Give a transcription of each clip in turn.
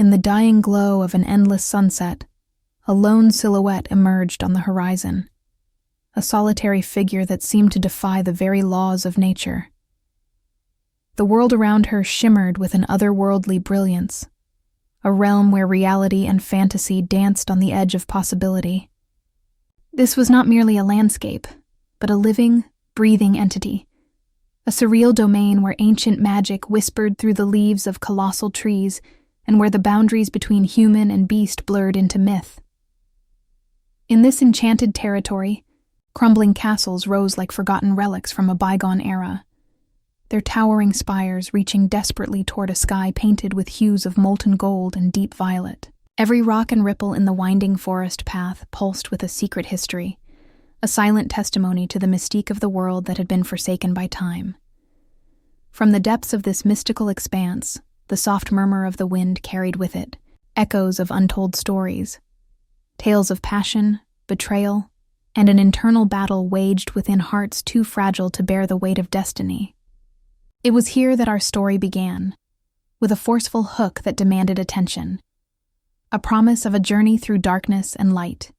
In the dying glow of an endless sunset, a lone silhouette emerged on the horizon, a solitary figure that seemed to defy the very laws of nature. The world around her shimmered with an otherworldly brilliance, a realm where reality and fantasy danced on the edge of possibility. This was not merely a landscape, but a living, breathing entity, a surreal domain where ancient magic whispered through the leaves of colossal trees and where the boundaries between human and beast blurred into myth. In this enchanted territory, crumbling castles rose like forgotten relics from a bygone era, their towering spires reaching desperately toward a sky painted with hues of molten gold and deep violet. Every rock and ripple in the winding forest path pulsed with a secret history, a silent testimony to the mystique of the world that had been forsaken by time. From the depths of this mystical expanse, the soft murmur of the wind carried with it echoes of untold stories, tales of passion, betrayal, and an internal battle waged within hearts too fragile to bear the weight of destiny. It was here that our story began, with a forceful hook that demanded attention, a promise of a journey through darkness and light,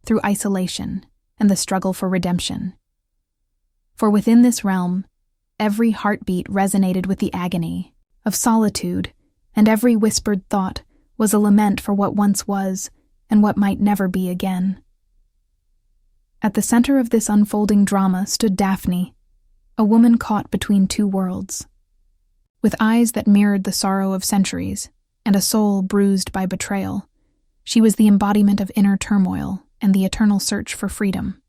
through isolation and the struggle for redemption. For within this realm, every heartbeat resonated with the agony of solitude, and every whispered thought was a lament for what once was and what might never be again. At the center of this unfolding drama stood Daphne, a woman caught between two worlds. With eyes that mirrored the sorrow of centuries and a soul bruised by betrayal, she was the embodiment of inner turmoil and the eternal search for freedom.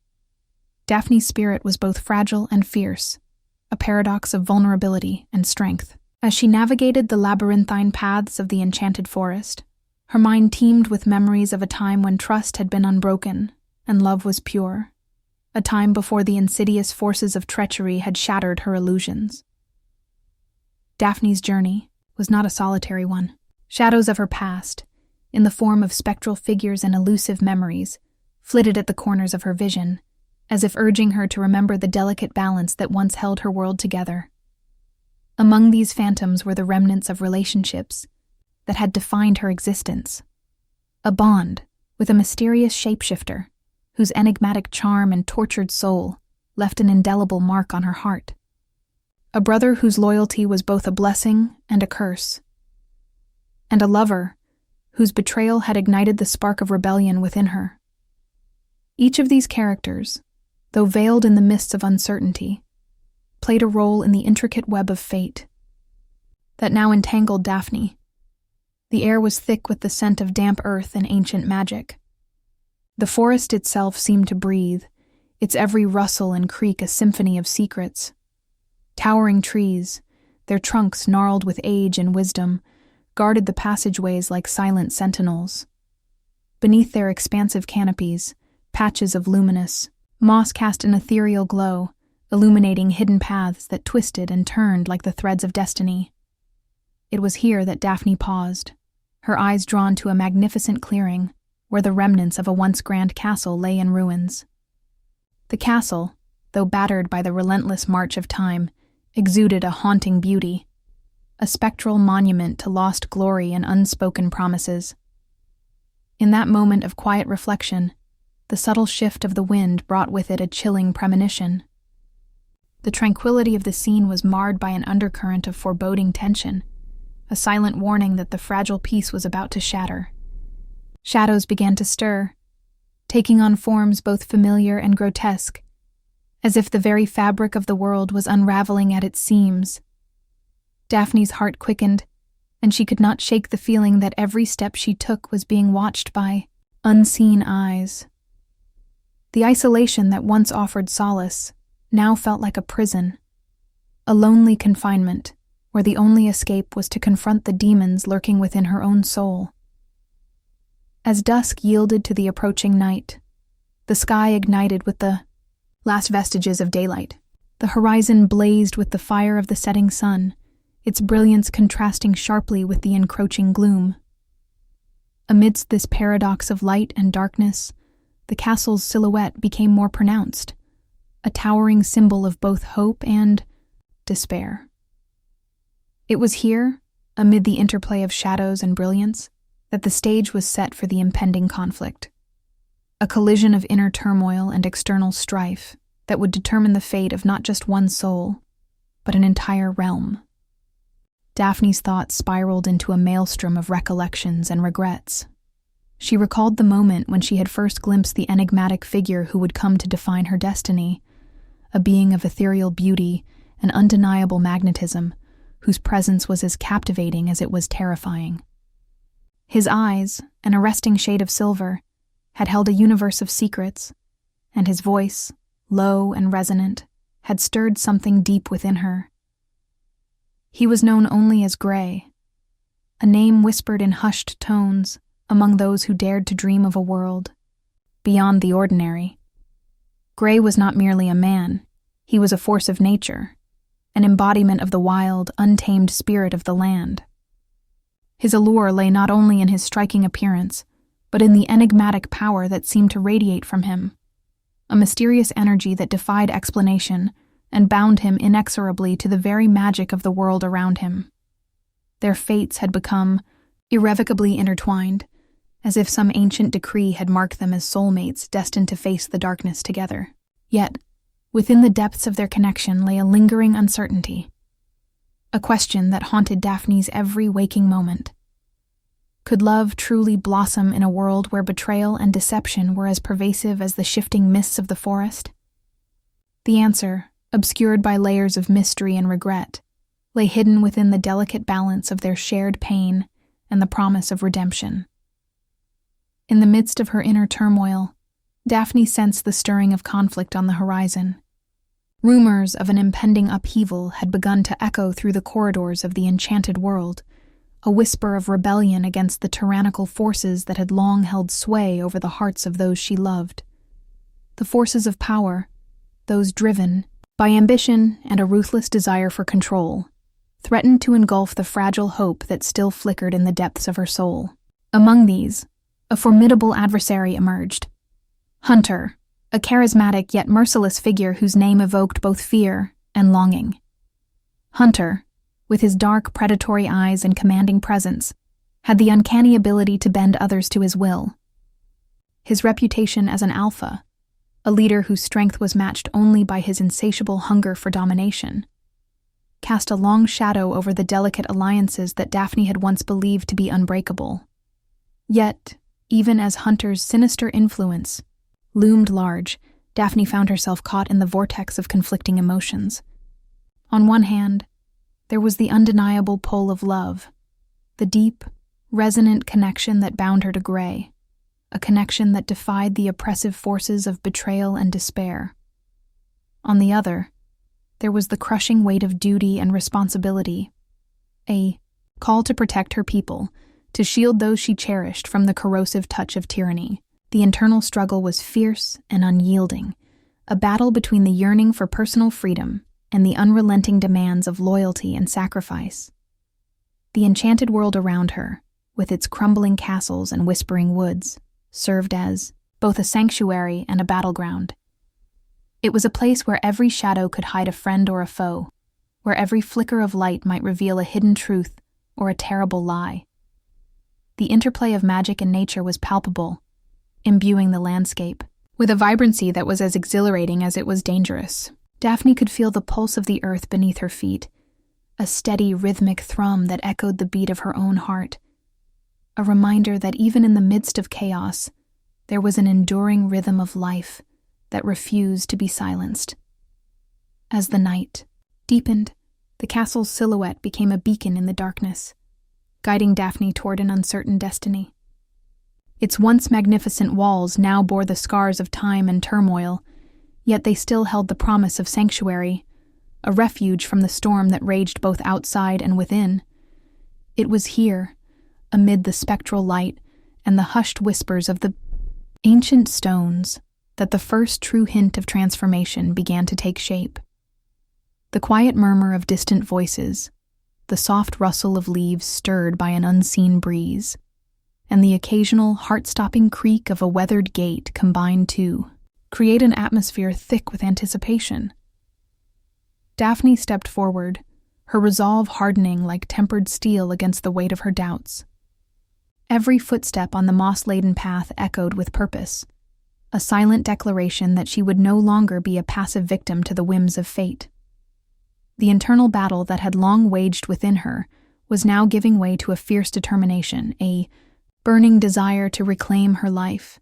Daphne's spirit was both fragile and fierce, a paradox of vulnerability and strength. As she navigated the labyrinthine paths of the enchanted forest, her mind teemed with memories of a time when trust had been unbroken and love was pure, a time before the insidious forces of treachery had shattered her illusions. Daphne's journey was not a solitary one. Shadows of her past, in the form of spectral figures and elusive memories, flitted at the corners of her vision, as if urging her to remember the delicate balance that once held her world together. Among these phantoms were the remnants of relationships that had defined her existence. A bond with a mysterious shapeshifter whose enigmatic charm and tortured soul left an indelible mark on her heart. A brother whose loyalty was both a blessing and a curse. And a lover whose betrayal had ignited the spark of rebellion within her. Each of these characters, though veiled in the mists of uncertainty, played a role in the intricate web of fate that now entangled Daphne. The air was thick with the scent of damp earth and ancient magic. The forest itself seemed to breathe, its every rustle and creak a symphony of secrets. Towering trees, their trunks gnarled with age and wisdom, guarded the passageways like silent sentinels. Beneath their expansive canopies, patches of luminous moss cast an ethereal glow, illuminating hidden paths that twisted and turned like the threads of destiny. It was here that Daphne paused, her eyes drawn to a magnificent clearing where the remnants of a once grand castle lay in ruins. The castle, though battered by the relentless march of time, exuded a haunting beauty, a spectral monument to lost glory and unspoken promises. In that moment of quiet reflection, the subtle shift of the wind brought with it a chilling premonition. The tranquility of the scene was marred by an undercurrent of foreboding tension, a silent warning that the fragile peace was about to shatter. Shadows began to stir, taking on forms both familiar and grotesque, as if the very fabric of the world was unraveling at its seams. Daphne's heart quickened, and she could not shake the feeling that every step she took was being watched by unseen eyes. The isolation that once offered solace now felt like a prison, a lonely confinement where the only escape was to confront the demons lurking within her own soul. As dusk yielded to the approaching night, the sky ignited with the last vestiges of daylight. The horizon blazed with the fire of the setting sun, its brilliance contrasting sharply with the encroaching gloom. Amidst this paradox of light and darkness, the castle's silhouette became more pronounced, a towering symbol of both hope and despair. It was here, amid the interplay of shadows and brilliance, that the stage was set for the impending conflict, a collision of inner turmoil and external strife that would determine the fate of not just one soul, but an entire realm. Daphne's thoughts spiraled into a maelstrom of recollections and regrets. She recalled the moment when she had first glimpsed the enigmatic figure who would come to define her destiny, a being of ethereal beauty and undeniable magnetism, whose presence was as captivating as it was terrifying. His eyes, an arresting shade of silver, had held a universe of secrets, and his voice, low and resonant, had stirred something deep within her. He was known only as Grey, a name whispered in hushed tones among those who dared to dream of a world beyond the ordinary. Grey was not merely a man, he was a force of nature, an embodiment of the wild, untamed spirit of the land. His allure lay not only in his striking appearance, but in the enigmatic power that seemed to radiate from him, a mysterious energy that defied explanation and bound him inexorably to the very magic of the world around him. Their fates had become irrevocably intertwined, as if some ancient decree had marked them as soulmates destined to face the darkness together. Yet, within the depths of their connection lay a lingering uncertainty, a question that haunted Daphne's every waking moment. Could love truly blossom in a world where betrayal and deception were as pervasive as the shifting mists of the forest? The answer, obscured by layers of mystery and regret, lay hidden within the delicate balance of their shared pain and the promise of redemption. In the midst of her inner turmoil, Daphne sensed the stirring of conflict on the horizon. Rumors of an impending upheaval had begun to echo through the corridors of the enchanted world, a whisper of rebellion against the tyrannical forces that had long held sway over the hearts of those she loved. The forces of power, those driven by ambition and a ruthless desire for control, threatened to engulf the fragile hope that still flickered in the depths of her soul. Among these, a formidable adversary emerged. Hunter, a charismatic yet merciless figure whose name evoked both fear and longing. Hunter, with his dark, predatory eyes and commanding presence, had the uncanny ability to bend others to his will. His reputation as an alpha, a leader whose strength was matched only by his insatiable hunger for domination, cast a long shadow over the delicate alliances that Daphne had once believed to be unbreakable. Yet, even as Hunter's sinister influence loomed large, Daphne found herself caught in the vortex of conflicting emotions. On one hand, there was the undeniable pull of love, the deep, resonant connection that bound her to Grey, a connection that defied the oppressive forces of betrayal and despair. On the other, there was the crushing weight of duty and responsibility, a call to protect her people, to shield those she cherished from the corrosive touch of tyranny. The internal struggle was fierce and unyielding, a battle between the yearning for personal freedom and the unrelenting demands of loyalty and sacrifice. The enchanted world around her, with its crumbling castles and whispering woods, served as both a sanctuary and a battleground. It was a place where every shadow could hide a friend or a foe, where every flicker of light might reveal a hidden truth or a terrible lie. The interplay of magic and nature was palpable, imbuing the landscape with a vibrancy that was as exhilarating as it was dangerous. Daphne could feel the pulse of the earth beneath her feet, a steady, rhythmic thrum that echoed the beat of her own heart, a reminder that even in the midst of chaos, there was an enduring rhythm of life that refused to be silenced. As the night deepened, the castle's silhouette became a beacon in the darkness, guiding Daphne toward an uncertain destiny. Its once magnificent walls now bore the scars of time and turmoil, yet they still held the promise of sanctuary, a refuge from the storm that raged both outside and within. It was here, amid the spectral light and the hushed whispers of the ancient stones, that the first true hint of transformation began to take shape. The quiet murmur of distant voices, the soft rustle of leaves stirred by an unseen breeze, and the occasional heart-stopping creak of a weathered gate combined to create an atmosphere thick with anticipation. Daphne stepped forward, her resolve hardening like tempered steel against the weight of her doubts. Every footstep on the moss-laden path echoed with purpose, a silent declaration that she would no longer be a passive victim to the whims of fate. The internal battle that had long waged within her was now giving way to a fierce determination, a burning desire to reclaim her life,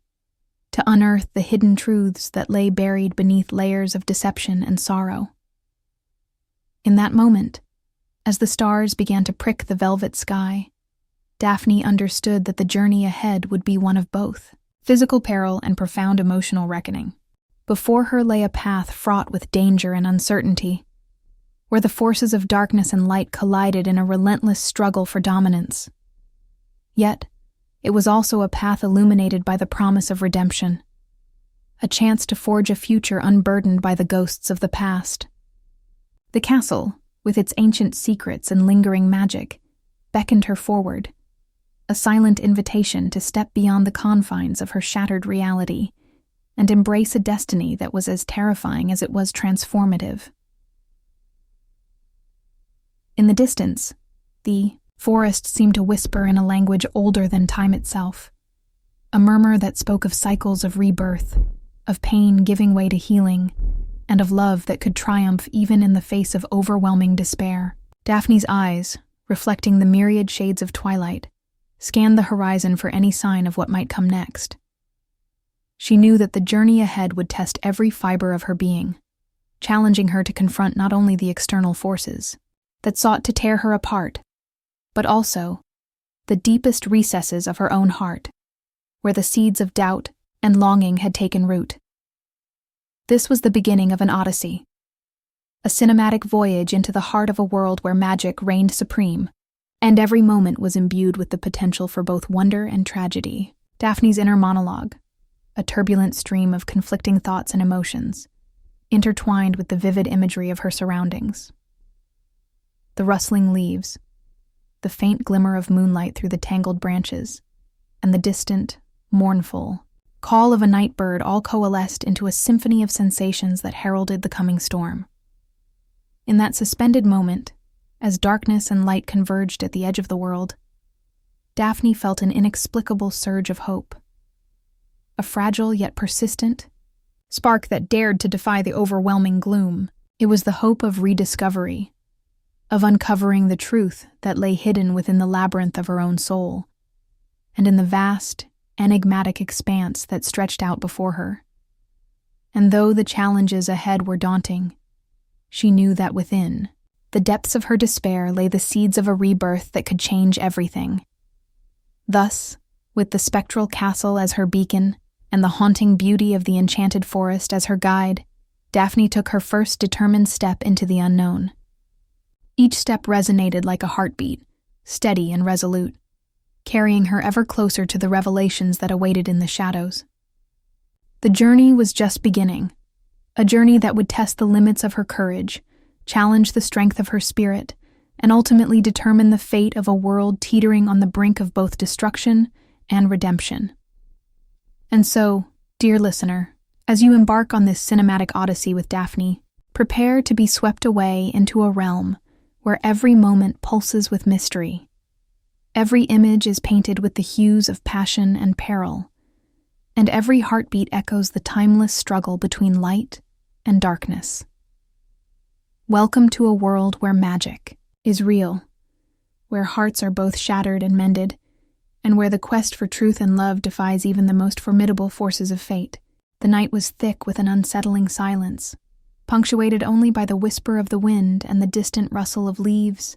to unearth the hidden truths that lay buried beneath layers of deception and sorrow. In that moment, as the stars began to prick the velvet sky, Daphne understood that the journey ahead would be one of both physical peril and profound emotional reckoning. Before her lay a path fraught with danger and uncertainty, where the forces of darkness and light collided in a relentless struggle for dominance. Yet, it was also a path illuminated by the promise of redemption, a chance to forge a future unburdened by the ghosts of the past. The castle, with its ancient secrets and lingering magic, beckoned her forward, a silent invitation to step beyond the confines of her shattered reality and embrace a destiny that was as terrifying as it was transformative. In the distance, the forest seemed to whisper in a language older than time itself, a murmur that spoke of cycles of rebirth, of pain giving way to healing, and of love that could triumph even in the face of overwhelming despair. Daphne's eyes, reflecting the myriad shades of twilight, scanned the horizon for any sign of what might come next. She knew that the journey ahead would test every fiber of her being, challenging her to confront not only the external forces that sought to tear her apart, but also the deepest recesses of her own heart, where the seeds of doubt and longing had taken root. This was the beginning of an odyssey, a cinematic voyage into the heart of a world where magic reigned supreme, and every moment was imbued with the potential for both wonder and tragedy. Daphne's inner monologue, a turbulent stream of conflicting thoughts and emotions, intertwined with the vivid imagery of her surroundings. The rustling leaves, the faint glimmer of moonlight through the tangled branches, and the distant, mournful call of a night bird all coalesced into a symphony of sensations that heralded the coming storm. In that suspended moment, as darkness and light converged at the edge of the world, Daphne felt an inexplicable surge of hope. A fragile yet persistent spark that dared to defy the overwhelming gloom. It was the hope of rediscovery, of uncovering the truth that lay hidden within the labyrinth of her own soul, and in the vast, enigmatic expanse that stretched out before her. And though the challenges ahead were daunting, she knew that within the depths of her despair lay the seeds of a rebirth that could change everything. Thus, with the spectral castle as her beacon and the haunting beauty of the enchanted forest as her guide, Daphne took her first determined step into the unknown. Each step resonated like a heartbeat, steady and resolute, carrying her ever closer to the revelations that awaited in the shadows. The journey was just beginning, a journey that would test the limits of her courage, challenge the strength of her spirit, and ultimately determine the fate of a world teetering on the brink of both destruction and redemption. And so, dear listener, as you embark on this cinematic odyssey with Daphne, prepare to be swept away into a realm where every moment pulses with mystery. Every image is painted with the hues of passion and peril, and every heartbeat echoes the timeless struggle between light and darkness. Welcome to a world where magic is real, where hearts are both shattered and mended, and where the quest for truth and love defies even the most formidable forces of fate. The night was thick with an unsettling silence, punctuated only by the whisper of the wind and the distant rustle of leaves,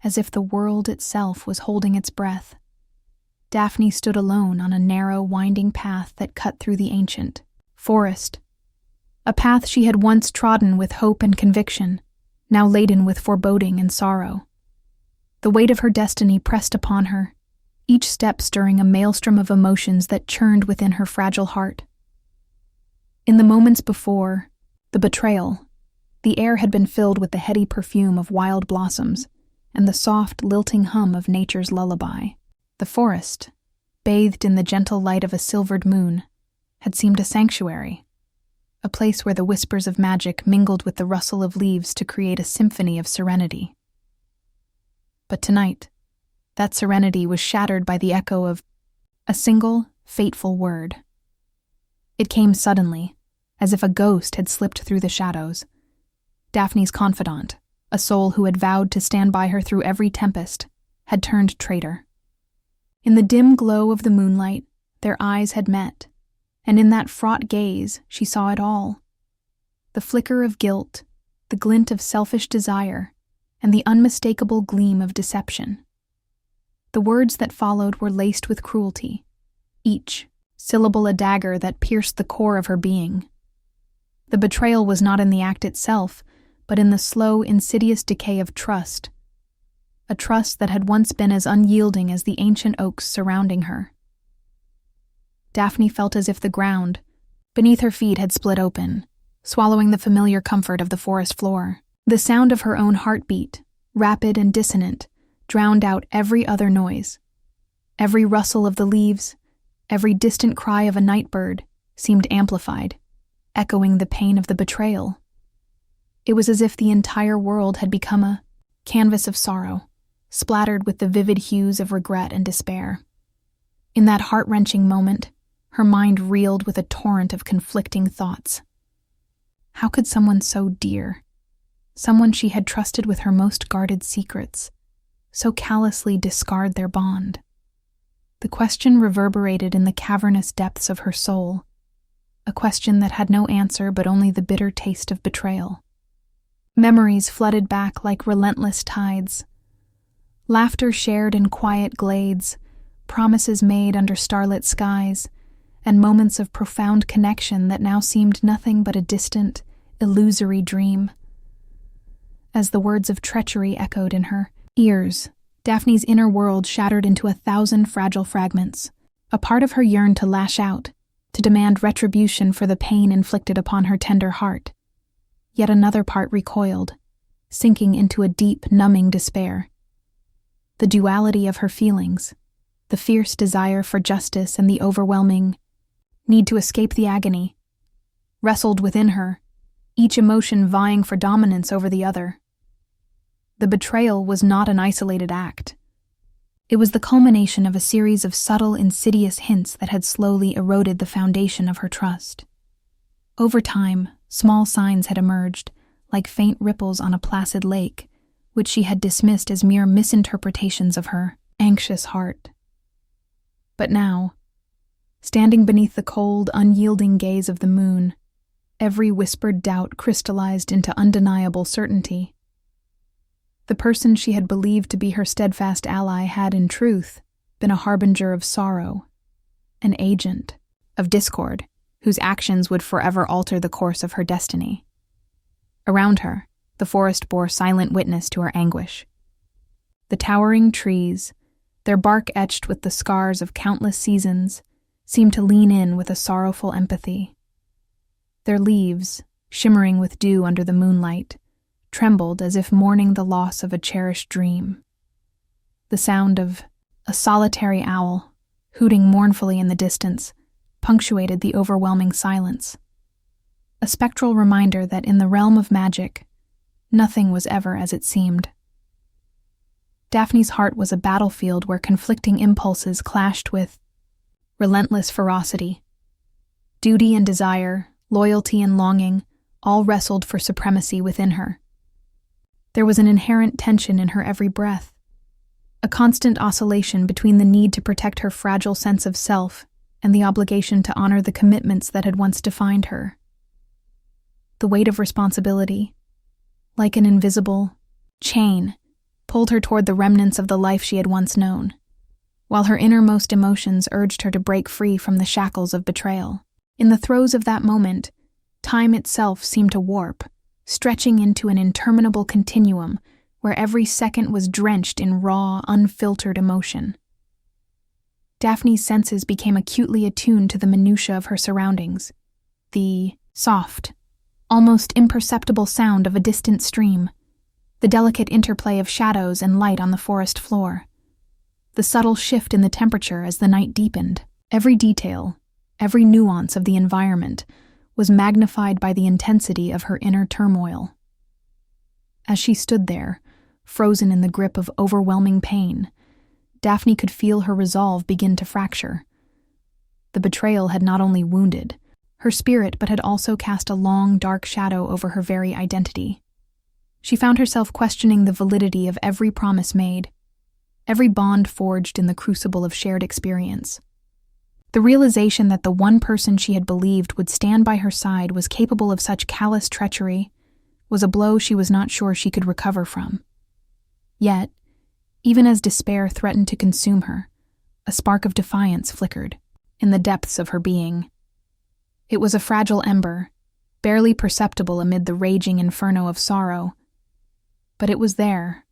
as if the world itself was holding its breath. Daphne stood alone on a narrow, winding path that cut through the ancient forest, a path she had once trodden with hope and conviction, now laden with foreboding and sorrow. The weight of her destiny pressed upon her, each step stirring a maelstrom of emotions that churned within her fragile heart. In the moments before the betrayal, the air had been filled with the heady perfume of wild blossoms and the soft, lilting hum of nature's lullaby. The forest, bathed in the gentle light of a silvered moon, had seemed a sanctuary, a place where the whispers of magic mingled with the rustle of leaves to create a symphony of serenity. But tonight, that serenity was shattered by the echo of A single, fateful word. It came suddenly, as if a ghost had slipped through the shadows. Daphne's confidant, a soul who had vowed to stand by her through every tempest, had turned traitor. In the dim glow of the moonlight, their eyes had met, and in that fraught gaze she saw it all. The flicker of guilt, the glint of selfish desire, and the unmistakable gleam of deception. The words that followed were laced with cruelty, each syllable a dagger that pierced the core of her being. The betrayal was not in the act itself, but in the slow, insidious decay of trust, a trust that had once been as unyielding as the ancient oaks surrounding her. Daphne felt as if the ground beneath her feet had split open, swallowing the familiar comfort of the forest floor. The sound of her own heartbeat, rapid and dissonant, drowned out every other noise. Every rustle of the leaves, every distant cry of a night bird seemed amplified, echoing the pain of the betrayal. It was as if the entire world had become a canvas of sorrow, splattered with the vivid hues of regret and despair. In that heart-wrenching moment, her mind reeled with a torrent of conflicting thoughts. How could someone so dear, someone she had trusted with her most guarded secrets, so callously discard their bond? The question reverberated in the cavernous depths of her soul, a question that had no answer but only the bitter taste of betrayal. Memories flooded back like relentless tides. Laughter shared in quiet glades, promises made under starlit skies, and moments of profound connection that now seemed nothing but a distant, illusory dream. As the words of treachery echoed in her ears, Daphne's inner world shattered into 1,000 fragile fragments. A part of her yearned to lash out, to demand retribution for the pain inflicted upon her tender heart. Yet another part recoiled, sinking into a deep, numbing despair. The duality of her feelings, the fierce desire for justice and the overwhelming need to escape the agony, wrestled within her, each emotion vying for dominance over the other. The betrayal was not an isolated act. It was the culmination of a series of subtle, insidious hints that had slowly eroded the foundation of her trust. Over time, small signs had emerged, like faint ripples on a placid lake, which she had dismissed as mere misinterpretations of her anxious heart. But now, standing beneath the cold, unyielding gaze of the moon, every whispered doubt crystallized into undeniable certainty. The person she had believed to be her steadfast ally had, in truth, been a harbinger of sorrow, an agent of discord whose actions would forever alter the course of her destiny. Around her, the forest bore silent witness to her anguish. The towering trees, their bark etched with the scars of countless seasons, seemed to lean in with a sorrowful empathy. Their leaves, shimmering with dew under the moonlight, trembled as if mourning the loss of a cherished dream. The sound of a solitary owl, hooting mournfully in the distance, punctuated the overwhelming silence. A spectral reminder that in the realm of magic, nothing was ever as it seemed. Daphne's heart was a battlefield where conflicting impulses clashed with relentless ferocity. Duty and desire, loyalty and longing, all wrestled for supremacy within her. There was an inherent tension in her every breath, a constant oscillation between the need to protect her fragile sense of self and the obligation to honor the commitments that had once defined her. The weight of responsibility, like an invisible chain, pulled her toward the remnants of the life she had once known, while her innermost emotions urged her to break free from the shackles of betrayal. In the throes of that moment, time itself seemed to warp, stretching into an interminable continuum where every second was drenched in raw, unfiltered emotion. Daphne's senses became acutely attuned to the minutiae of her surroundings. The soft, almost imperceptible sound of a distant stream, the delicate interplay of shadows and light on the forest floor, the subtle shift in the temperature as the night deepened. Every detail, every nuance of the environment was magnified by the intensity of her inner turmoil. As she stood there, frozen in the grip of overwhelming pain, Daphne could feel her resolve begin to fracture, The betrayal had not only wounded her spirit but had also cast a long, dark shadow over her very identity. She found herself questioning the validity of every promise made, every bond forged in the crucible of shared experience. The realization that the one person she had believed would stand by her side was capable of such callous treachery was a blow she was not sure she could recover from. Yet, even as despair threatened to consume her, a spark of defiance flickered in the depths of her being. It was a fragile ember, barely perceptible amid the raging inferno of sorrow, but it was there,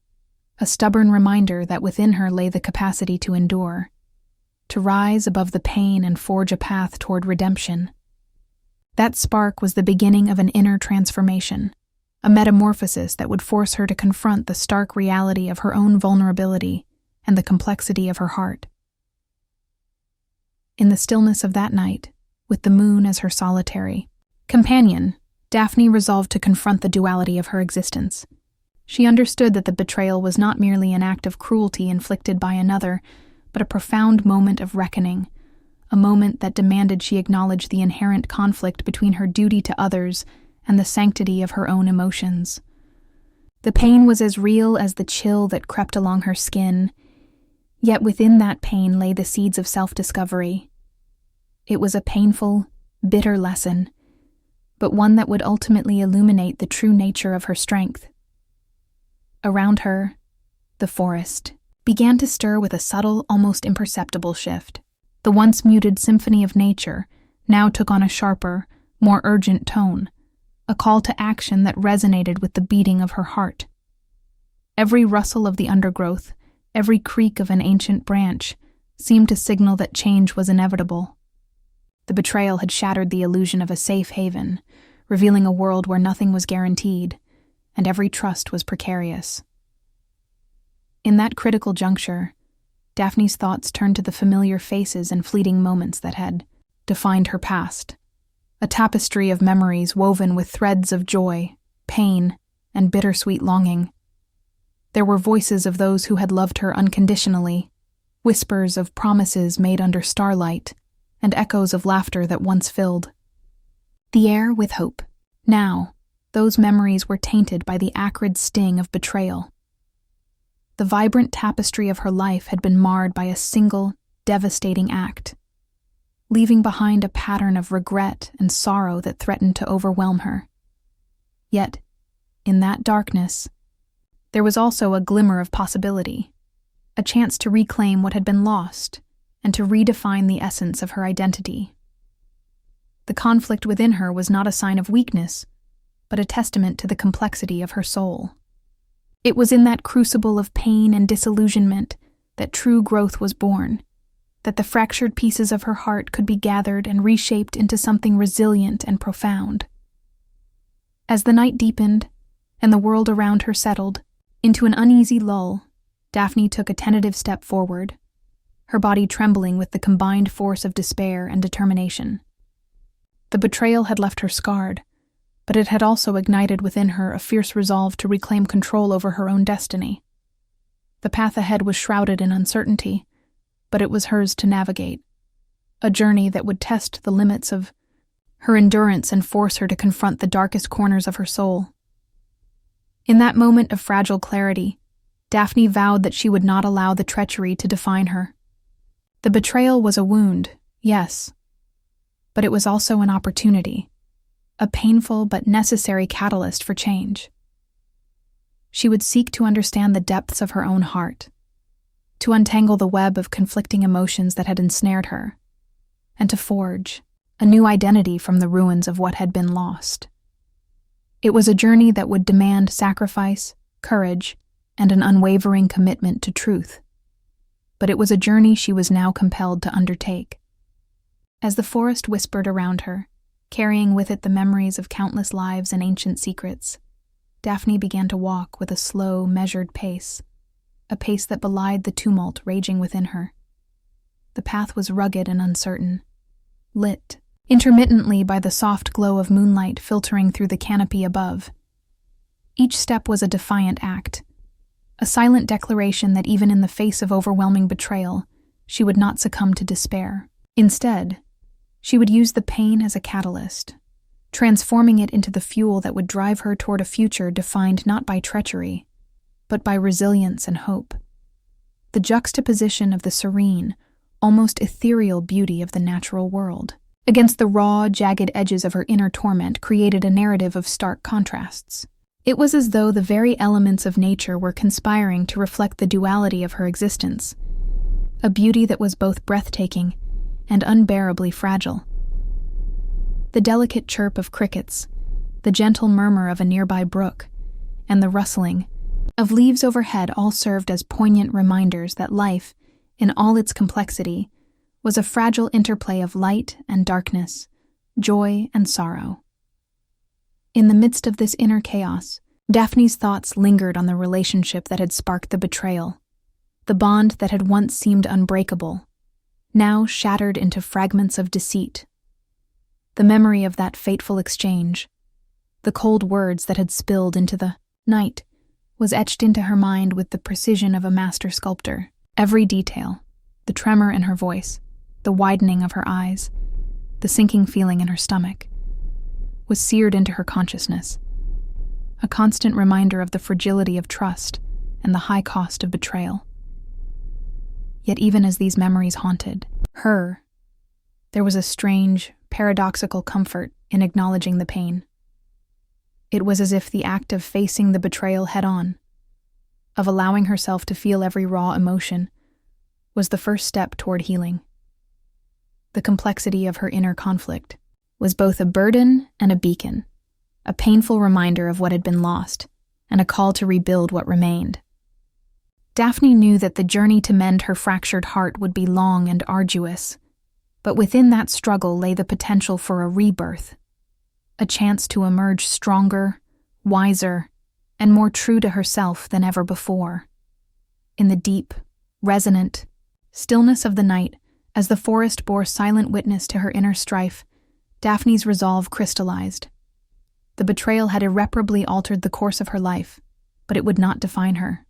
a stubborn reminder that within her lay the capacity to endure, to rise above the pain and forge a path toward redemption. That spark was the beginning of an inner transformation, a metamorphosis that would force her to confront the stark reality of her own vulnerability and the complexity of her heart. In the stillness of that night, with the moon as her solitary companion, Daphne resolved to confront the duality of her existence. She understood that the betrayal was not merely an act of cruelty inflicted by another, but a profound moment of reckoning, a moment that demanded she acknowledge the inherent conflict between her duty to others and the sanctity of her own emotions. The pain was as real as the chill that crept along her skin, yet within that pain lay the seeds of self-discovery. It was a painful, bitter lesson, but one that would ultimately illuminate the true nature of her strength. Around her, the forest began to stir with a subtle, almost imperceptible shift. The once muted symphony of nature now took on a sharper, more urgent tone, a call to action that resonated with the beating of her heart. Every rustle of the undergrowth, every creak of an ancient branch, seemed to signal that change was inevitable. The betrayal had shattered the illusion of a safe haven, revealing a world where nothing was guaranteed, and every trust was precarious. In that critical juncture, Daphne's thoughts turned to the familiar faces and fleeting moments that had defined her past, a tapestry of memories woven with threads of joy, pain, and bittersweet longing. There were voices of those who had loved her unconditionally, whispers of promises made under starlight, and echoes of laughter that once filled the air with hope. Now, those memories were tainted by the acrid sting of betrayal. The vibrant tapestry of her life had been marred by a single, devastating act, leaving behind a pattern of regret and sorrow that threatened to overwhelm her. Yet, in that darkness, there was also a glimmer of possibility, a chance to reclaim what had been lost and to redefine the essence of her identity. The conflict within her was not a sign of weakness, but a testament to the complexity of her soul. It was in that crucible of pain and disillusionment that true growth was born, that the fractured pieces of her heart could be gathered and reshaped into something resilient and profound. As the night deepened and the world around her settled into an uneasy lull, Daphne took a tentative step forward, her body trembling with the combined force of despair and determination. The betrayal had left her scarred, but it had also ignited within her a fierce resolve to reclaim control over her own destiny. The path ahead was shrouded in uncertainty, but it was hers to navigate, a journey that would test the limits of her endurance and force her to confront the darkest corners of her soul. In that moment of fragile clarity, Daphne vowed that she would not allow the treachery to define her. The betrayal was a wound, yes, but it was also an opportunity, a painful but necessary catalyst for change. She would seek to understand the depths of her own heart, to untangle the web of conflicting emotions that had ensnared her, and to forge a new identity from the ruins of what had been lost. It was a journey that would demand sacrifice, courage, and an unwavering commitment to truth. But it was a journey she was now compelled to undertake. As the forest whispered around her, carrying with it the memories of countless lives and ancient secrets, Daphne began to walk with a slow, measured pace, a pace that belied the tumult raging within her. The path was rugged and uncertain, lit intermittently by the soft glow of moonlight filtering through the canopy above. Each step was a defiant act, a silent declaration that even in the face of overwhelming betrayal, she would not succumb to despair. Instead, She would use the pain as a catalyst, transforming it into the fuel that would drive her toward a future defined not by treachery, but by resilience and hope. The juxtaposition of the serene, almost ethereal beauty of the natural world against the raw, jagged edges of her inner torment created a narrative of stark contrasts. It was as though the very elements of nature were conspiring to reflect the duality of her existence, a beauty that was both breathtaking and unbearably fragile. The delicate chirp of crickets, the gentle murmur of a nearby brook, and the rustling of leaves overhead all served as poignant reminders that life, in all its complexity, was a fragile interplay of light and darkness, joy and sorrow. In the midst of this inner chaos, Daphne's thoughts lingered on the relationship that had sparked the betrayal, the bond that had once seemed unbreakable, now shattered into fragments of deceit. The memory of that fateful exchange, the cold words that had spilled into the night, was etched into her mind with the precision of a master sculptor. Every detail, the tremor in her voice, the widening of her eyes, the sinking feeling in her stomach, was seared into her consciousness, a constant reminder of the fragility of trust and the high cost of betrayal. Yet even as these memories haunted her, there was a strange, paradoxical comfort in acknowledging the pain. It was as if the act of facing the betrayal head-on, of allowing herself to feel every raw emotion, was the first step toward healing. The complexity of her inner conflict was both a burden and a beacon, a painful reminder of what had been lost, and a call to rebuild what remained. Daphne knew that the journey to mend her fractured heart would be long and arduous, but within that struggle lay the potential for a rebirth, a chance to emerge stronger, wiser, and more true to herself than ever before. In the deep, resonant stillness of the night, as the forest bore silent witness to her inner strife, Daphne's resolve crystallized. The betrayal had irreparably altered the course of her life, but it would not define her.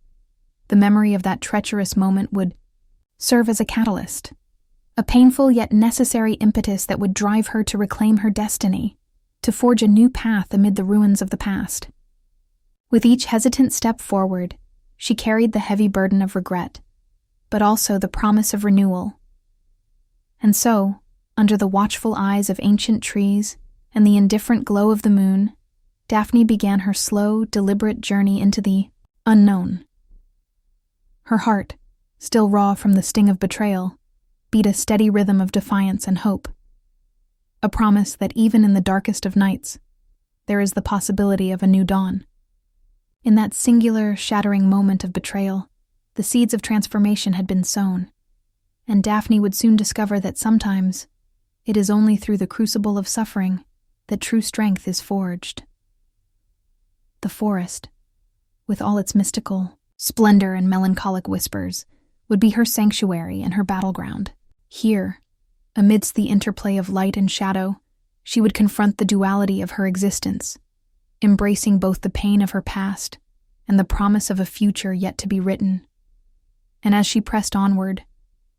The memory of that treacherous moment would serve as a catalyst, a painful yet necessary impetus that would drive her to reclaim her destiny, to forge a new path amid the ruins of the past. With each hesitant step forward, she carried the heavy burden of regret, but also the promise of renewal. And so, under the watchful eyes of ancient trees and the indifferent glow of the moon, Daphne began her slow, deliberate journey into the unknown. Her heart, still raw from the sting of betrayal, beat a steady rhythm of defiance and hope, a promise that even in the darkest of nights, there is the possibility of a new dawn. In that singular, shattering moment of betrayal, the seeds of transformation had been sown, and Daphne would soon discover that sometimes it is only through the crucible of suffering that true strength is forged. The forest, with all its mystical splendor and melancholic whispers, would be her sanctuary and her battleground. Here, amidst the interplay of light and shadow, she would confront the duality of her existence, embracing both the pain of her past and the promise of a future yet to be written. And as she pressed onward,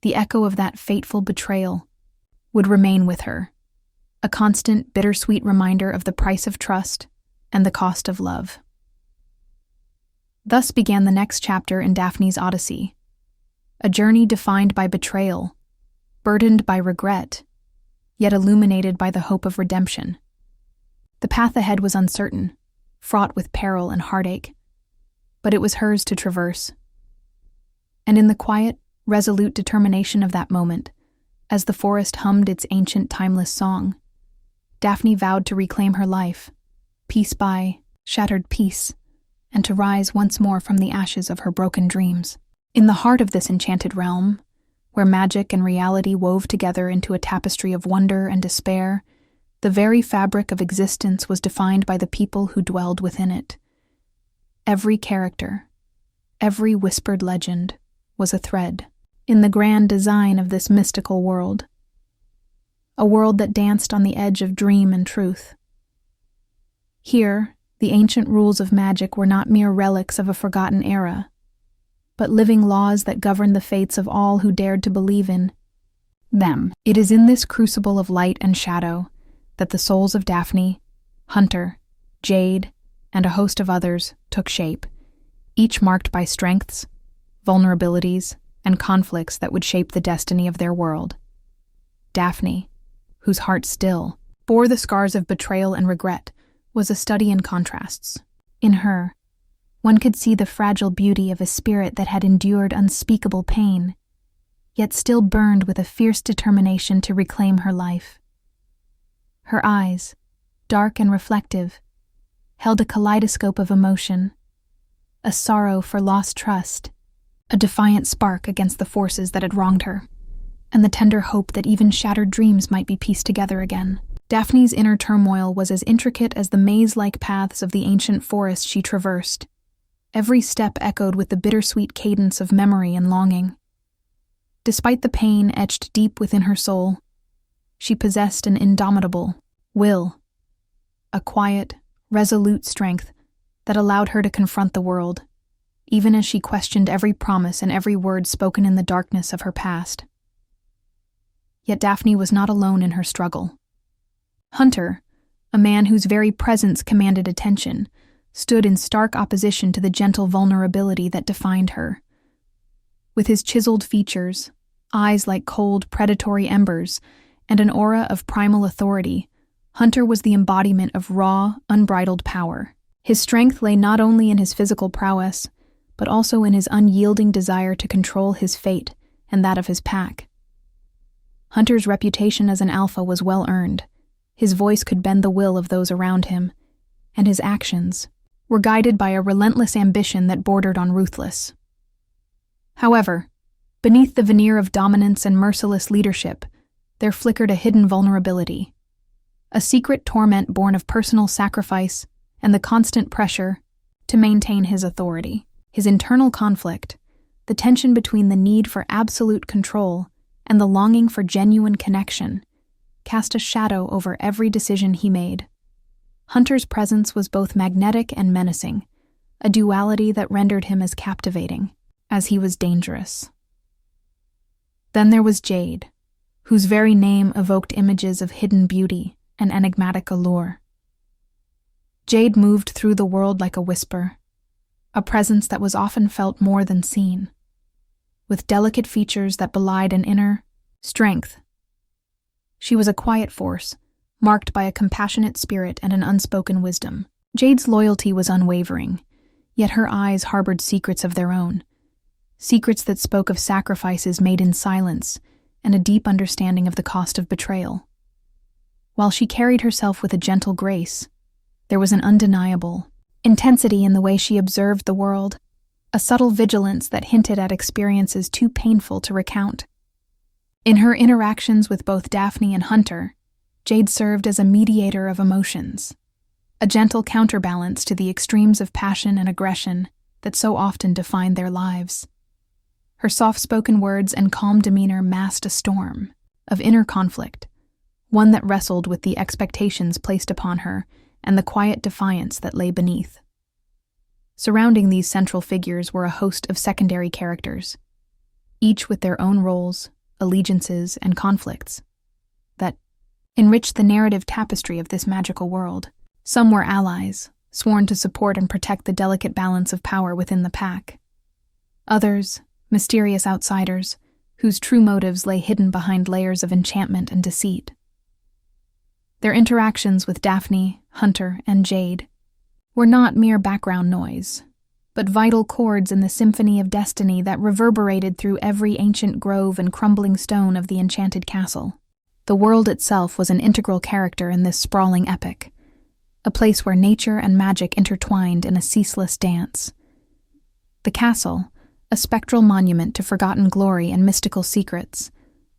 the echo of that fateful betrayal would remain with her, a constant, bittersweet reminder of the price of trust and the cost of love. Thus began the next chapter in Daphne's Odyssey, a journey defined by betrayal, burdened by regret, yet illuminated by the hope of redemption. The path ahead was uncertain, fraught with peril and heartache, but it was hers to traverse. And in the quiet, resolute determination of that moment, as the forest hummed its ancient timeless song, Daphne vowed to reclaim her life, piece by shattered piece, and to rise once more from the ashes of her broken dreams. In the heart of this enchanted realm, where magic and reality wove together into a tapestry of wonder and despair, the very fabric of existence was defined by the people who dwelled within it. Every character, every whispered legend, was a thread in the grand design of this mystical world, a world that danced on the edge of dream and truth. Here, the ancient rules of magic were not mere relics of a forgotten era, but living laws that governed the fates of all who dared to believe in them. It is in this crucible of light and shadow that the souls of Daphne, Hunter, Jade, and a host of others took shape, each marked by strengths, vulnerabilities, and conflicts that would shape the destiny of their world. Daphne, whose heart still bore the scars of betrayal and regret, was a study in contrasts. In her, one could see the fragile beauty of a spirit that had endured unspeakable pain, yet still burned with a fierce determination to reclaim her life. Her eyes, dark and reflective, held a kaleidoscope of emotion, a sorrow for lost trust, a defiant spark against the forces that had wronged her, and the tender hope that even shattered dreams might be pieced together again. Daphne's inner turmoil was as intricate as the maze-like paths of the ancient forest she traversed. Every step echoed with the bittersweet cadence of memory and longing. Despite the pain etched deep within her soul, she possessed an indomitable will, a quiet, resolute strength that allowed her to confront the world, even as she questioned every promise and every word spoken in the darkness of her past. Yet Daphne was not alone in her struggle. Hunter, a man whose very presence commanded attention, stood in stark opposition to the gentle vulnerability that defined her. With his chiseled features, eyes like cold, predatory embers, and an aura of primal authority, Hunter was the embodiment of raw, unbridled power. His strength lay not only in his physical prowess, but also in his unyielding desire to control his fate and that of his pack. Hunter's reputation as an alpha was well earned. His voice could bend the will of those around him, and his actions were guided by a relentless ambition that bordered on ruthless. However, beneath the veneer of dominance and merciless leadership, there flickered a hidden vulnerability, a secret torment born of personal sacrifice and the constant pressure to maintain his authority. His internal conflict, the tension between the need for absolute control and the longing for genuine connection, cast a shadow over every decision he made. Hunter's presence was both magnetic and menacing, a duality that rendered him as captivating as he was dangerous. Then there was Jade, whose very name evoked images of hidden beauty and enigmatic allure. Jade moved through the world like a whisper, a presence that was often felt more than seen, with delicate features that belied an inner strength. She was a quiet force, marked by a compassionate spirit and an unspoken wisdom. Jade's loyalty was unwavering, yet her eyes harbored secrets of their own, secrets that spoke of sacrifices made in silence and a deep understanding of the cost of betrayal. While she carried herself with a gentle grace, there was an undeniable intensity in the way she observed the world, a subtle vigilance that hinted at experiences too painful to recount. In her interactions with both Daphne and Hunter, Jade served as a mediator of emotions, a gentle counterbalance to the extremes of passion and aggression that so often defined their lives. Her soft-spoken words and calm demeanor masked a storm of inner conflict, one that wrestled with the expectations placed upon her and the quiet defiance that lay beneath. Surrounding these central figures were a host of secondary characters, each with their own roles, allegiances, and conflicts that enriched the narrative tapestry of this magical world. Some were allies, sworn to support and protect the delicate balance of power within the pack. Others, mysterious outsiders, whose true motives lay hidden behind layers of enchantment and deceit. Their interactions with Daphne, Hunter, and Jade were not mere background noise, but vital chords in the symphony of destiny that reverberated through every ancient grove and crumbling stone of the enchanted castle. The world itself was an integral character in this sprawling epic, a place where nature and magic intertwined in a ceaseless dance. The castle, a spectral monument to forgotten glory and mystical secrets,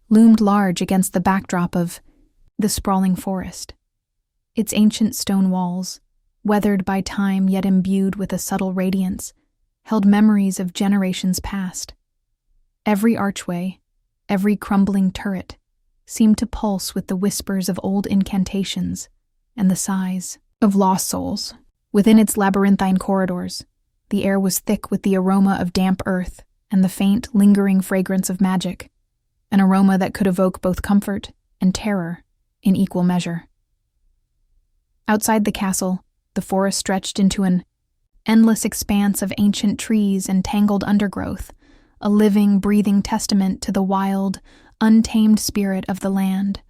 loomed large against the backdrop of the sprawling forest. Its ancient stone walls, weathered by time yet imbued with a subtle radiance, held memories of generations past. Every archway, every crumbling turret, seemed to pulse with the whispers of old incantations and the sighs of lost souls. Within its labyrinthine corridors, the air was thick with the aroma of damp earth and the faint, lingering fragrance of magic, an aroma that could evoke both comfort and terror in equal measure. Outside the castle, the forest stretched into an endless expanse of ancient trees and tangled undergrowth, a living, breathing testament to the wild, untamed spirit of the land.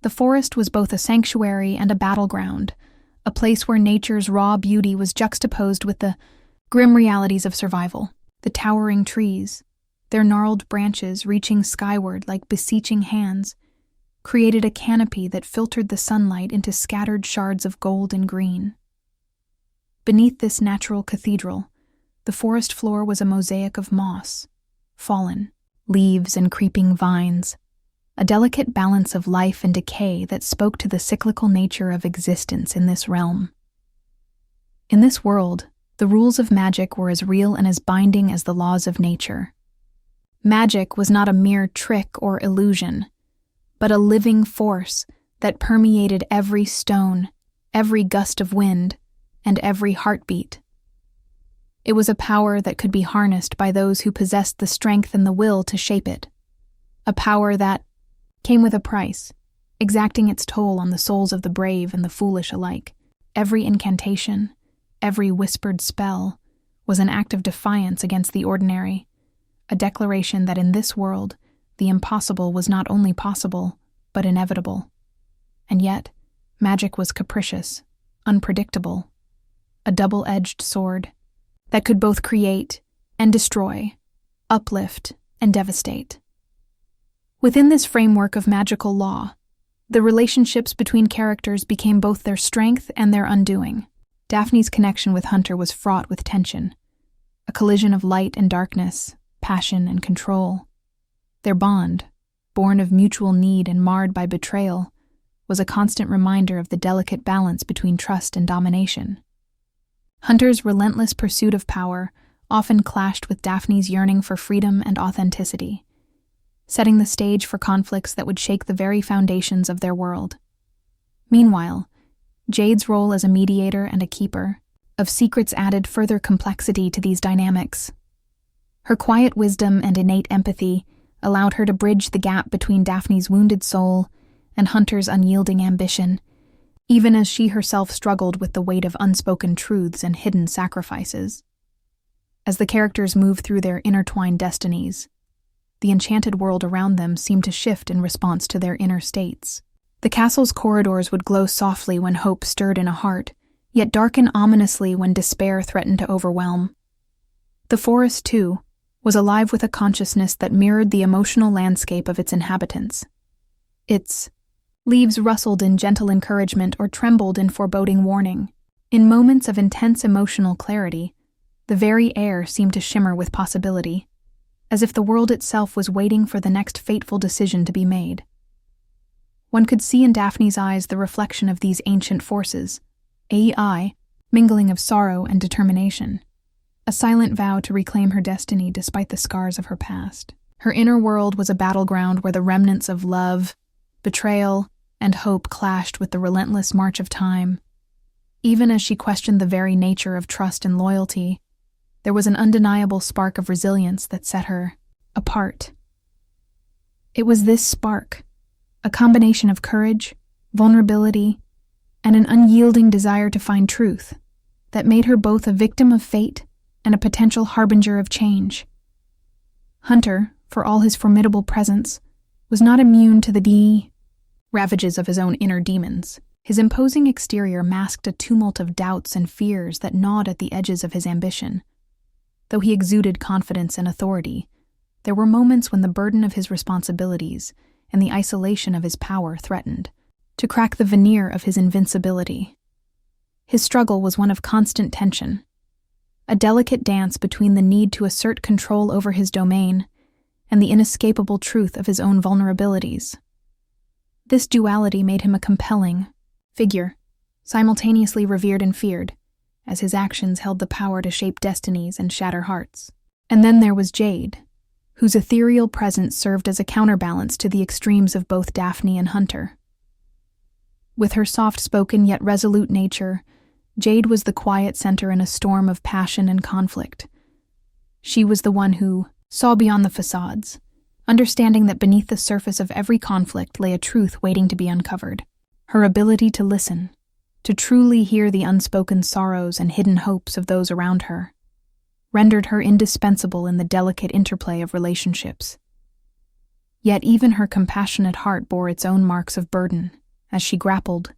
The forest was both a sanctuary and a battleground, a place where nature's raw beauty was juxtaposed with the grim realities of survival. The towering trees, their gnarled branches reaching skyward like beseeching hands, created a canopy that filtered the sunlight into scattered shards of gold and green. Beneath this natural cathedral, the forest floor was a mosaic of moss, fallen, leaves and creeping vines, a delicate balance of life and decay that spoke to the cyclical nature of existence in this realm. In this world, the rules of magic were as real and as binding as the laws of nature. Magic was not a mere trick or illusion, but a living force that permeated every stone, every gust of wind, and every heartbeat. It was a power that could be harnessed by those who possessed the strength and the will to shape it. A power that came with a price, exacting its toll on the souls of the brave and the foolish alike. Every incantation, every whispered spell, was an act of defiance against the ordinary, a declaration that in this world, the impossible was not only possible, but inevitable. And yet, magic was capricious, unpredictable, a double-edged sword that could both create and destroy, uplift and devastate. Within this framework of magical law, the relationships between characters became both their strength and their undoing. Daphne's connection with Hunter was fraught with tension, a collision of light and darkness, passion and control. Their bond, born of mutual need and marred by betrayal, was a constant reminder of the delicate balance between trust and domination. Hunter's relentless pursuit of power often clashed with Daphne's yearning for freedom and authenticity, setting the stage for conflicts that would shake the very foundations of their world. Meanwhile, Jade's role as a mediator and a keeper of secrets added further complexity to these dynamics. Her quiet wisdom and innate empathy allowed her to bridge the gap between Daphne's wounded soul and Hunter's unyielding ambition, even as she herself struggled with the weight of unspoken truths and hidden sacrifices. As the characters moved through their intertwined destinies, the enchanted world around them seemed to shift in response to their inner states. The castle's corridors would glow softly when hope stirred in a heart, yet darken ominously when despair threatened to overwhelm. The forest, too, was alive with a consciousness that mirrored the emotional landscape of its inhabitants. Its leaves rustled in gentle encouragement or trembled in foreboding warning. In moments of intense emotional clarity, the very air seemed to shimmer with possibility, as if the world itself was waiting for the next fateful decision to be made. One could see in Daphne's eyes the reflection of these ancient forces, a mingling of sorrow and determination, a silent vow to reclaim her destiny despite the scars of her past. Her inner world was a battleground where the remnants of love, betrayal, and hope clashed with the relentless march of time. Even as she questioned the very nature of trust and loyalty, there was an undeniable spark of resilience that set her apart. It was this spark, a combination of courage, vulnerability, and an unyielding desire to find truth, that made her both a victim of fate and a potential harbinger of change. Hunter, for all his formidable presence, was not immune to the ravages of his own inner demons. His imposing exterior masked a tumult of doubts and fears that gnawed at the edges of his ambition. Though he exuded confidence and authority, there were moments when the burden of his responsibilities and the isolation of his power threatened to crack the veneer of his invincibility. His struggle was one of constant tension, a delicate dance between the need to assert control over his domain and the inescapable truth of his own vulnerabilities. This duality made him a compelling figure, simultaneously revered and feared, as his actions held the power to shape destinies and shatter hearts. And then there was Jade, whose ethereal presence served as a counterbalance to the extremes of both Daphne and Hunter. With her soft-spoken yet resolute nature, Jade was the quiet center in a storm of passion and conflict. She was the one who saw beyond the facades, understanding that beneath the surface of every conflict lay a truth waiting to be uncovered. Her ability to listen, to truly hear the unspoken sorrows and hidden hopes of those around her, rendered her indispensable in the delicate interplay of relationships. Yet even her compassionate heart bore its own marks of burden as she grappled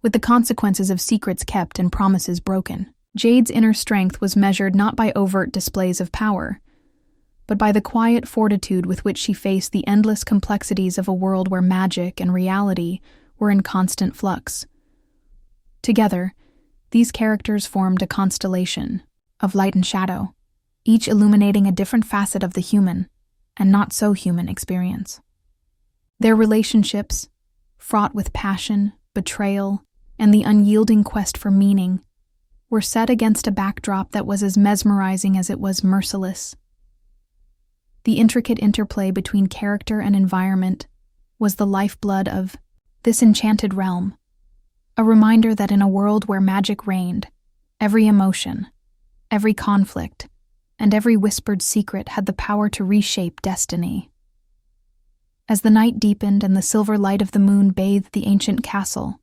with the consequences of secrets kept and promises broken. Jade's inner strength was measured not by overt displays of power, but by the quiet fortitude with which she faced the endless complexities of a world where magic and reality were in constant flux. Together, these characters formed a constellation of light and shadow, each illuminating a different facet of the human and not so human experience. Their relationships, fraught with passion, betrayal, and the unyielding quest for meaning, were set against a backdrop that was as mesmerizing as it was merciless. The intricate interplay between character and environment was the lifeblood of this enchanted realm, a reminder that in a world where magic reigned, every emotion, every conflict, and every whispered secret had the power to reshape destiny. As the night deepened and the silver light of the moon bathed the ancient castle,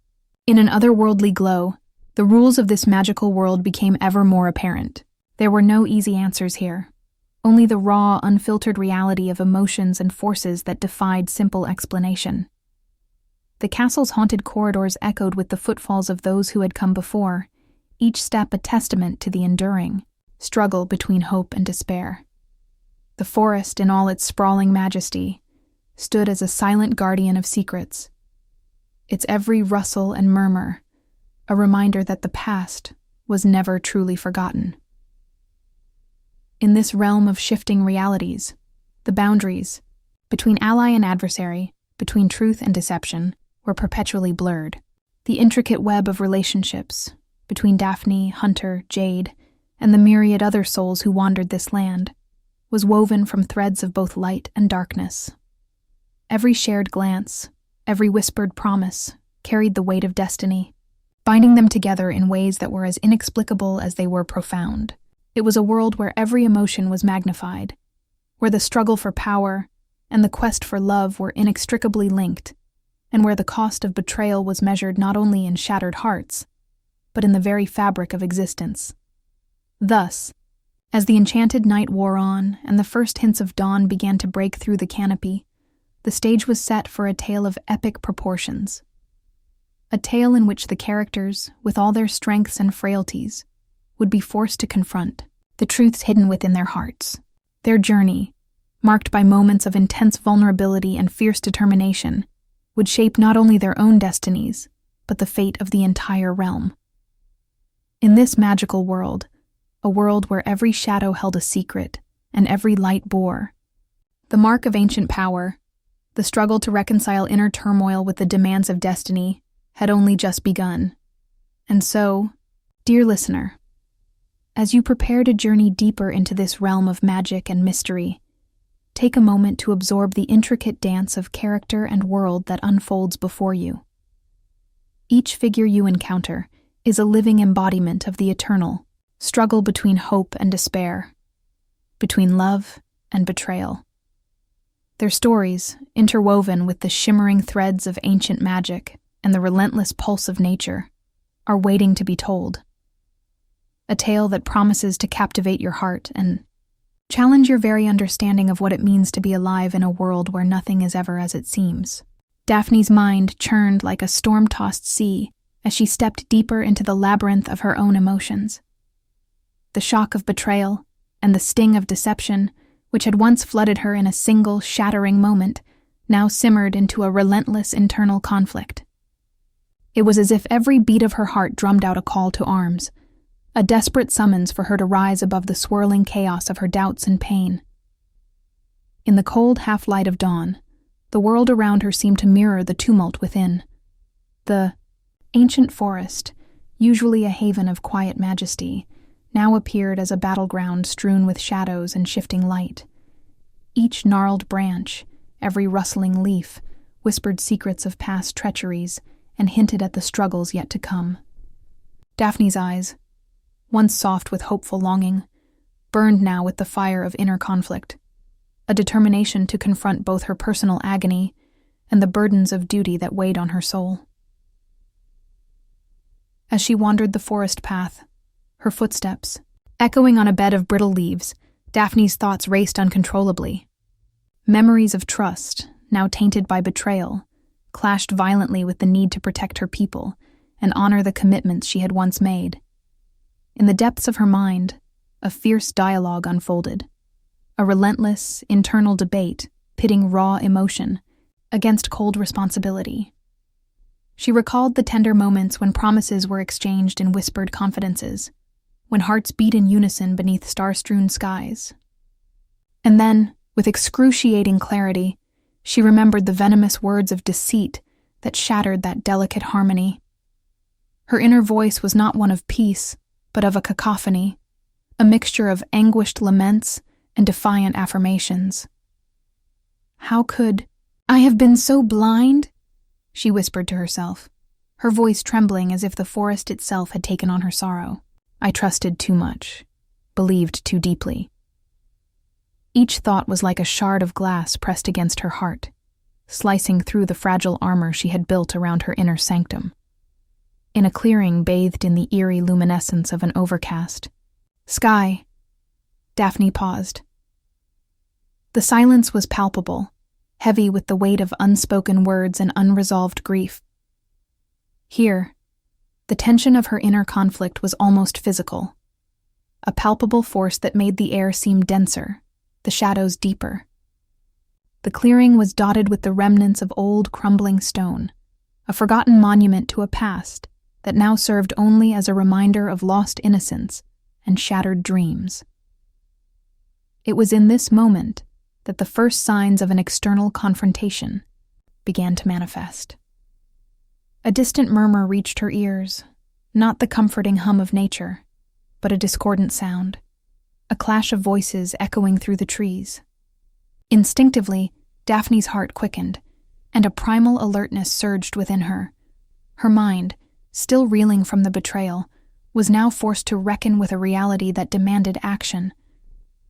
in an otherworldly glow, the rules of this magical world became ever more apparent. There were no easy answers here, only the raw, unfiltered reality of emotions and forces that defied simple explanation. The castle's haunted corridors echoed with the footfalls of those who had come before, each step a testament to the enduring struggle between hope and despair. The forest, in all its sprawling majesty, stood as a silent guardian of secrets, its every rustle and murmur a reminder that the past was never truly forgotten. In this realm of shifting realities, the boundaries between ally and adversary, between truth and deception, were perpetually blurred. The intricate web of relationships between Daphne, Hunter, Jade, and the myriad other souls who wandered this land was woven from threads of both light and darkness. Every shared glance, every whispered promise, carried the weight of destiny, binding them together in ways that were as inexplicable as they were profound. It was a world where every emotion was magnified, where the struggle for power and the quest for love were inextricably linked, and where the cost of betrayal was measured not only in shattered hearts, but in the very fabric of existence. Thus, as the enchanted night wore on and the first hints of dawn began to break through the canopy, the stage was set for a tale of epic proportions. A tale in which the characters, with all their strengths and frailties, would be forced to confront the truths hidden within their hearts. Their journey, marked by moments of intense vulnerability and fierce determination, would shape not only their own destinies, but the fate of the entire realm. In this magical world, a world where every shadow held a secret and every light bore the mark of ancient power, the struggle to reconcile inner turmoil with the demands of destiny had only just begun. And so, dear listener, as you prepare to journey deeper into this realm of magic and mystery, take a moment to absorb the intricate dance of character and world that unfolds before you. Each figure you encounter is a living embodiment of the eternal struggle between hope and despair, between love and betrayal. Their stories, interwoven with the shimmering threads of ancient magic and the relentless pulse of nature, are waiting to be told. A tale that promises to captivate your heart and challenge your very understanding of what it means to be alive in a world where nothing is ever as it seems. Daphne's mind churned like a storm-tossed sea as she stepped deeper into the labyrinth of her own emotions. The shock of betrayal and the sting of deception, which had once flooded her in a single, shattering moment, now simmered into a relentless internal conflict. It was as if every beat of her heart drummed out a call to arms, a desperate summons for her to rise above the swirling chaos of her doubts and pain. In the cold half-light of dawn, the world around her seemed to mirror the tumult within. The ancient forest, usually a haven of quiet majesty, now appeared as a battleground strewn with shadows and shifting light. Each gnarled branch, every rustling leaf, whispered secrets of past treacheries and hinted at the struggles yet to come. Daphne's eyes, once soft with hopeful longing, burned now with the fire of inner conflict. a determination to confront both her personal agony and the burdens of duty that weighed on her soul. As she wandered the forest path, her footsteps echoing on a bed of brittle leaves, Daphne's thoughts raced uncontrollably. Memories of trust, now tainted by betrayal, clashed violently with the need to protect her people and honor the commitments she had once made. In the depths of her mind, a fierce dialogue unfolded, a relentless, internal debate pitting raw emotion against cold responsibility. She recalled the tender moments when promises were exchanged in whispered confidences, when hearts beat in unison beneath star-strewn skies. And then, with excruciating clarity, she remembered the venomous words of deceit that shattered that delicate harmony. Her inner voice was not one of peace, but of a cacophony, a mixture of anguished laments and defiant affirmations. How could I have been so blind? She whispered to herself, her voice trembling as if the forest itself had taken on her sorrow. I trusted too much, believed too deeply. Each thought was like a shard of glass pressed against her heart, slicing through the fragile armor she had built around her inner sanctum. In a clearing bathed in the eerie luminescence of an overcast sky, Daphne paused. The silence was palpable, heavy with the weight of unspoken words and unresolved grief. Here, the tension of her inner conflict was almost physical, a palpable force that made the air seem denser, the shadows deeper. The clearing was dotted with the remnants of old, crumbling stone, a forgotten monument to a past that now served only as a reminder of lost innocence and shattered dreams. It was in this moment that the first signs of an external confrontation began to manifest. A distant murmur reached her ears, not the comforting hum of nature, but a discordant sound, a clash of voices echoing through the trees. Instinctively, Daphne's heart quickened, and a primal alertness surged within her. Her mind, still reeling from the betrayal, was now forced to reckon with a reality that demanded action.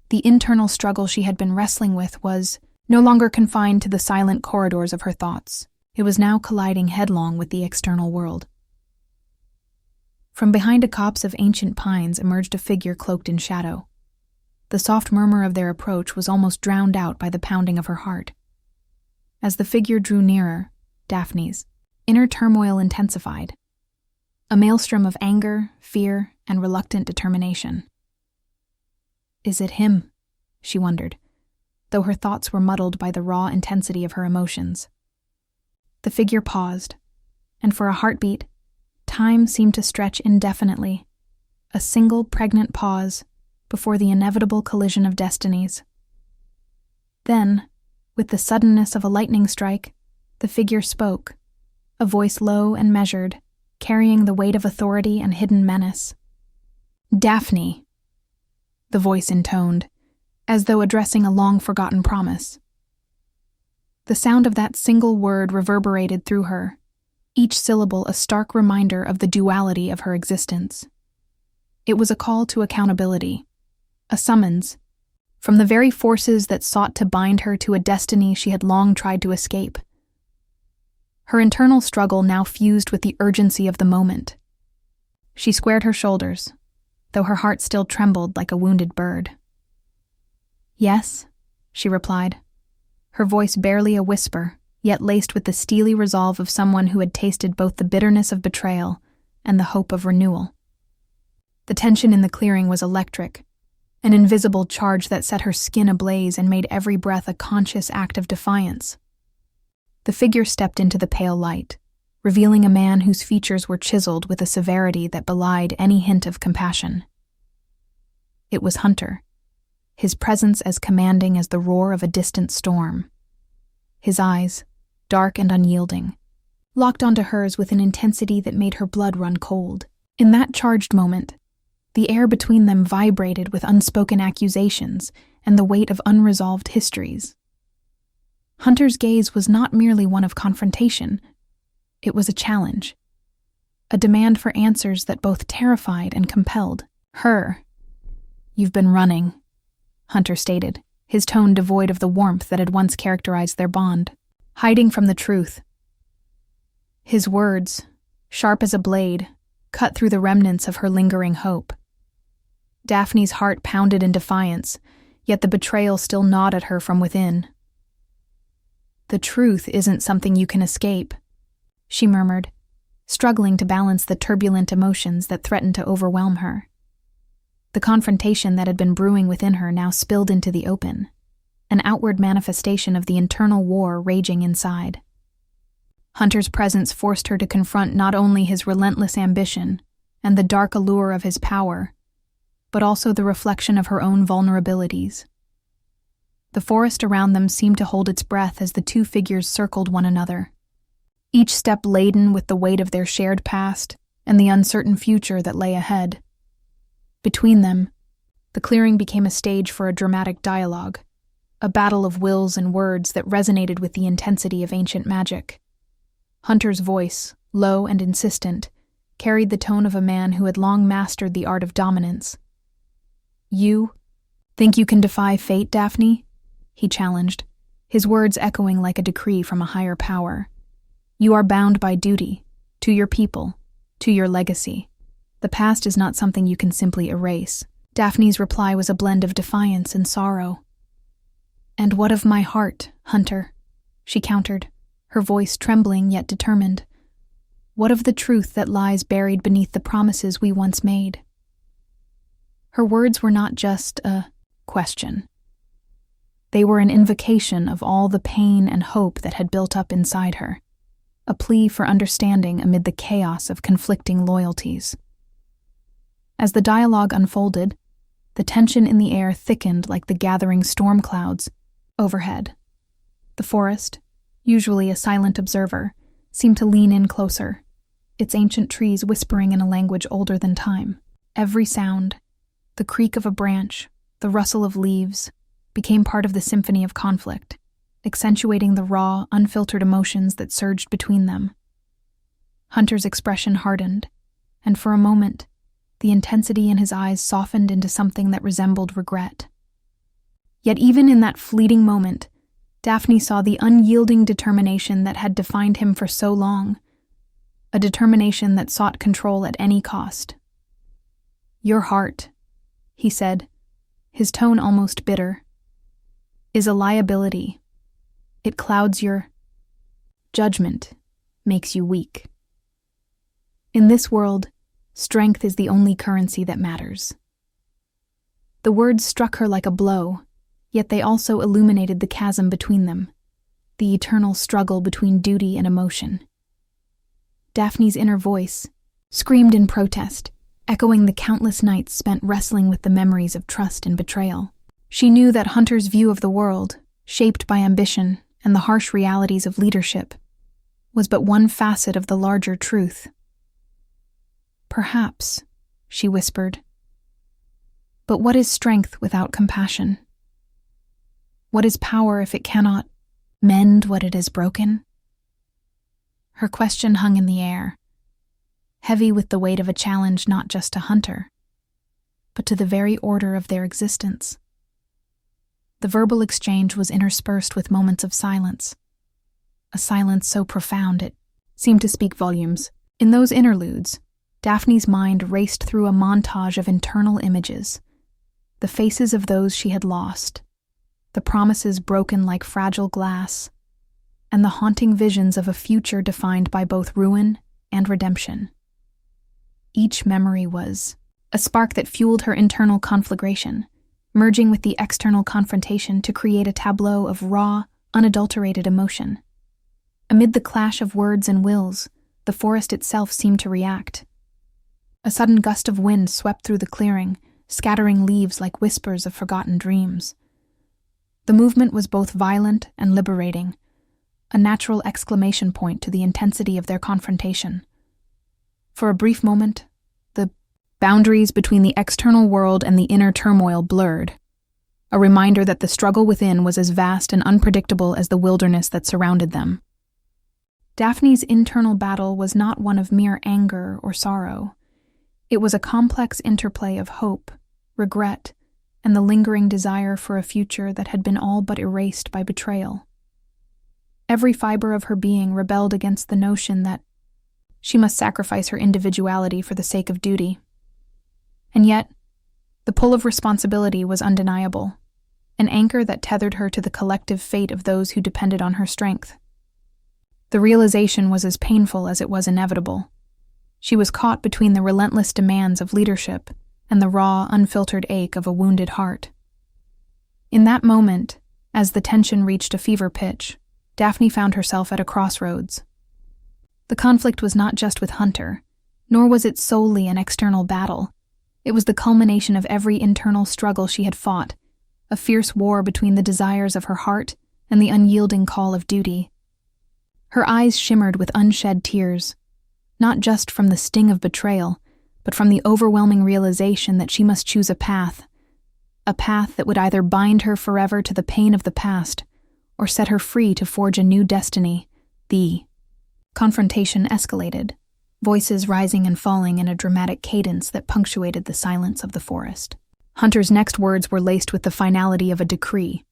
The internal struggle she had been wrestling with was no longer confined to the silent corridors of her thoughts. It was now colliding headlong with the external world. From behind a copse of ancient pines emerged a figure cloaked in shadow. The soft murmur of their approach was almost drowned out by the pounding of her heart. As the figure drew nearer, Daphne's inner turmoil intensified, a maelstrom of anger, fear, and reluctant determination. Is it him? She wondered, though her thoughts were muddled by the raw intensity of her emotions. The figure paused, and for a heartbeat, time seemed to stretch indefinitely, a single pregnant pause before the inevitable collision of destinies. Then, with the suddenness of a lightning strike, the figure spoke, a voice low and measured, carrying the weight of authority and hidden menace. Daphne, the voice intoned, as though addressing a long-forgotten promise. The sound of that single word reverberated through her, each syllable a stark reminder of the duality of her existence. It was a call to accountability, a summons, from the very forces that sought to bind her to a destiny she had long tried to escape. Her internal struggle now fused with the urgency of the moment. She squared her shoulders, though her heart still trembled like a wounded bird. Yes, she replied, her voice barely a whisper, yet laced with the steely resolve of someone who had tasted both the bitterness of betrayal and the hope of renewal. The tension in the clearing was electric, an invisible charge that set her skin ablaze and made every breath a conscious act of defiance. The figure stepped into the pale light, revealing a man whose features were chiseled with a severity that belied any hint of compassion. It was Hunter, his presence as commanding as the roar of a distant storm. His eyes, dark and unyielding, locked onto hers with an intensity that made her blood run cold. In that charged moment, the air between them vibrated with unspoken accusations and the weight of unresolved histories. Hunter's gaze was not merely one of confrontation. It was a challenge, a demand for answers that both terrified and compelled her. "You've been running," Hunter stated, his tone devoid of the warmth that had once characterized their bond. Hiding from the truth. His words, sharp as a blade, cut through the remnants of her lingering hope. Daphne's heart pounded in defiance, yet the betrayal still gnawed at her from within. "The truth isn't something you can escape," she murmured, struggling to balance the turbulent emotions that threatened to overwhelm her. The confrontation that had been brewing within her now spilled into the open, an outward manifestation of the internal war raging inside. Hunter's presence forced her to confront not only his relentless ambition and the dark allure of his power, but also the reflection of her own vulnerabilities. The forest around them seemed to hold its breath as the two figures circled one another, each step laden with the weight of their shared past and the uncertain future that lay ahead. Between them, the clearing became a stage for a dramatic dialogue, a battle of wills and words that resonated with the intensity of ancient magic. Hunter's voice, low and insistent, carried the tone of a man who had long mastered the art of dominance. "You think you can defy fate, Daphne?" he challenged, his words echoing like a decree from a higher power. "You are bound by duty, to your people, to your legacy. The past is not something you can simply erase." Daphne's reply was a blend of defiance and sorrow. "And what of my heart, Hunter?" she countered, her voice trembling yet determined. "What of the truth that lies buried beneath the promises we once made?" Her words were not just a question. They were an invocation of all the pain and hope that had built up inside her, a plea for understanding amid the chaos of conflicting loyalties. As the dialogue unfolded, the tension in the air thickened like the gathering storm clouds overhead. The forest, usually a silent observer, seemed to lean in closer, its ancient trees whispering in a language older than time. Every sound, the creak of a branch, the rustle of leaves, became part of the symphony of conflict, accentuating the raw, unfiltered emotions that surged between them. Hunter's expression hardened, and for a moment, the intensity in his eyes softened into something that resembled regret. Yet even in that fleeting moment, Daphne saw the unyielding determination that had defined him for so long, a determination that sought control at any cost. "Your heart," he said, his tone almost bitter, "is a liability. It clouds your judgment, makes you weak. In this world, strength is the only currency that matters." The words struck her like a blow, yet they also illuminated the chasm between them, the eternal struggle between duty and emotion. Daphne's inner voice screamed in protest, echoing the countless nights spent wrestling with the memories of trust and betrayal. She knew that Hunter's view of the world, shaped by ambition and the harsh realities of leadership, was but one facet of the larger truth. "Perhaps," she whispered. "But what is strength without compassion? What is power if it cannot mend what it has broken?" Her question hung in the air, heavy with the weight of a challenge not just to Hunter, but to the very order of their existence. The verbal exchange was interspersed with moments of silence, a silence so profound it seemed to speak volumes. In those interludes, Daphne's mind raced through a montage of internal images, the faces of those she had lost, the promises broken like fragile glass, and the haunting visions of a future defined by both ruin and redemption. Each memory was a spark that fueled her internal conflagration, merging with the external confrontation to create a tableau of raw, unadulterated emotion. Amid the clash of words and wills, the forest itself seemed to react. A sudden gust of wind swept through the clearing, scattering leaves like whispers of forgotten dreams. The movement was both violent and liberating, a natural exclamation point to the intensity of their confrontation. For a brief moment, the boundaries between the external world and the inner turmoil blurred, a reminder that the struggle within was as vast and unpredictable as the wilderness that surrounded them. Daphne's internal battle was not one of mere anger or sorrow. It was a complex interplay of hope, regret, and the lingering desire for a future that had been all but erased by betrayal. Every fiber of her being rebelled against the notion that she must sacrifice her individuality for the sake of duty. And yet, the pull of responsibility was undeniable, an anchor that tethered her to the collective fate of those who depended on her strength. The realization was as painful as it was inevitable. She was caught between the relentless demands of leadership and the raw, unfiltered ache of a wounded heart. In that moment, as the tension reached a fever pitch, Daphne found herself at a crossroads. The conflict was not just with Hunter, nor was it solely an external battle. It was the culmination of every internal struggle she had fought, a fierce war between the desires of her heart and the unyielding call of duty. Her eyes shimmered with unshed tears, not just from the sting of betrayal, but from the overwhelming realization that she must choose a path that would either bind her forever to the pain of the past or set her free to forge a new destiny. The confrontation escalated, voices rising and falling in a dramatic cadence that punctuated the silence of the forest. Hunter's next words were laced with the finality of a decree.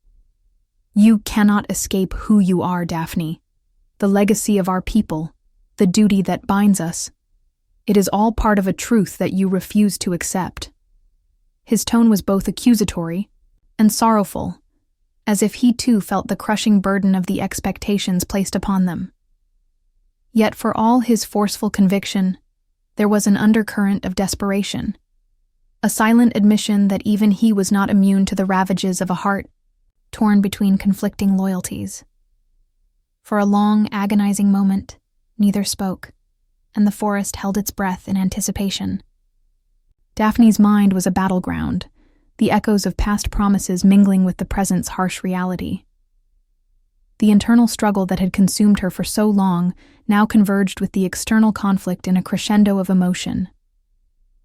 "You cannot escape who you are, Daphne. The legacy of our people, the duty that binds us. It is all part of a truth that you refuse to accept." His tone was both accusatory and sorrowful, as if he too felt the crushing burden of the expectations placed upon them. Yet for all his forceful conviction, there was an undercurrent of desperation, a silent admission that even he was not immune to the ravages of a heart torn between conflicting loyalties. For a long, agonizing moment, neither spoke, and the forest held its breath in anticipation. Daphne's mind was a battleground, the echoes of past promises mingling with the present's harsh reality. The internal struggle that had consumed her for so long now converged with the external conflict in a crescendo of emotion.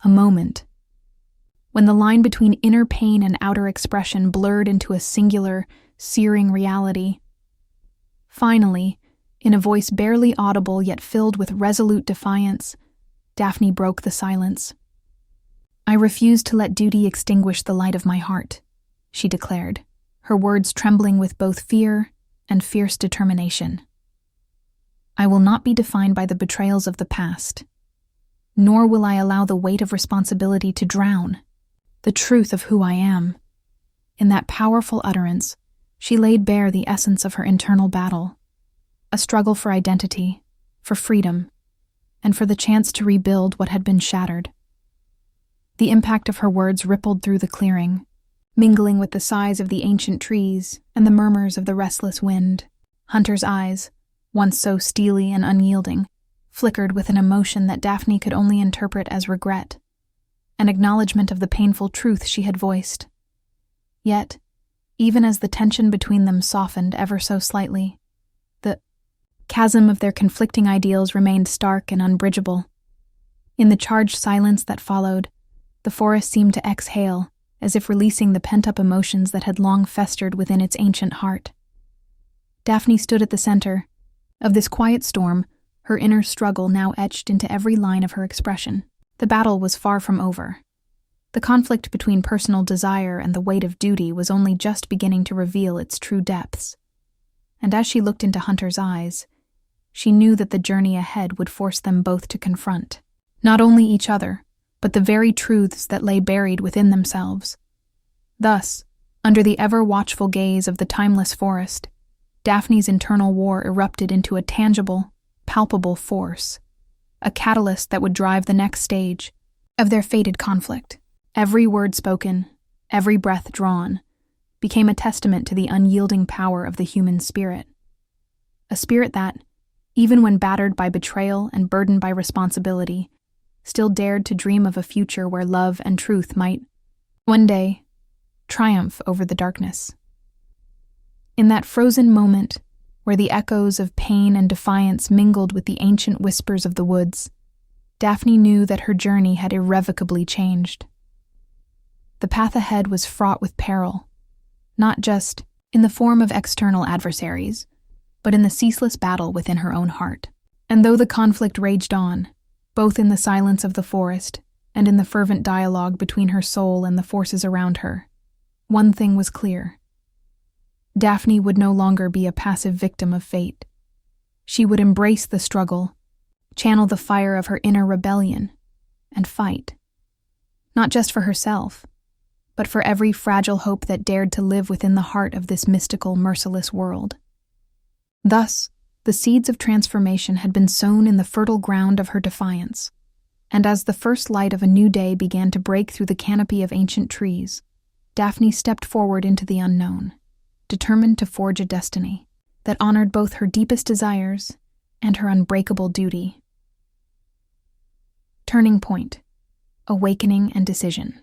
A moment, when the line between inner pain and outer expression blurred into a singular, searing reality. Finally, in a voice barely audible yet filled with resolute defiance, Daphne broke the silence. "I refuse to let duty extinguish the light of my heart," she declared, her words trembling with both fear and fierce determination. "I will not be defined by the betrayals of the past, nor will I allow the weight of responsibility to drown the truth of who I am." In that powerful utterance, she laid bare the essence of her internal battle, a struggle for identity, for freedom, and for the chance to rebuild what had been shattered. The impact of her words rippled through the clearing, mingling with the sighs of the ancient trees and the murmurs of the restless wind. Hunter's eyes, once so steely and unyielding, flickered with an emotion that Daphne could only interpret as regret, an acknowledgement of the painful truth she had voiced. Yet, even as the tension between them softened ever so slightly, the chasm of their conflicting ideals remained stark and unbridgeable. In the charged silence that followed, the forest seemed to exhale, as if releasing the pent-up emotions that had long festered within its ancient heart. Daphne stood at the center of this quiet storm, her inner struggle now etched into every line of her expression. The battle was far from over. The conflict between personal desire and the weight of duty was only just beginning to reveal its true depths. And as she looked into Hunter's eyes, she knew that the journey ahead would force them both to confront not only each other, but the very truths that lay buried within themselves. Thus, under the ever-watchful gaze of the timeless forest, Daphne's internal war erupted into a tangible, palpable force, a catalyst that would drive the next stage of their fated conflict. Every word spoken, every breath drawn, became a testament to the unyielding power of the human spirit. A spirit that, even when battered by betrayal and burdened by responsibility, still dared to dream of a future where love and truth might, one day, triumph over the darkness. In that frozen moment, where the echoes of pain and defiance mingled with the ancient whispers of the woods, Daphne knew that her journey had irrevocably changed. The path ahead was fraught with peril, not just in the form of external adversaries, but in the ceaseless battle within her own heart. And though the conflict raged on, both in the silence of the forest and in the fervent dialogue between her soul and the forces around her, One thing was clear. Daphne would no longer be a passive victim of fate. She would embrace the struggle, channel the fire of her inner rebellion, and fight. Not just for herself, but for every fragile hope that dared to live within the heart of this mystical, merciless world. Thus, the seeds of transformation had been sown in the fertile ground of her defiance, and as the first light of a new day began to break through the canopy of ancient trees, Daphne stepped forward into the unknown, determined to forge a destiny that honored both her deepest desires and her unbreakable duty. Turning point: awakening and decision.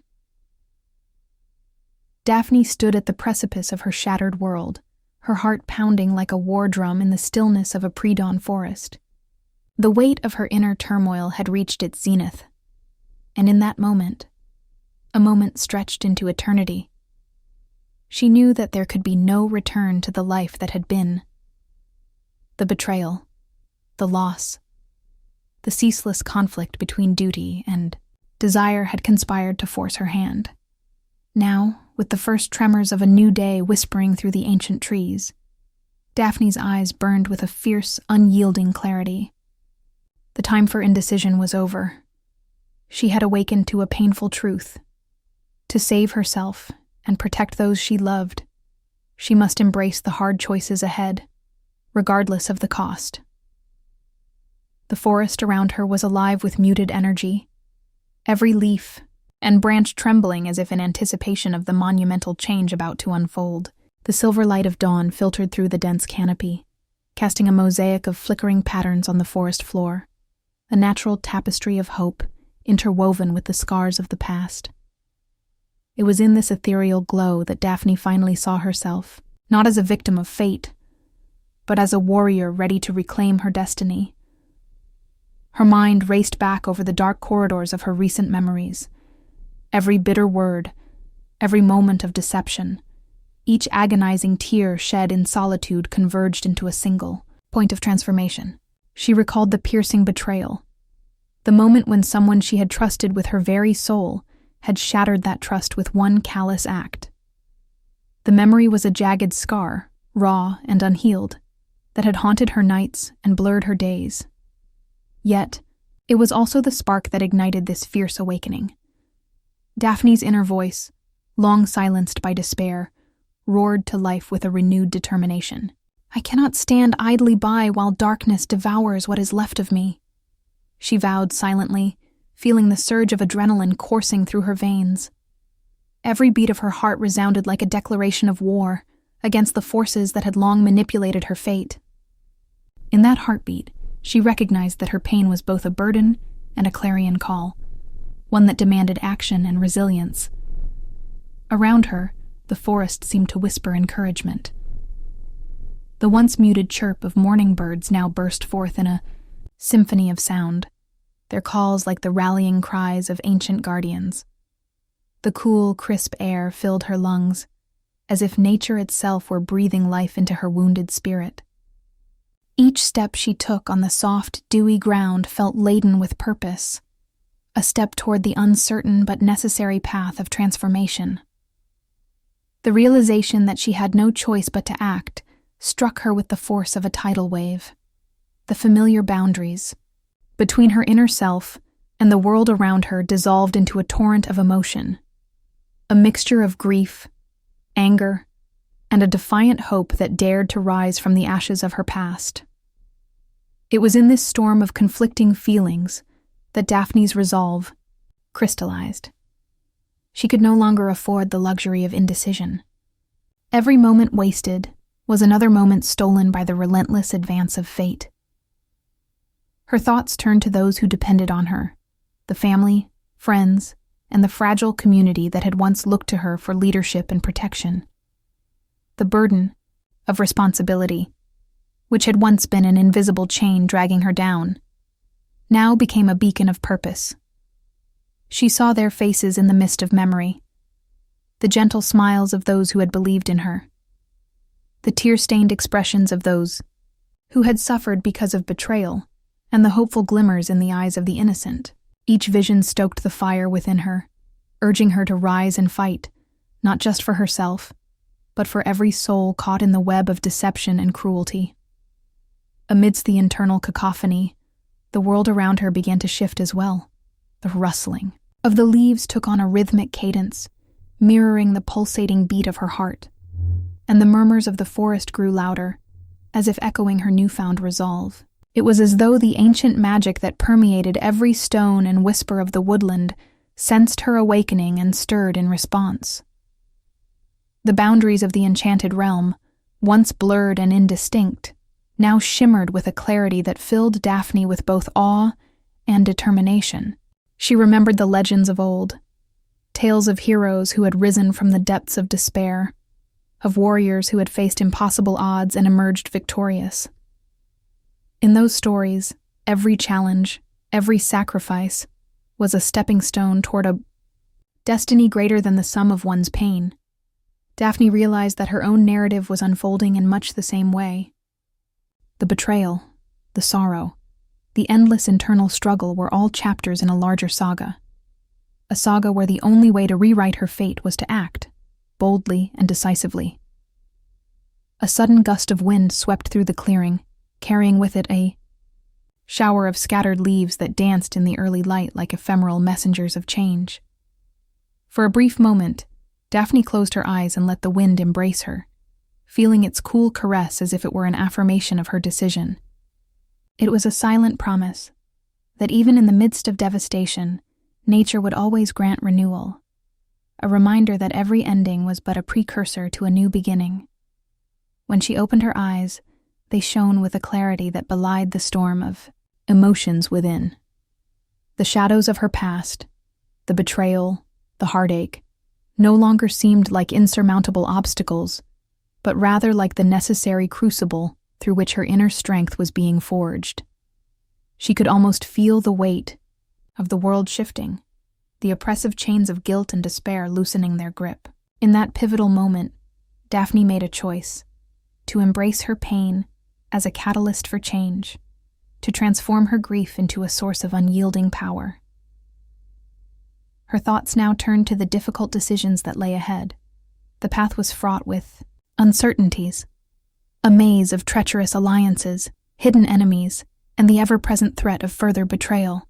Daphne stood at the precipice of her shattered world, her heart pounding like a war drum in the stillness of a pre-dawn forest. The weight of her inner turmoil had reached its zenith, and in that moment, a moment stretched into eternity, she knew that there could be no return to the life that had been. The betrayal, the loss, the ceaseless conflict between duty and desire had conspired to force her hand. Now, with the first tremors of a new day whispering through the ancient trees, Daphne's eyes burned with a fierce, unyielding clarity. The time for indecision was over. She had awakened to a painful truth. To save herself and protect those she loved, she must embrace the hard choices ahead, regardless of the cost. The forest around her was alive with muted energy, every leaf and branch trembling as if in anticipation of the monumental change about to unfold. The silver light of dawn filtered through the dense canopy, casting a mosaic of flickering patterns on the forest floor, a natural tapestry of hope interwoven with the scars of the past. It was in this ethereal glow that Daphne finally saw herself, not as a victim of fate, but as a warrior ready to reclaim her destiny. Her mind raced back over the dark corridors of her recent memories. Every bitter word, every moment of deception, each agonizing tear shed in solitude converged into a single point of transformation. She recalled the piercing betrayal, the moment when someone she had trusted with her very soul had shattered that trust with one callous act. The memory was a jagged scar, raw and unhealed, that had haunted her nights and blurred her days. Yet, it was also the spark that ignited this fierce awakening. Daphne's inner voice, long silenced by despair, roared to life with a renewed determination. "I cannot stand idly by while darkness devours what is left of me," she vowed silently, feeling the surge of adrenaline coursing through her veins. Every beat of her heart resounded like a declaration of war against the forces that had long manipulated her fate. In that heartbeat, she recognized that her pain was both a burden and a clarion call, one that demanded action and resilience. Around her, the forest seemed to whisper encouragement. The once muted chirp of morning birds now burst forth in a symphony of sound, their calls like the rallying cries of ancient guardians. The cool, crisp air filled her lungs, as if nature itself were breathing life into her wounded spirit. Each step she took on the soft, dewy ground felt laden with purpose, a step toward the uncertain but necessary path of transformation. The realization that she had no choice but to act struck her with the force of a tidal wave. The familiar boundaries between her inner self and the world around her dissolved into a torrent of emotion, a mixture of grief, anger, and a defiant hope that dared to rise from the ashes of her past. It was in this storm of conflicting feelings that Daphne's resolve crystallized. She could no longer afford the luxury of indecision. Every moment wasted was another moment stolen by the relentless advance of fate. Her thoughts turned to those who depended on her, the family, friends, and the fragile community that had once looked to her for leadership and protection. The burden of responsibility, which had once been an invisible chain dragging her down, now became a beacon of purpose. She saw their faces in the mist of memory, the gentle smiles of those who had believed in her, the tear-stained expressions of those who had suffered because of betrayal, and the hopeful glimmers in the eyes of the innocent. Each vision stoked the fire within her, urging her to rise and fight, not just for herself, but for every soul caught in the web of deception and cruelty. Amidst the internal cacophony, the world around her began to shift as well. The rustling of the leaves took on a rhythmic cadence, mirroring the pulsating beat of her heart, and the murmurs of the forest grew louder, as if echoing her newfound resolve. It was as though the ancient magic that permeated every stone and whisper of the woodland sensed her awakening and stirred in response. The boundaries of the enchanted realm, once blurred and indistinct, now shimmered with a clarity that filled Daphne with both awe and determination. She remembered the legends of old, tales of heroes who had risen from the depths of despair, of warriors who had faced impossible odds and emerged victorious. In those stories, every challenge, every sacrifice, was a stepping stone toward a destiny greater than the sum of one's pain. Daphne realized that her own narrative was unfolding in much the same way. The betrayal, the sorrow, the endless internal struggle were all chapters in a larger saga. A saga where the only way to rewrite her fate was to act, boldly and decisively. A sudden gust of wind swept through the clearing, carrying with it a shower of scattered leaves that danced in the early light like ephemeral messengers of change. For a brief moment, Daphne closed her eyes and let the wind embrace her, feeling its cool caress as if it were an affirmation of her decision. It was a silent promise that even in the midst of devastation, nature would always grant renewal, a reminder that every ending was but a precursor to a new beginning. When she opened her eyes, they shone with a clarity that belied the storm of emotions within. The shadows of her past, the betrayal, the heartache, no longer seemed like insurmountable obstacles, but rather like the necessary crucible through which her inner strength was being forged. She could almost feel the weight of the world shifting, the oppressive chains of guilt and despair loosening their grip. In that pivotal moment, Daphne made a choice: to embrace her pain as a catalyst for change, to transform her grief into a source of unyielding power. Her thoughts now turned to the difficult decisions that lay ahead. The path was fraught with uncertainties, a maze of treacherous alliances, hidden enemies, and the ever-present threat of further betrayal.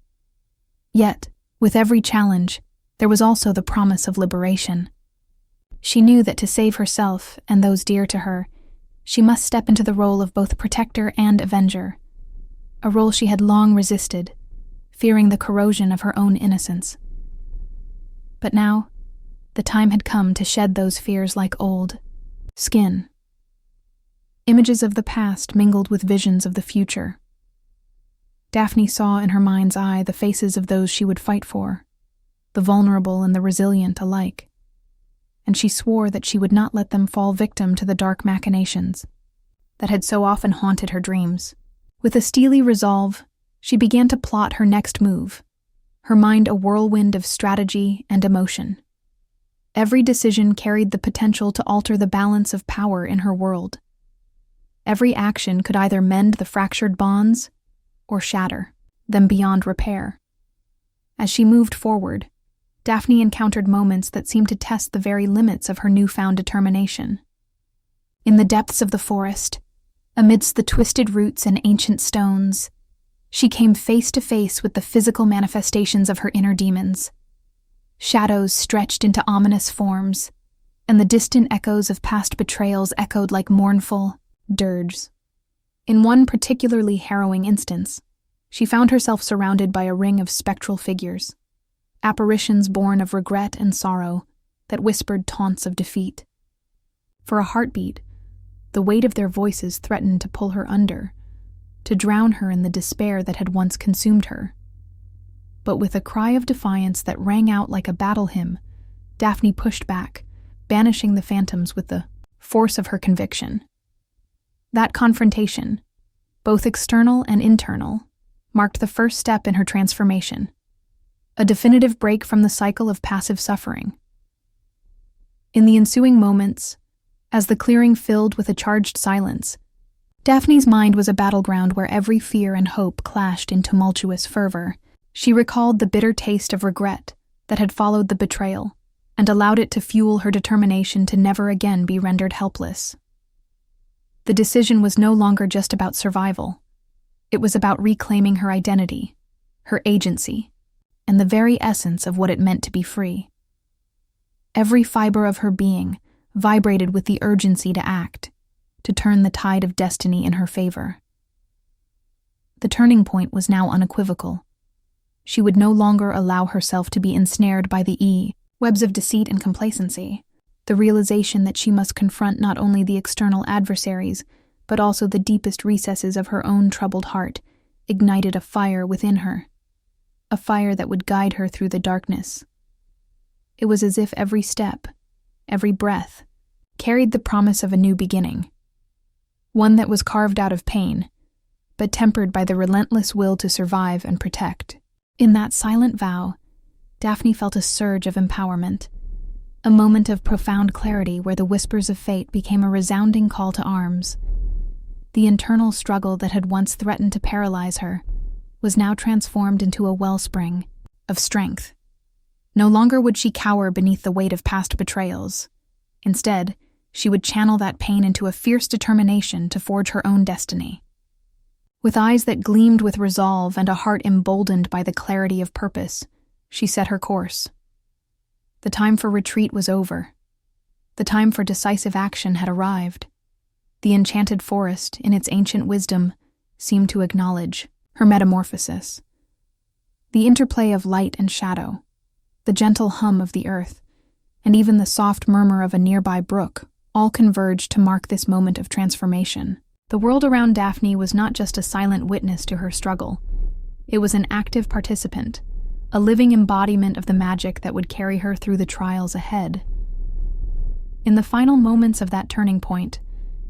Yet, with every challenge, there was also the promise of liberation. She knew that to save herself and those dear to her, she must step into the role of both protector and avenger, a role she had long resisted, fearing the corrosion of her own innocence. But now, the time had come to shed those fears like old skin. Images of the past mingled with visions of the future. Daphne saw in her mind's eye the faces of those she would fight for, the vulnerable and the resilient alike, and she swore that she would not let them fall victim to the dark machinations that had so often haunted her dreams. With a steely resolve, she began to plot her next move, her mind a whirlwind of strategy and emotion. Every decision carried the potential to alter the balance of power in her world. Every action could either mend the fractured bonds or shatter them beyond repair. As she moved forward, Daphne encountered moments that seemed to test the very limits of her newfound determination. In the depths of the forest, amidst the twisted roots and ancient stones, she came face to face with the physical manifestations of her inner demons. Shadows stretched into ominous forms, and the distant echoes of past betrayals echoed like mournful dirges. In one particularly harrowing instance, she found herself surrounded by a ring of spectral figures, apparitions born of regret and sorrow that whispered taunts of defeat. For a heartbeat, the weight of their voices threatened to pull her under, to drown her in the despair that had once consumed her. But with a cry of defiance that rang out like a battle hymn, Daphne pushed back, banishing the phantoms with the force of her conviction. That confrontation, both external and internal, marked the first step in her transformation, a definitive break from the cycle of passive suffering. In the ensuing moments, as the clearing filled with a charged silence, Daphne's mind was a battleground where every fear and hope clashed in tumultuous fervor. She recalled the bitter taste of regret that had followed the betrayal, and allowed it to fuel her determination to never again be rendered helpless. The decision was no longer just about survival. It was about reclaiming her identity, her agency, and the very essence of what it meant to be free. Every fiber of her being vibrated with the urgency to act, to turn the tide of destiny in her favor. The turning point was now unequivocal. She would no longer allow herself to be ensnared by the webs of deceit and complacency. The realization that she must confront not only the external adversaries, but also the deepest recesses of her own troubled heart, ignited a fire within her, a fire that would guide her through the darkness. It was as if every step, every breath, carried the promise of a new beginning, one that was carved out of pain, but tempered by the relentless will to survive and protect. In that silent vow, Daphne felt a surge of empowerment, a moment of profound clarity where the whispers of fate became a resounding call to arms. The internal struggle that had once threatened to paralyze her was now transformed into a wellspring of strength. No longer would she cower beneath the weight of past betrayals. Instead, she would channel that pain into a fierce determination to forge her own destiny. With eyes that gleamed with resolve and a heart emboldened by the clarity of purpose, she set her course. The time for retreat was over. The time for decisive action had arrived. The enchanted forest, in its ancient wisdom, seemed to acknowledge her metamorphosis. The interplay of light and shadow, the gentle hum of the earth, and even the soft murmur of a nearby brook all converged to mark this moment of transformation. The world around Daphne was not just a silent witness to her struggle. It was an active participant, a living embodiment of the magic that would carry her through the trials ahead. In the final moments of that turning point,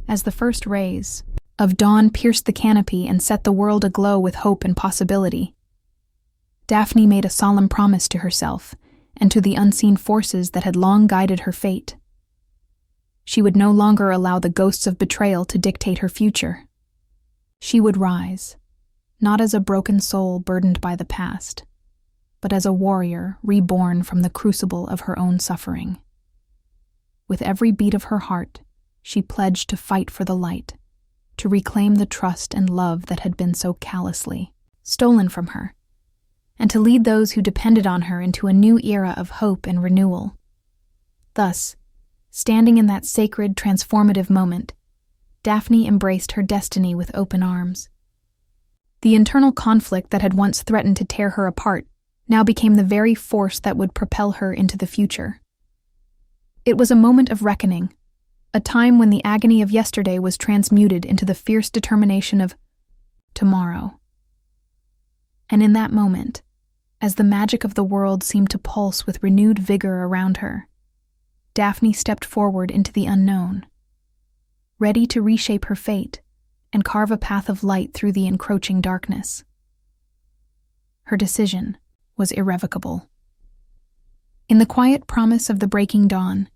as the first rays of dawn pierced the canopy and set the world aglow with hope and possibility, Daphne made a solemn promise to herself and to the unseen forces that had long guided her fate. She would no longer allow the ghosts of betrayal to dictate her future. She would rise, not as a broken soul burdened by the past, but as a warrior reborn from the crucible of her own suffering. With every beat of her heart, she pledged to fight for the light, to reclaim the trust and love that had been so callously stolen from her, and to lead those who depended on her into a new era of hope and renewal. Thus, standing in that sacred, transformative moment, Daphne embraced her destiny with open arms. The internal conflict that had once threatened to tear her apart now became the very force that would propel her into the future. It was a moment of reckoning, a time when the agony of yesterday was transmuted into the fierce determination of tomorrow. And in that moment, as the magic of the world seemed to pulse with renewed vigor around her, Daphne stepped forward into the unknown, ready to reshape her fate and carve a path of light through the encroaching darkness. Her decision was irrevocable. In the quiet promise of the breaking dawn,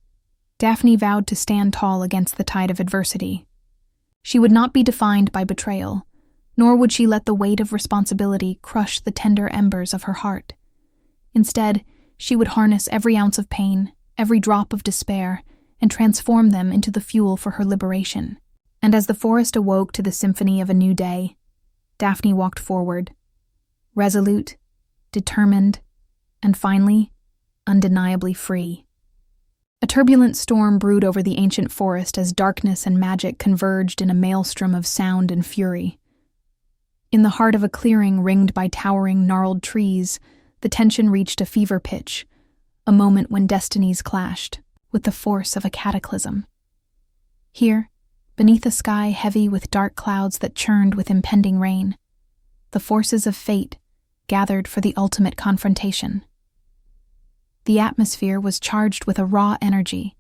Daphne vowed to stand tall against the tide of adversity. She would not be defined by betrayal, nor would she let the weight of responsibility crush the tender embers of her heart. Instead, she would harness every ounce of pain, every drop of despair, and transform them into the fuel for her liberation. And as the forest awoke to the symphony of a new day, Daphne walked forward, resolute, determined, and finally, undeniably free. A turbulent storm brewed over the ancient forest as darkness and magic converged in a maelstrom of sound and fury. In the heart of a clearing ringed by towering, gnarled trees, the tension reached a fever pitch, a moment when destinies clashed with the force of a cataclysm. Here, beneath a sky heavy with dark clouds that churned with impending rain, the forces of fate gathered for the ultimate confrontation. The atmosphere was charged with a raw energy,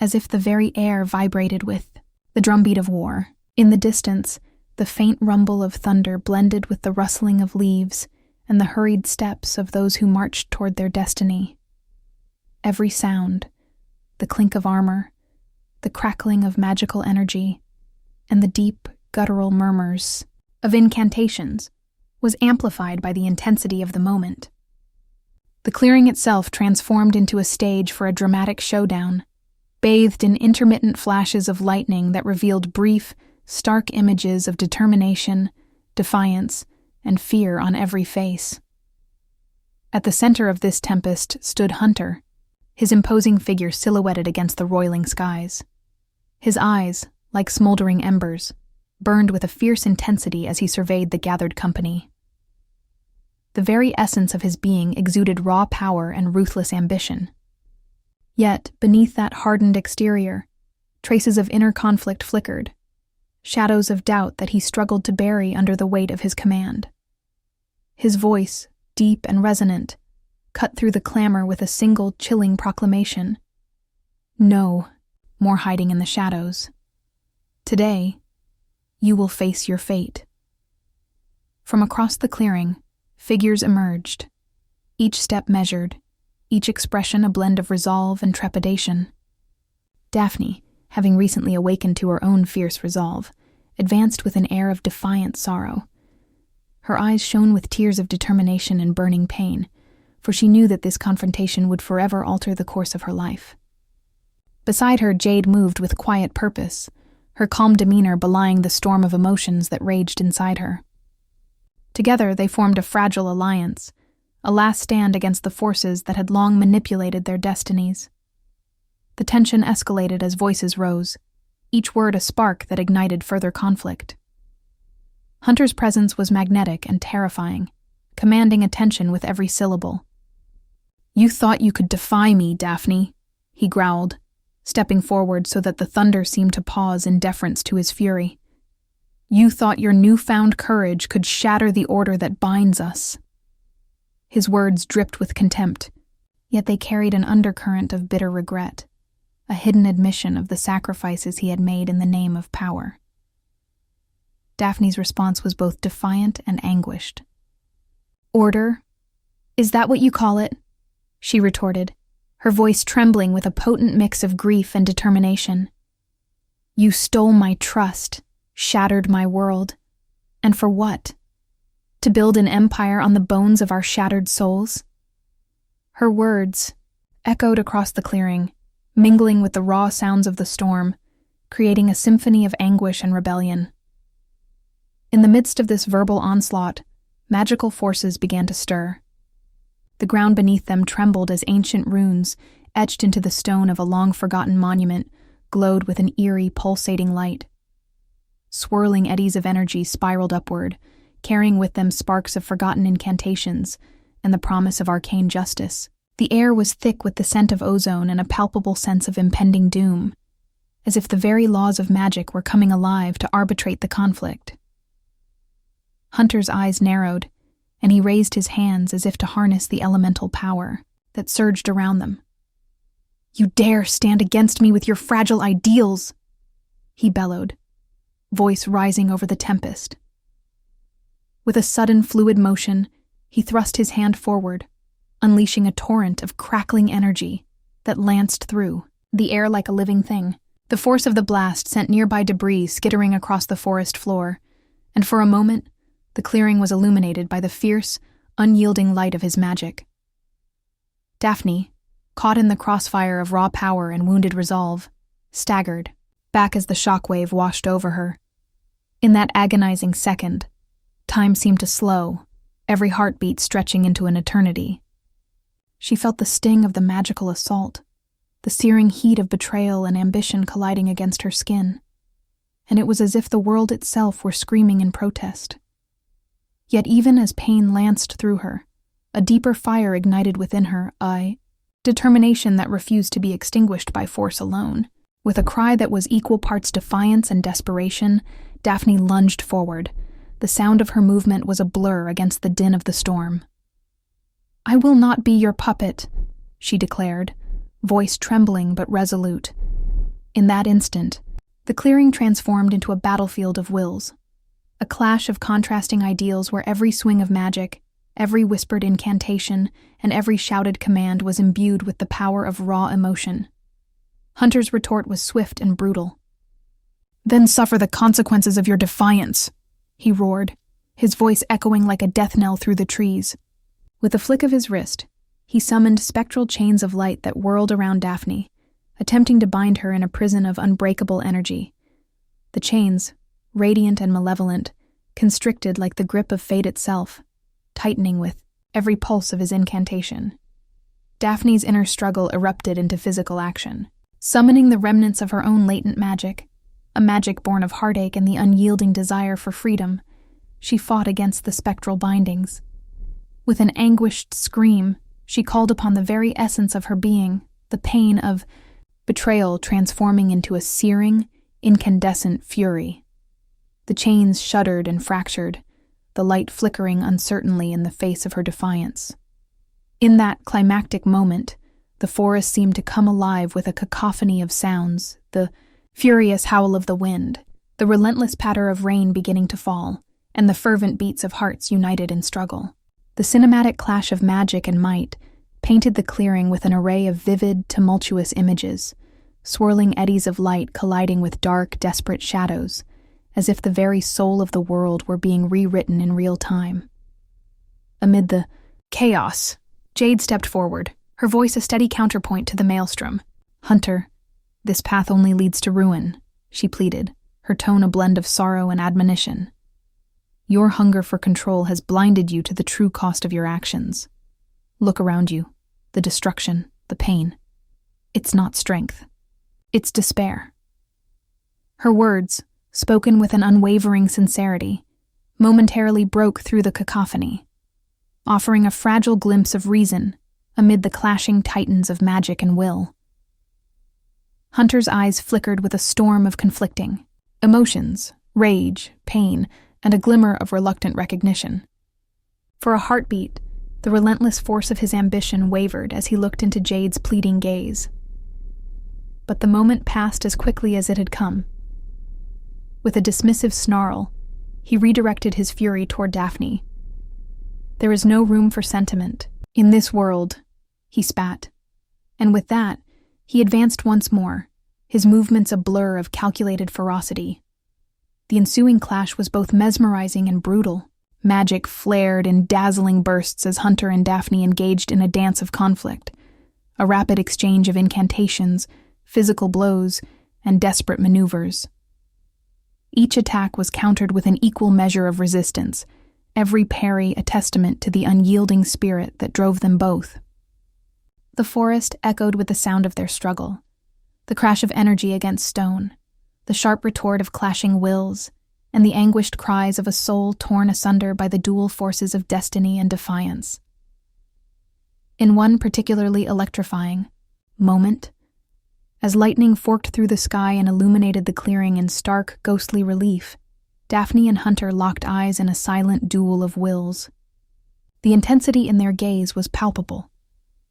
as if the very air vibrated with the drumbeat of war. In the distance, the faint rumble of thunder blended with the rustling of leaves and the hurried steps of those who marched toward their destiny. Every sound, the clink of armor, the crackling of magical energy, and the deep, guttural murmurs of incantations, was amplified by the intensity of the moment. The clearing itself transformed into a stage for a dramatic showdown, bathed in intermittent flashes of lightning that revealed brief, stark images of determination, defiance, and fear on every face. At the center of this tempest stood Hunter, his imposing figure silhouetted against the roiling skies. His eyes, like smoldering embers, burned with a fierce intensity as he surveyed the gathered company. The very essence of his being exuded raw power and ruthless ambition. Yet, beneath that hardened exterior, traces of inner conflict flickered, shadows of doubt that he struggled to bury under the weight of his command. His voice, deep and resonant, cut through the clamor with a single chilling proclamation. No more hiding in the shadows. Today, you will face your fate. From across the clearing, figures emerged, each step measured, each expression a blend of resolve and trepidation. Daphne, having recently awakened to her own fierce resolve, advanced with an air of defiant sorrow. Her eyes shone with tears of determination and burning pain, for she knew that this confrontation would forever alter the course of her life. Beside her, Jade moved with quiet purpose, her calm demeanor belying the storm of emotions that raged inside her. Together, they formed a fragile alliance, a last stand against the forces that had long manipulated their destinies. The tension escalated as voices rose, each word a spark that ignited further conflict. Hunter's presence was magnetic and terrifying, commanding attention with every syllable. "You thought you could defy me, Daphne," he growled, stepping forward so that the thunder seemed to pause in deference to his fury. "You thought your newfound courage could shatter the order that binds us." His words dripped with contempt, yet they carried an undercurrent of bitter regret, a hidden admission of the sacrifices he had made in the name of power. Daphne's response was both defiant and anguished. "Order? Is that what you call it?" she retorted, her voice trembling with a potent mix of grief and determination. "You stole my trust, shattered my world. And for what? To build an empire on the bones of our shattered souls?" Her words echoed across the clearing, mingling with the raw sounds of the storm, creating a symphony of anguish and rebellion. In the midst of this verbal onslaught, magical forces began to stir. The ground beneath them trembled as ancient runes, etched into the stone of a long-forgotten monument, glowed with an eerie, pulsating light. Swirling eddies of energy spiraled upward, carrying with them sparks of forgotten incantations and the promise of arcane justice. The air was thick with the scent of ozone and a palpable sense of impending doom, as if the very laws of magic were coming alive to arbitrate the conflict. Hunter's eyes narrowed, and he raised his hands as if to harness the elemental power that surged around them. "You dare stand against me with your fragile ideals!" he bellowed, voice rising over the tempest. With a sudden fluid motion, he thrust his hand forward, unleashing a torrent of crackling energy that lanced through the air like a living thing. The force of the blast sent nearby debris skittering across the forest floor, and for a moment, the clearing was illuminated by the fierce, unyielding light of his magic. Daphne, caught in the crossfire of raw power and wounded resolve, staggered, back as the shockwave washed over her. In that agonizing second, time seemed to slow, every heartbeat stretching into an eternity. She felt the sting of the magical assault, the searing heat of betrayal and ambition colliding against her skin, and it was as if the world itself were screaming in protest. Yet even as pain lanced through her, a deeper fire ignited within her, a determination that refused to be extinguished by force alone. With a cry that was equal parts defiance and desperation, Daphne lunged forward. The sound of her movement was a blur against the din of the storm. "I will not be your puppet," she declared, voice trembling but resolute. In that instant, the clearing transformed into a battlefield of wills, a clash of contrasting ideals where every swing of magic, every whispered incantation, and every shouted command was imbued with the power of raw emotion. Hunter's retort was swift and brutal. "Then suffer the consequences of your defiance," he roared, his voice echoing like a death knell through the trees. With a flick of his wrist, He summoned spectral chains of light that whirled around Daphne, attempting to bind her in a prison of unbreakable energy. The chains, radiant and malevolent, constricted like the grip of fate itself, tightening with every pulse of his incantation. Daphne's inner struggle erupted into physical action, summoning the remnants of her own latent magic, a magic born of heartache and the unyielding desire for freedom. She fought against the spectral bindings. With an anguished scream, she called upon the very essence of her being, the pain of betrayal transforming into a searing, incandescent fury. The chains shuddered and fractured, the light flickering uncertainly in the face of her defiance. In that climactic moment, the forest seemed to come alive with a cacophony of sounds, the furious howl of the wind, the relentless patter of rain beginning to fall, and the fervent beats of hearts united in struggle. The cinematic clash of magic and might painted the clearing with an array of vivid, tumultuous images, swirling eddies of light colliding with dark, desperate shadows, as if the very soul of the world were being rewritten in real time. Amid the chaos, Jade stepped forward, her voice a steady counterpoint to the maelstrom. "Hunter, this path only leads to ruin," she pleaded, her tone a blend of sorrow and admonition. "Your hunger for control has blinded you to the true cost of your actions. Look around you, the destruction, the pain. It's not strength. It's despair." Her words, spoken with an unwavering sincerity, momentarily broke through the cacophony, offering a fragile glimpse of reason amid the clashing titans of magic and will. Hunter's eyes flickered with a storm of conflicting emotions, rage, pain, and a glimmer of reluctant recognition. For a heartbeat, the relentless force of his ambition wavered as he looked into Jade's pleading gaze. But the moment passed as quickly as it had come. With a dismissive snarl, he redirected his fury toward Daphne. "There is no room for sentiment in this world," he spat. And with that, he advanced once more, his movements a blur of calculated ferocity. The ensuing clash was both mesmerizing and brutal. Magic flared in dazzling bursts as Hunter and Daphne engaged in a dance of conflict, a rapid exchange of incantations, physical blows, and desperate maneuvers. Each attack was countered with an equal measure of resistance, every parry a testament to the unyielding spirit that drove them both. The forest echoed with the sound of their struggle, the crash of energy against stone, the sharp retort of clashing wills, and the anguished cries of a soul torn asunder by the dual forces of destiny and defiance. In one particularly electrifying moment, as lightning forked through the sky and illuminated the clearing in stark, ghostly relief, Daphne and Hunter locked eyes in a silent duel of wills. The intensity in their gaze was palpable,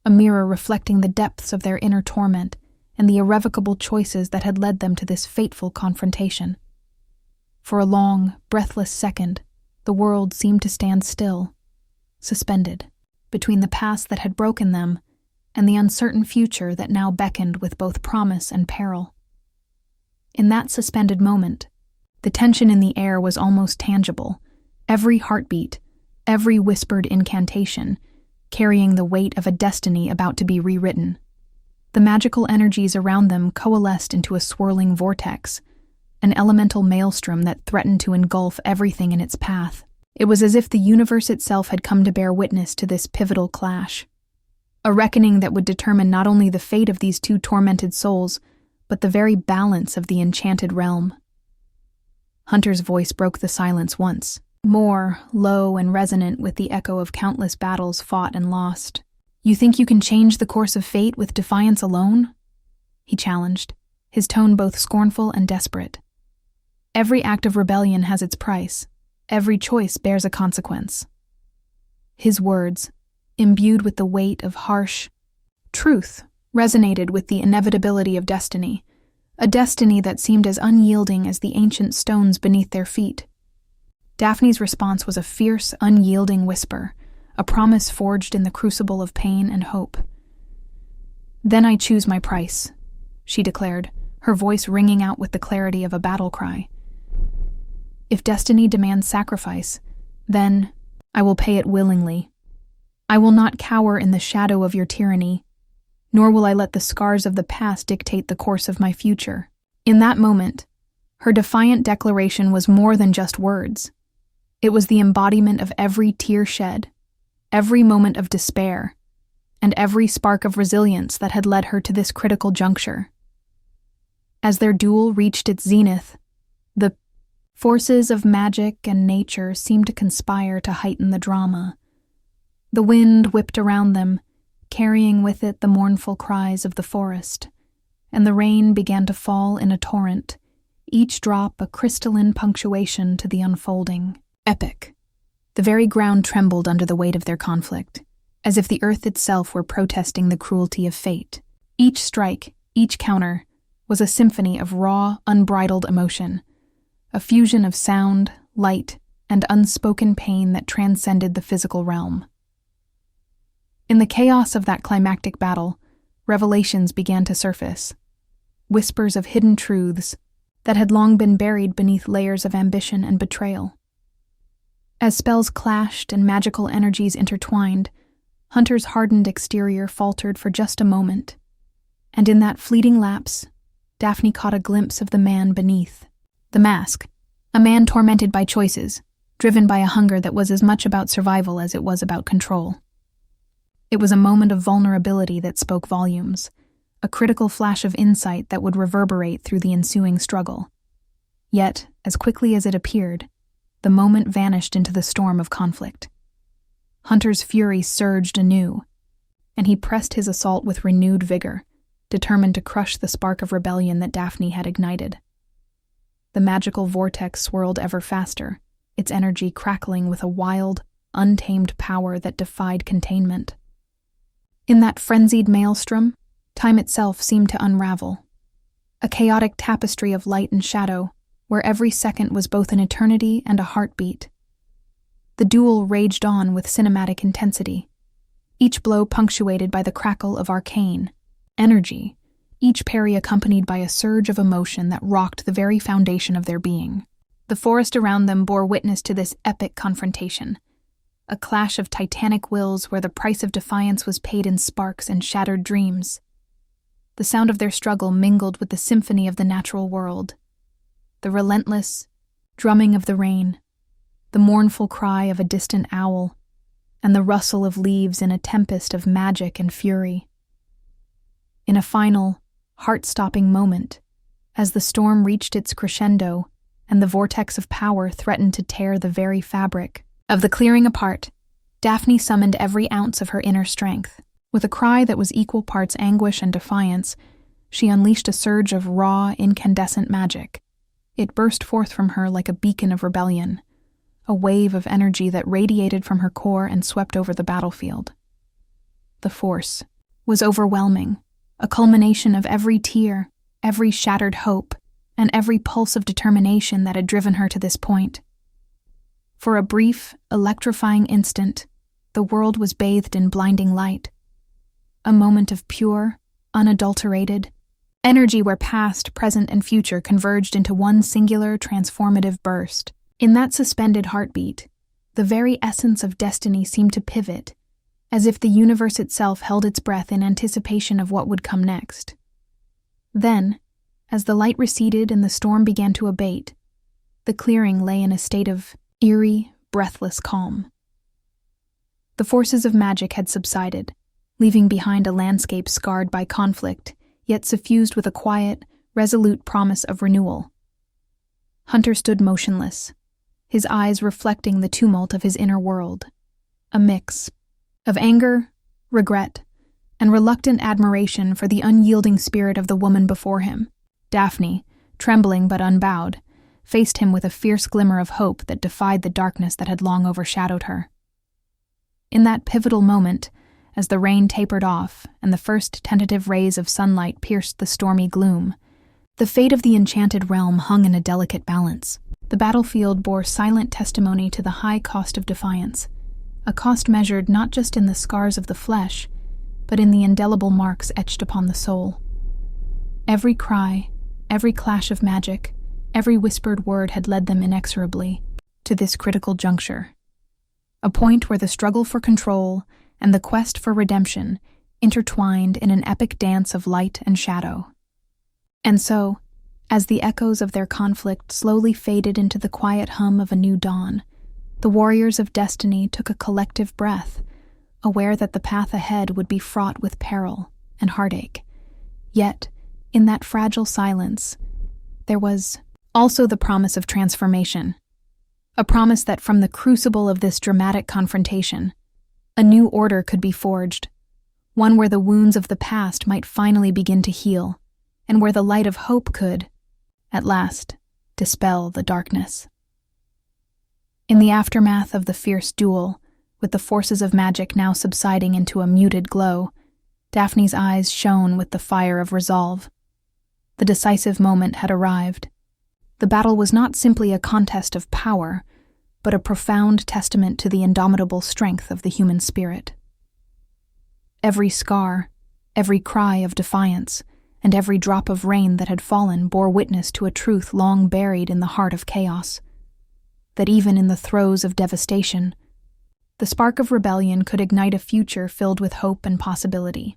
a mirror reflecting the depths of their inner torment and the irrevocable choices that had led them to this fateful confrontation. For a long, breathless second, the world seemed to stand still, suspended, between the past that had broken them and the uncertain future that now beckoned with both promise and peril. In that suspended moment, the tension in the air was almost tangible, every heartbeat, every whispered incantation, carrying the weight of a destiny about to be rewritten. The magical energies around them coalesced into a swirling vortex, an elemental maelstrom that threatened to engulf everything in its path. It was as if the universe itself had come to bear witness to this pivotal clash, a reckoning that would determine not only the fate of these two tormented souls, but the very balance of the enchanted realm. Hunter's voice broke the silence once more, low and resonant with the echo of countless battles fought and lost. "You think you can change the course of fate with defiance alone?" he challenged, his tone both scornful and desperate. "Every act of rebellion has its price. Every choice bears a consequence." His words, imbued with the weight of harsh truth, resonated with the inevitability of destiny, a destiny that seemed as unyielding as the ancient stones beneath their feet. Daphne's response was a fierce, unyielding whisper, a promise forged in the crucible of pain and hope. "Then I choose my price," she declared, her voice ringing out with the clarity of a battle cry. "If destiny demands sacrifice, then I will pay it willingly." I will not cower in the shadow of your tyranny, nor will I let the scars of the past dictate the course of my future. In that moment, her defiant declaration was more than just words. It was the embodiment of every tear shed, every moment of despair, and every spark of resilience that had led her to this critical juncture. As their duel reached its zenith, the forces of magic and nature seemed to conspire to heighten the drama. The wind whipped around them, carrying with it the mournful cries of the forest, and the rain began to fall in a torrent, each drop a crystalline punctuation to the unfolding epic. The very ground trembled under the weight of their conflict, as if the earth itself were protesting the cruelty of fate. Each strike, each counter, was a symphony of raw, unbridled emotion, a fusion of sound, light, and unspoken pain that transcended the physical realm. In the chaos of that climactic battle, revelations began to surface, whispers of hidden truths that had long been buried beneath layers of ambition and betrayal. As spells clashed and magical energies intertwined, Hunter's hardened exterior faltered for just a moment, and in that fleeting lapse, Daphne caught a glimpse of the man beneath. The mask, a man tormented by choices, driven by a hunger that was as much about survival as it was about control. It was a moment of vulnerability that spoke volumes, a critical flash of insight that would reverberate through the ensuing struggle. Yet, as quickly as it appeared, the moment vanished into the storm of conflict. Hunter's fury surged anew, and he pressed his assault with renewed vigor, determined to crush the spark of rebellion that Daphne had ignited. The magical vortex swirled ever faster, its energy crackling with a wild, untamed power that defied containment. In that frenzied maelstrom, time itself seemed to unravel, a chaotic tapestry of light and shadow, where every second was both an eternity and a heartbeat. The duel raged on with cinematic intensity, each blow punctuated by the crackle of arcane energy, each parry accompanied by a surge of emotion that rocked the very foundation of their being. The forest around them bore witness to this epic confrontation, a clash of titanic wills where the price of defiance was paid in sparks and shattered dreams. The sound of their struggle mingled with the symphony of the natural world, the relentless drumming of the rain, the mournful cry of a distant owl, and the rustle of leaves in a tempest of magic and fury. In a final, heart-stopping moment, as the storm reached its crescendo and the vortex of power threatened to tear the very fabric of the clearing apart, Daphne summoned every ounce of her inner strength. With a cry that was equal parts anguish and defiance, she unleashed a surge of raw, incandescent magic. It burst forth from her like a beacon of rebellion, a wave of energy that radiated from her core and swept over the battlefield. The force was overwhelming, a culmination of every tear, every shattered hope, and every pulse of determination that had driven her to this point. For a brief, electrifying instant, the world was bathed in blinding light, a moment of pure, unadulterated energy where past, present, and future converged into one singular, transformative burst. In that suspended heartbeat, the very essence of destiny seemed to pivot, as if the universe itself held its breath in anticipation of what would come next. Then, as the light receded and the storm began to abate, the clearing lay in a state of eerie, breathless calm. The forces of magic had subsided, leaving behind a landscape scarred by conflict, yet suffused with a quiet, resolute promise of renewal. Hunter stood motionless, his eyes reflecting the tumult of his inner world, a mix of anger, regret, and reluctant admiration for the unyielding spirit of the woman before him. Daphne, trembling but unbowed, faced him with a fierce glimmer of hope that defied the darkness that had long overshadowed her. In that pivotal moment, as the rain tapered off and the first tentative rays of sunlight pierced the stormy gloom, the fate of the enchanted realm hung in a delicate balance. The battlefield bore silent testimony to the high cost of defiance, a cost measured not just in the scars of the flesh, but in the indelible marks etched upon the soul. Every cry, every clash of magic, every whispered word had led them inexorably to this critical juncture, a point where the struggle for control and the quest for redemption intertwined in an epic dance of light and shadow. And so, as the echoes of their conflict slowly faded into the quiet hum of a new dawn, the warriors of destiny took a collective breath, aware that the path ahead would be fraught with peril and heartache. Yet, in that fragile silence, there was also the promise of transformation, a promise that from the crucible of this dramatic confrontation, a new order could be forged, one where the wounds of the past might finally begin to heal, and where the light of hope could, at last, dispel the darkness. In the aftermath of the fierce duel, with the forces of magic now subsiding into a muted glow, Daphne's eyes shone with the fire of resolve. The decisive moment had arrived. The battle was not simply a contest of power, but a profound testament to the indomitable strength of the human spirit. Every scar, every cry of defiance, and every drop of rain that had fallen bore witness to a truth long buried in the heart of chaos, that even in the throes of devastation, the spark of rebellion could ignite a future filled with hope and possibility.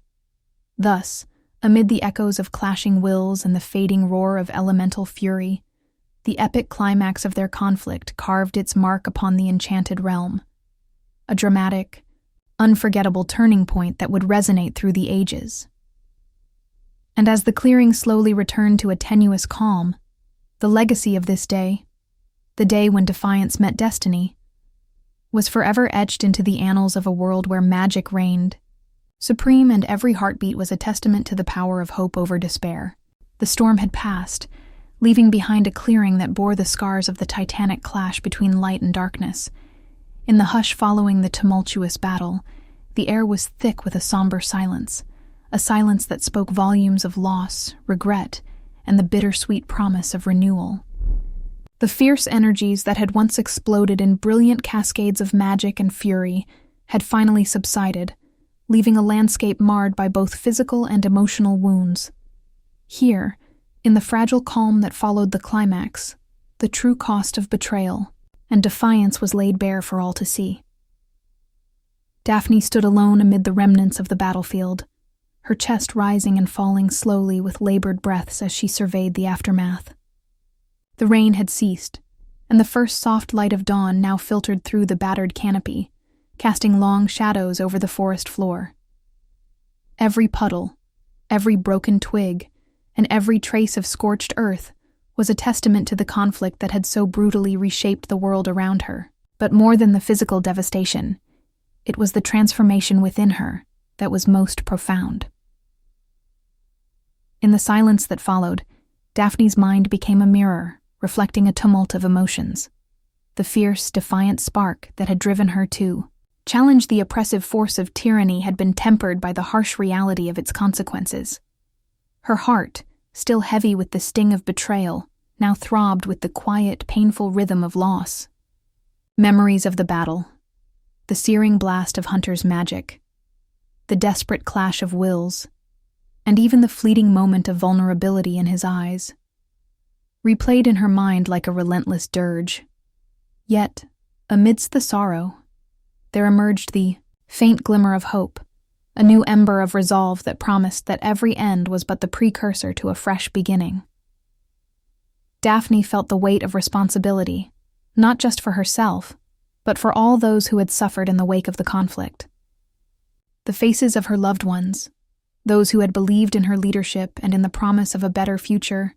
Thus, amid the echoes of clashing wills and the fading roar of elemental fury, the epic climax of their conflict carved its mark upon the enchanted realm, a dramatic, unforgettable turning point that would resonate through the ages. And as the clearing slowly returned to a tenuous calm, the legacy of this day, the day when defiance met destiny, was forever etched into the annals of a world where magic reigned supreme, and every heartbeat was a testament to the power of hope over despair. The storm had passed, leaving behind a clearing that bore the scars of the titanic clash between light and darkness. In the hush following the tumultuous battle, the air was thick with a somber silence, a silence that spoke volumes of loss, regret, and the bittersweet promise of renewal. The fierce energies that had once exploded in brilliant cascades of magic and fury had finally subsided, leaving a landscape marred by both physical and emotional wounds. Here, in the fragile calm that followed the climax, the true cost of betrayal and defiance was laid bare for all to see. Daphne stood alone amid the remnants of the battlefield, her chest rising and falling slowly with labored breaths as she surveyed the aftermath. The rain had ceased, and the first soft light of dawn now filtered through the battered canopy, casting long shadows over the forest floor. Every puddle, every broken twig, and every trace of scorched earth was a testament to the conflict that had so brutally reshaped the world around her. But more than the physical devastation, it was the transformation within her that was most profound. In the silence that followed, Daphne's mind became a mirror, reflecting a tumult of emotions. The fierce, defiant spark that had driven her to challenge the oppressive force of tyranny had been tempered by the harsh reality of its consequences. Her heart, still heavy with the sting of betrayal, now throbbed with the quiet, painful rhythm of loss. Memories of the battle, the searing blast of Hunter's magic, the desperate clash of wills, and even the fleeting moment of vulnerability in his eyes, replayed in her mind like a relentless dirge. Yet, amidst the sorrow, there emerged the faint glimmer of hope, a new ember of resolve that promised that every end was but the precursor to a fresh beginning. Daphne felt the weight of responsibility, not just for herself, but for all those who had suffered in the wake of the conflict. The faces of her loved ones, those who had believed in her leadership and in the promise of a better future,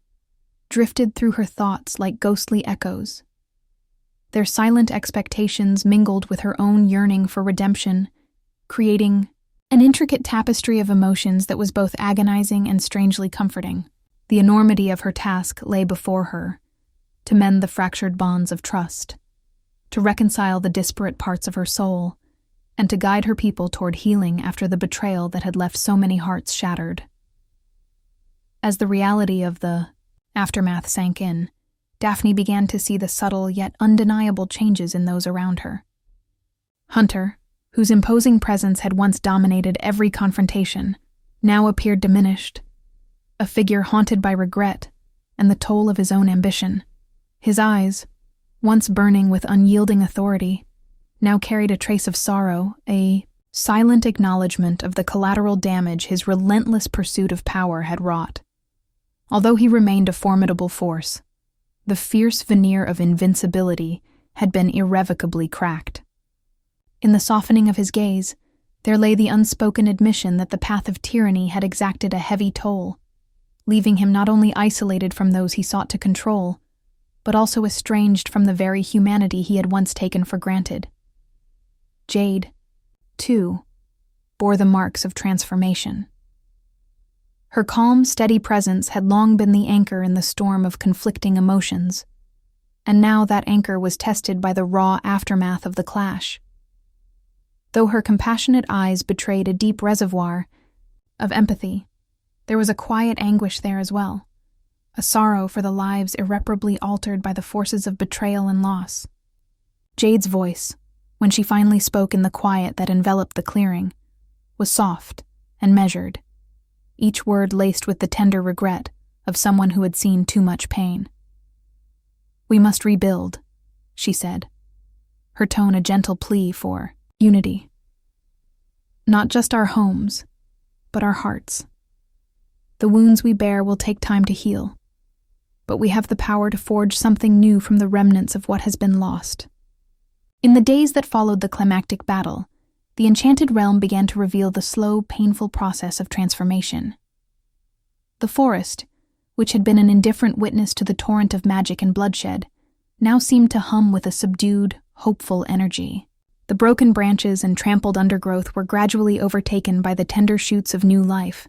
drifted through her thoughts like ghostly echoes. Their silent expectations mingled with her own yearning for redemption, creating an intricate tapestry of emotions that was both agonizing and strangely comforting. The enormity of her task lay before her, to mend the fractured bonds of trust, to reconcile the disparate parts of her soul, and to guide her people toward healing after the betrayal that had left so many hearts shattered. As the reality of the aftermath sank in, Daphne began to see the subtle yet undeniable changes in those around her. Hunter, whose imposing presence had once dominated every confrontation, now appeared diminished, a figure haunted by regret and the toll of his own ambition. His eyes, once burning with unyielding authority, now carried a trace of sorrow, a silent acknowledgement of the collateral damage his relentless pursuit of power had wrought. Although he remained a formidable force, the fierce veneer of invincibility had been irrevocably cracked. In the softening of his gaze, there lay the unspoken admission that the path of tyranny had exacted a heavy toll, leaving him not only isolated from those he sought to control, but also estranged from the very humanity he had once taken for granted. Jade, too, bore the marks of transformation. Her calm, steady presence had long been the anchor in the storm of conflicting emotions, and now that anchor was tested by the raw aftermath of the clash. Though her compassionate eyes betrayed a deep reservoir of empathy, there was a quiet anguish there as well, a sorrow for the lives irreparably altered by the forces of betrayal and loss. Jade's voice, when she finally spoke in the quiet that enveloped the clearing, was soft and measured, each word laced with the tender regret of someone who had seen too much pain. "We must rebuild," she said, her tone a gentle plea for unity. "Not just our homes, but our hearts. The wounds we bear will take time to heal, but we have the power to forge something new from the remnants of what has been lost." In the days that followed the climactic battle, the Enchanted Realm began to reveal the slow, painful process of transformation. The forest, which had been an indifferent witness to the torrent of magic and bloodshed, now seemed to hum with a subdued, hopeful energy. The broken branches and trampled undergrowth were gradually overtaken by the tender shoots of new life,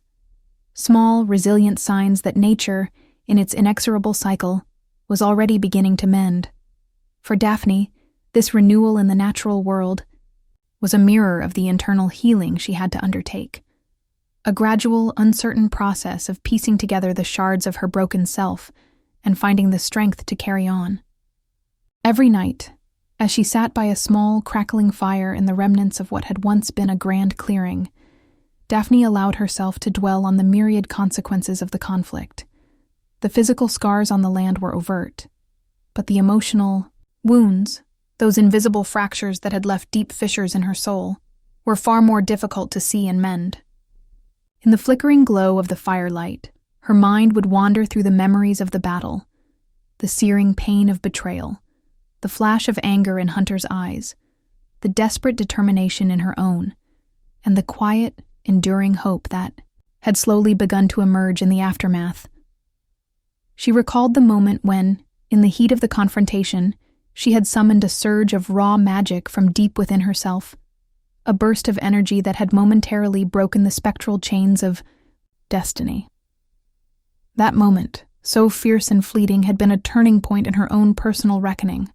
small, resilient signs that nature, in its inexorable cycle, was already beginning to mend. For Daphne, this renewal in the natural world was a mirror of the internal healing she had to undertake, a gradual, uncertain process of piecing together the shards of her broken self and finding the strength to carry on. Every night, as she sat by a small, crackling fire in the remnants of what had once been a grand clearing, Daphne allowed herself to dwell on the myriad consequences of the conflict. The physical scars on the land were overt, but the emotional wounds, those invisible fractures that had left deep fissures in her soul, were far more difficult to see and mend. In the flickering glow of the firelight, her mind would wander through the memories of the battle, the searing pain of betrayal, the flash of anger in Hunter's eyes, the desperate determination in her own, and the quiet, enduring hope that had slowly begun to emerge in the aftermath. She recalled the moment when, in the heat of the confrontation, she had summoned a surge of raw magic from deep within herself, a burst of energy that had momentarily broken the spectral chains of destiny. That moment, so fierce and fleeting, had been a turning point in her own personal reckoning.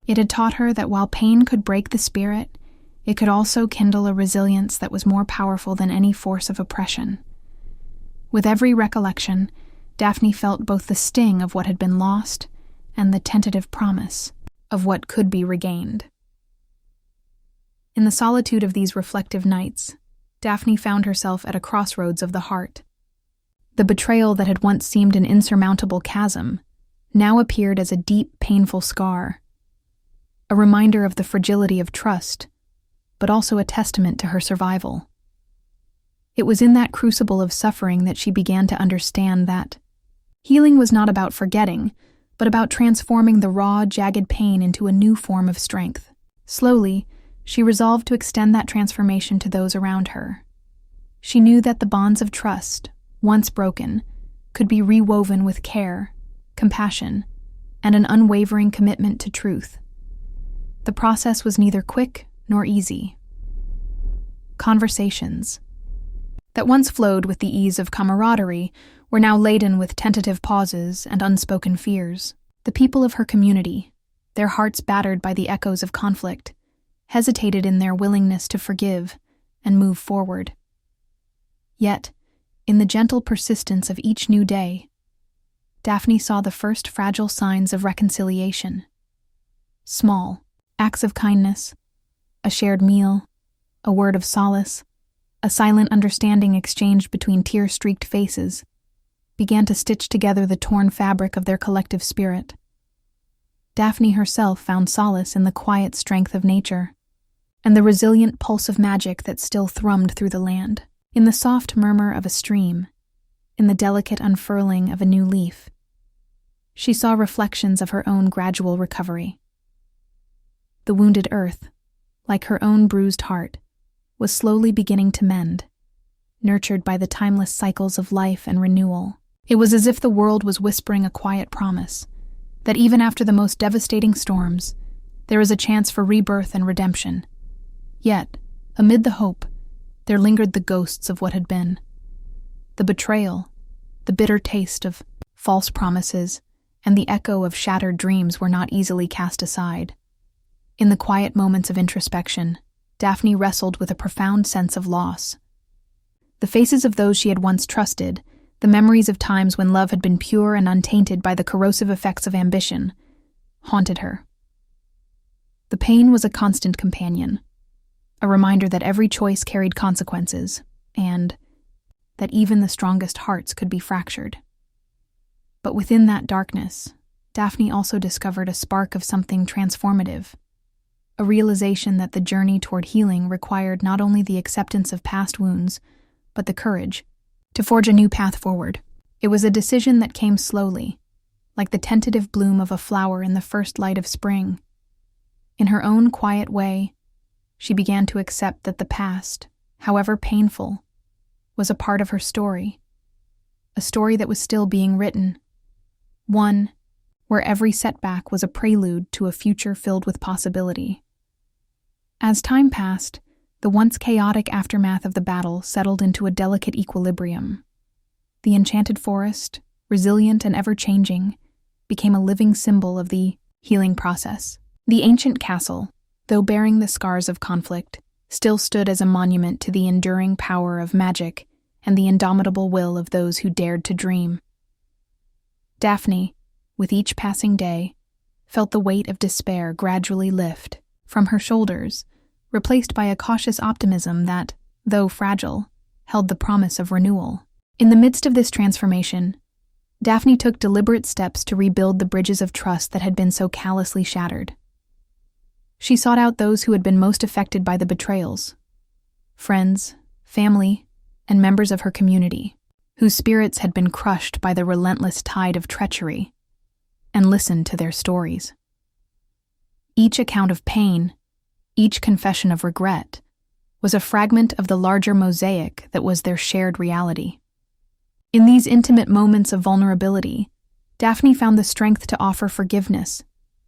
It had taught her that while pain could break the spirit, it could also kindle a resilience that was more powerful than any force of oppression. With every recollection, Daphne felt both the sting of what had been lost and the tentative promise of what could be regained. In the solitude of these reflective nights, Daphne found herself at a crossroads of the heart. The betrayal that had once seemed an insurmountable chasm now appeared as a deep, painful scar, a reminder of the fragility of trust, but also a testament to her survival. It was in that crucible of suffering that she began to understand that healing was not about forgetting, but about transforming the raw, jagged pain into a new form of strength. Slowly, she resolved to extend that transformation to those around her. She knew that the bonds of trust, once broken, could be rewoven with care, compassion, and an unwavering commitment to truth. The process was neither quick nor easy. Conversations that once flowed with the ease of camaraderie were now laden with tentative pauses and unspoken fears. The people of her community, their hearts battered by the echoes of conflict, hesitated in their willingness to forgive and move forward. Yet, in the gentle persistence of each new day, Daphne saw the first fragile signs of reconciliation. Small acts of kindness, a shared meal, a word of solace, a silent understanding exchanged between tear-streaked faces, began to stitch together the torn fabric of their collective spirit. Daphne herself found solace in the quiet strength of nature, and the resilient pulse of magic that still thrummed through the land. In the soft murmur of a stream, in the delicate unfurling of a new leaf, she saw reflections of her own gradual recovery. The wounded earth, like her own bruised heart, was slowly beginning to mend, nurtured by the timeless cycles of life and renewal. It was as if the world was whispering a quiet promise, that even after the most devastating storms, there is a chance for rebirth and redemption. Yet, amid the hope, there lingered the ghosts of what had been. The betrayal, the bitter taste of false promises, and the echo of shattered dreams were not easily cast aside. In the quiet moments of introspection, Daphne wrestled with a profound sense of loss. The faces of those she had once trusted, the memories of times when love had been pure and untainted by the corrosive effects of ambition, haunted her. The pain was a constant companion, a reminder that every choice carried consequences, and that even the strongest hearts could be fractured. But within that darkness, Daphne also discovered a spark of something transformative, a realization that the journey toward healing required not only the acceptance of past wounds, but the courage to forge a new path forward. It was a decision that came slowly, like the tentative bloom of a flower in the first light of spring. In her own quiet way, she began to accept that the past, however painful, was a part of her story, a story that was still being written, one where every setback was a prelude to a future filled with possibility. As time passed, the once chaotic aftermath of the battle settled into a delicate equilibrium. The enchanted forest, resilient and ever-changing, became a living symbol of the healing process. The ancient castle, though bearing the scars of conflict, still stood as a monument to the enduring power of magic and the indomitable will of those who dared to dream. Daphne, with each passing day, felt the weight of despair gradually lift from her shoulders, replaced by a cautious optimism that, though fragile, held the promise of renewal. In the midst of this transformation, Daphne took deliberate steps to rebuild the bridges of trust that had been so callously shattered. She sought out those who had been most affected by the betrayals, friends, family, and members of her community, whose spirits had been crushed by the relentless tide of treachery, and listened to their stories. Each account of pain, each confession of regret, was a fragment of the larger mosaic that was their shared reality. In these intimate moments of vulnerability, Daphne found the strength to offer forgiveness,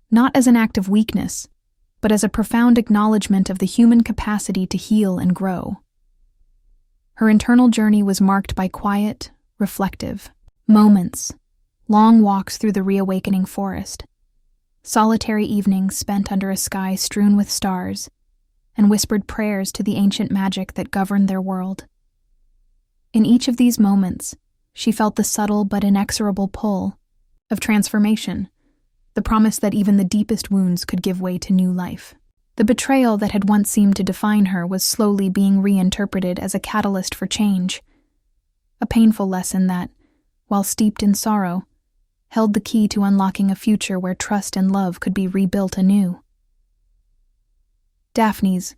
not as an act of weakness, but as a profound acknowledgement of the human capacity to heal and grow. Her internal journey was marked by quiet, reflective moments, long walks through the reawakening forest, solitary evenings spent under a sky strewn with stars, and whispered prayers to the ancient magic that governed their world. In each of these moments, she felt the subtle but inexorable pull of transformation, the promise that even the deepest wounds could give way to new life. The betrayal that had once seemed to define her was slowly being reinterpreted as a catalyst for change, a painful lesson that, while steeped in sorrow, held the key to unlocking a future where trust and love could be rebuilt anew. Daphne's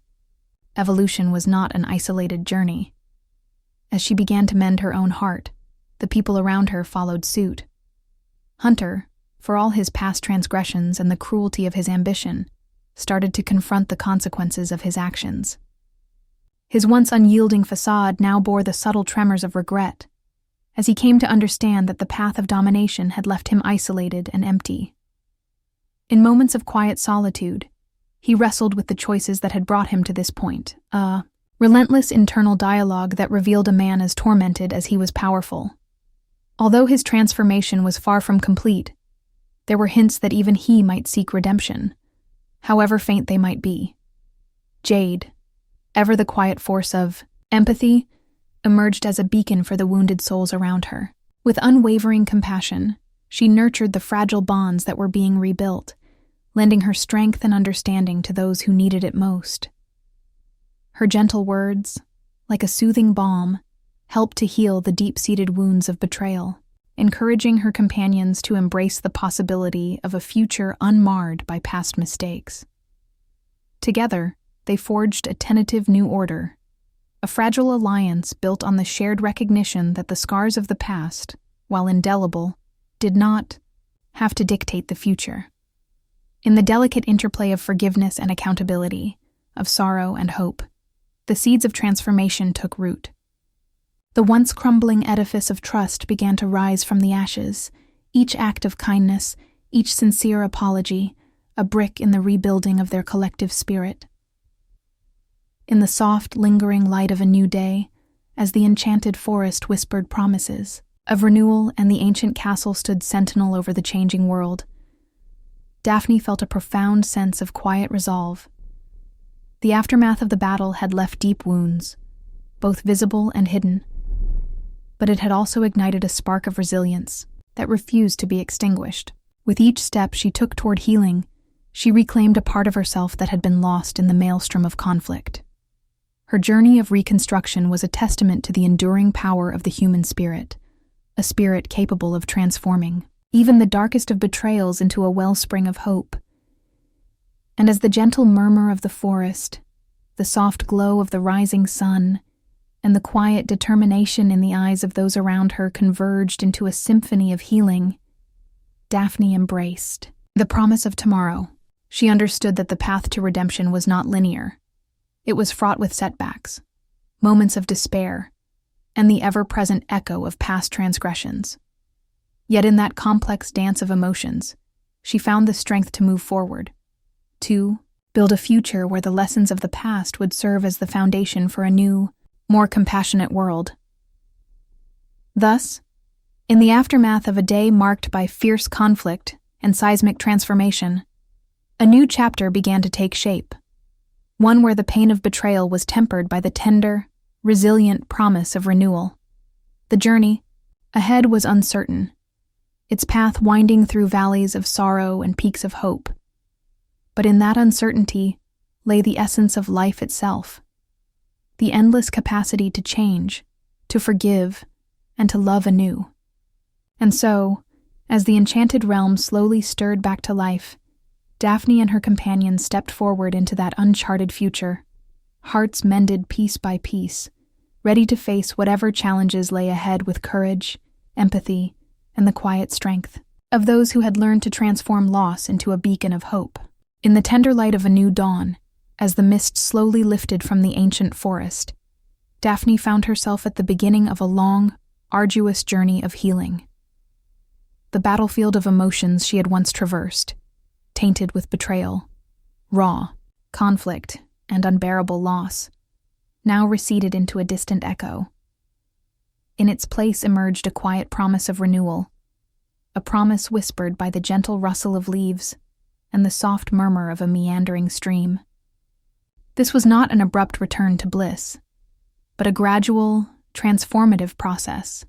evolution was not an isolated journey. As she began to mend her own heart, the people around her followed suit. Hunter, for all his past transgressions and the cruelty of his ambition, started to confront the consequences of his actions. His once unyielding facade now bore the subtle tremors of regret, as he came to understand that the path of domination had left him isolated and empty. In moments of quiet solitude, he wrestled with the choices that had brought him to this point, a relentless internal dialogue that revealed a man as tormented as he was powerful. Although his transformation was far from complete, there were hints that even he might seek redemption, however faint they might be. Jade, ever the quiet force of empathy, emerged as a beacon for the wounded souls around her. With unwavering compassion, she nurtured the fragile bonds that were being rebuilt, lending her strength and understanding to those who needed it most. Her gentle words, like a soothing balm, helped to heal the deep-seated wounds of betrayal, encouraging her companions to embrace the possibility of a future unmarred by past mistakes. Together, they forged a tentative new order, a fragile alliance built on the shared recognition that the scars of the past, while indelible, did not have to dictate the future. In the delicate interplay of forgiveness and accountability, of sorrow and hope, the seeds of transformation took root. The once crumbling edifice of trust began to rise from the ashes, each act of kindness, each sincere apology, a brick in the rebuilding of their collective spirit. In the soft, lingering light of a new day, as the enchanted forest whispered promises of renewal and the ancient castle stood sentinel over the changing world, Daphne felt a profound sense of quiet resolve. The aftermath of the battle had left deep wounds, both visible and hidden, but it had also ignited a spark of resilience that refused to be extinguished. With each step she took toward healing, she reclaimed a part of herself that had been lost in the maelstrom of conflict. Her journey of reconstruction was a testament to the enduring power of the human spirit, a spirit capable of transforming even the darkest of betrayals into a wellspring of hope. And as the gentle murmur of the forest, the soft glow of the rising sun, and the quiet determination in the eyes of those around her converged into a symphony of healing, Daphne embraced the promise of tomorrow. She understood that the path to redemption was not linear. It was fraught with setbacks, moments of despair, and the ever-present echo of past transgressions. Yet in that complex dance of emotions, she found the strength to move forward, to build a future where the lessons of the past would serve as the foundation for a new, more compassionate world. Thus, in the aftermath of a day marked by fierce conflict and seismic transformation, a new chapter began to take shape, one where the pain of betrayal was tempered by the tender, resilient promise of renewal. The journey ahead was uncertain, its path winding through valleys of sorrow and peaks of hope. But in that uncertainty lay the essence of life itself, the endless capacity to change, to forgive, and to love anew. And so, as the enchanted realm slowly stirred back to life, Daphne and her companions stepped forward into that uncharted future, hearts mended piece by piece, ready to face whatever challenges lay ahead with courage, empathy, and the quiet strength of those who had learned to transform loss into a beacon of hope. In the tender light of a new dawn, as the mist slowly lifted from the ancient forest, Daphne found herself at the beginning of a long, arduous journey of healing. The battlefield of emotions she had once traversed, tainted with betrayal, raw, conflict, and unbearable loss, now receded into a distant echo. In its place emerged a quiet promise of renewal, a promise whispered by the gentle rustle of leaves and the soft murmur of a meandering stream. This was not an abrupt return to bliss, but a gradual, transformative process,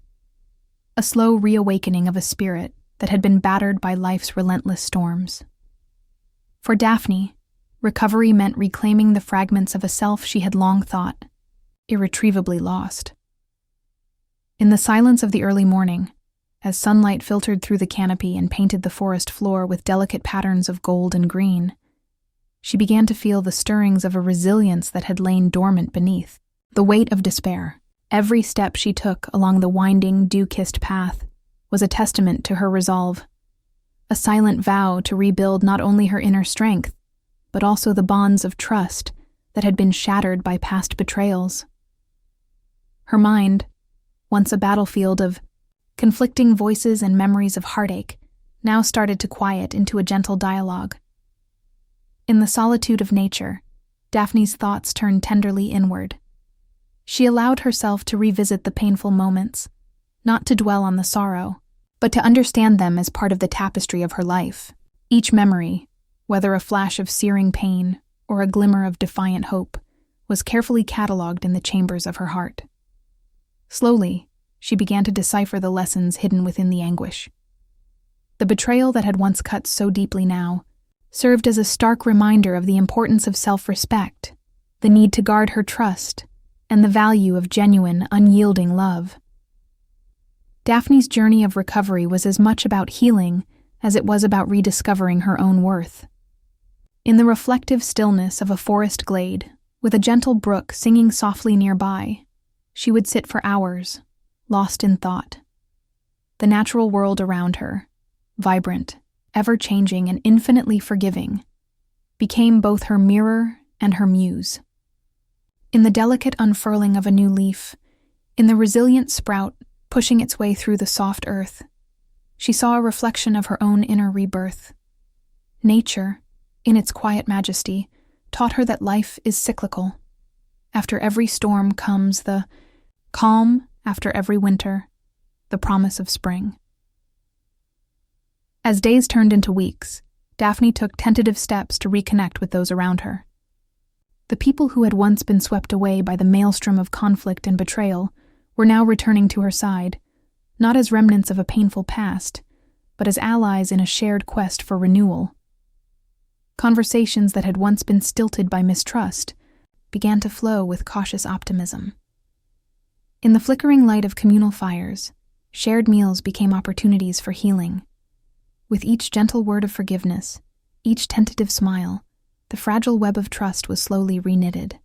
a slow reawakening of a spirit that had been battered by life's relentless storms. For Daphne, recovery meant reclaiming the fragments of a self she had long thought irretrievably lost. In the silence of the early morning, as sunlight filtered through the canopy and painted the forest floor with delicate patterns of gold and green, she began to feel the stirrings of a resilience that had lain dormant beneath the weight of despair. Every step she took along the winding, dew-kissed path was a testament to her resolve, a silent vow to rebuild not only her inner strength, but also the bonds of trust that had been shattered by past betrayals. Her mind, once a battlefield of conflicting voices and memories of heartache, now started to quiet into a gentle dialogue. In the solitude of nature, Daphne's thoughts turned tenderly inward. She allowed herself to revisit the painful moments, not to dwell on the sorrow, but to understand them as part of the tapestry of her life. Each memory, whether a flash of searing pain or a glimmer of defiant hope, was carefully catalogued in the chambers of her heart. Slowly, she began to decipher the lessons hidden within the anguish. The betrayal that had once cut so deeply now served as a stark reminder of the importance of self-respect, the need to guard her trust, and the value of genuine, unyielding love. Daphne's journey of recovery was as much about healing as it was about rediscovering her own worth. In the reflective stillness of a forest glade, with a gentle brook singing softly nearby, she would sit for hours, lost in thought. The natural world around her, vibrant, ever-changing, and infinitely forgiving, became both her mirror and her muse. In the delicate unfurling of a new leaf, in the resilient sprout pushing its way through the soft earth, she saw a reflection of her own inner rebirth. Nature, in its quiet majesty, taught her that life is cyclical. After every storm comes the calm, after every winter, the promise of spring. As days turned into weeks, Daphne took tentative steps to reconnect with those around her. The people who had once been swept away by the maelstrom of conflict and betrayal were now returning to her side, not as remnants of a painful past, but as allies in a shared quest for renewal. Conversations that had once been stilted by mistrust began to flow with cautious optimism. In the flickering light of communal fires, shared meals became opportunities for healing. With each gentle word of forgiveness, each tentative smile, the fragile web of trust was slowly reknitted.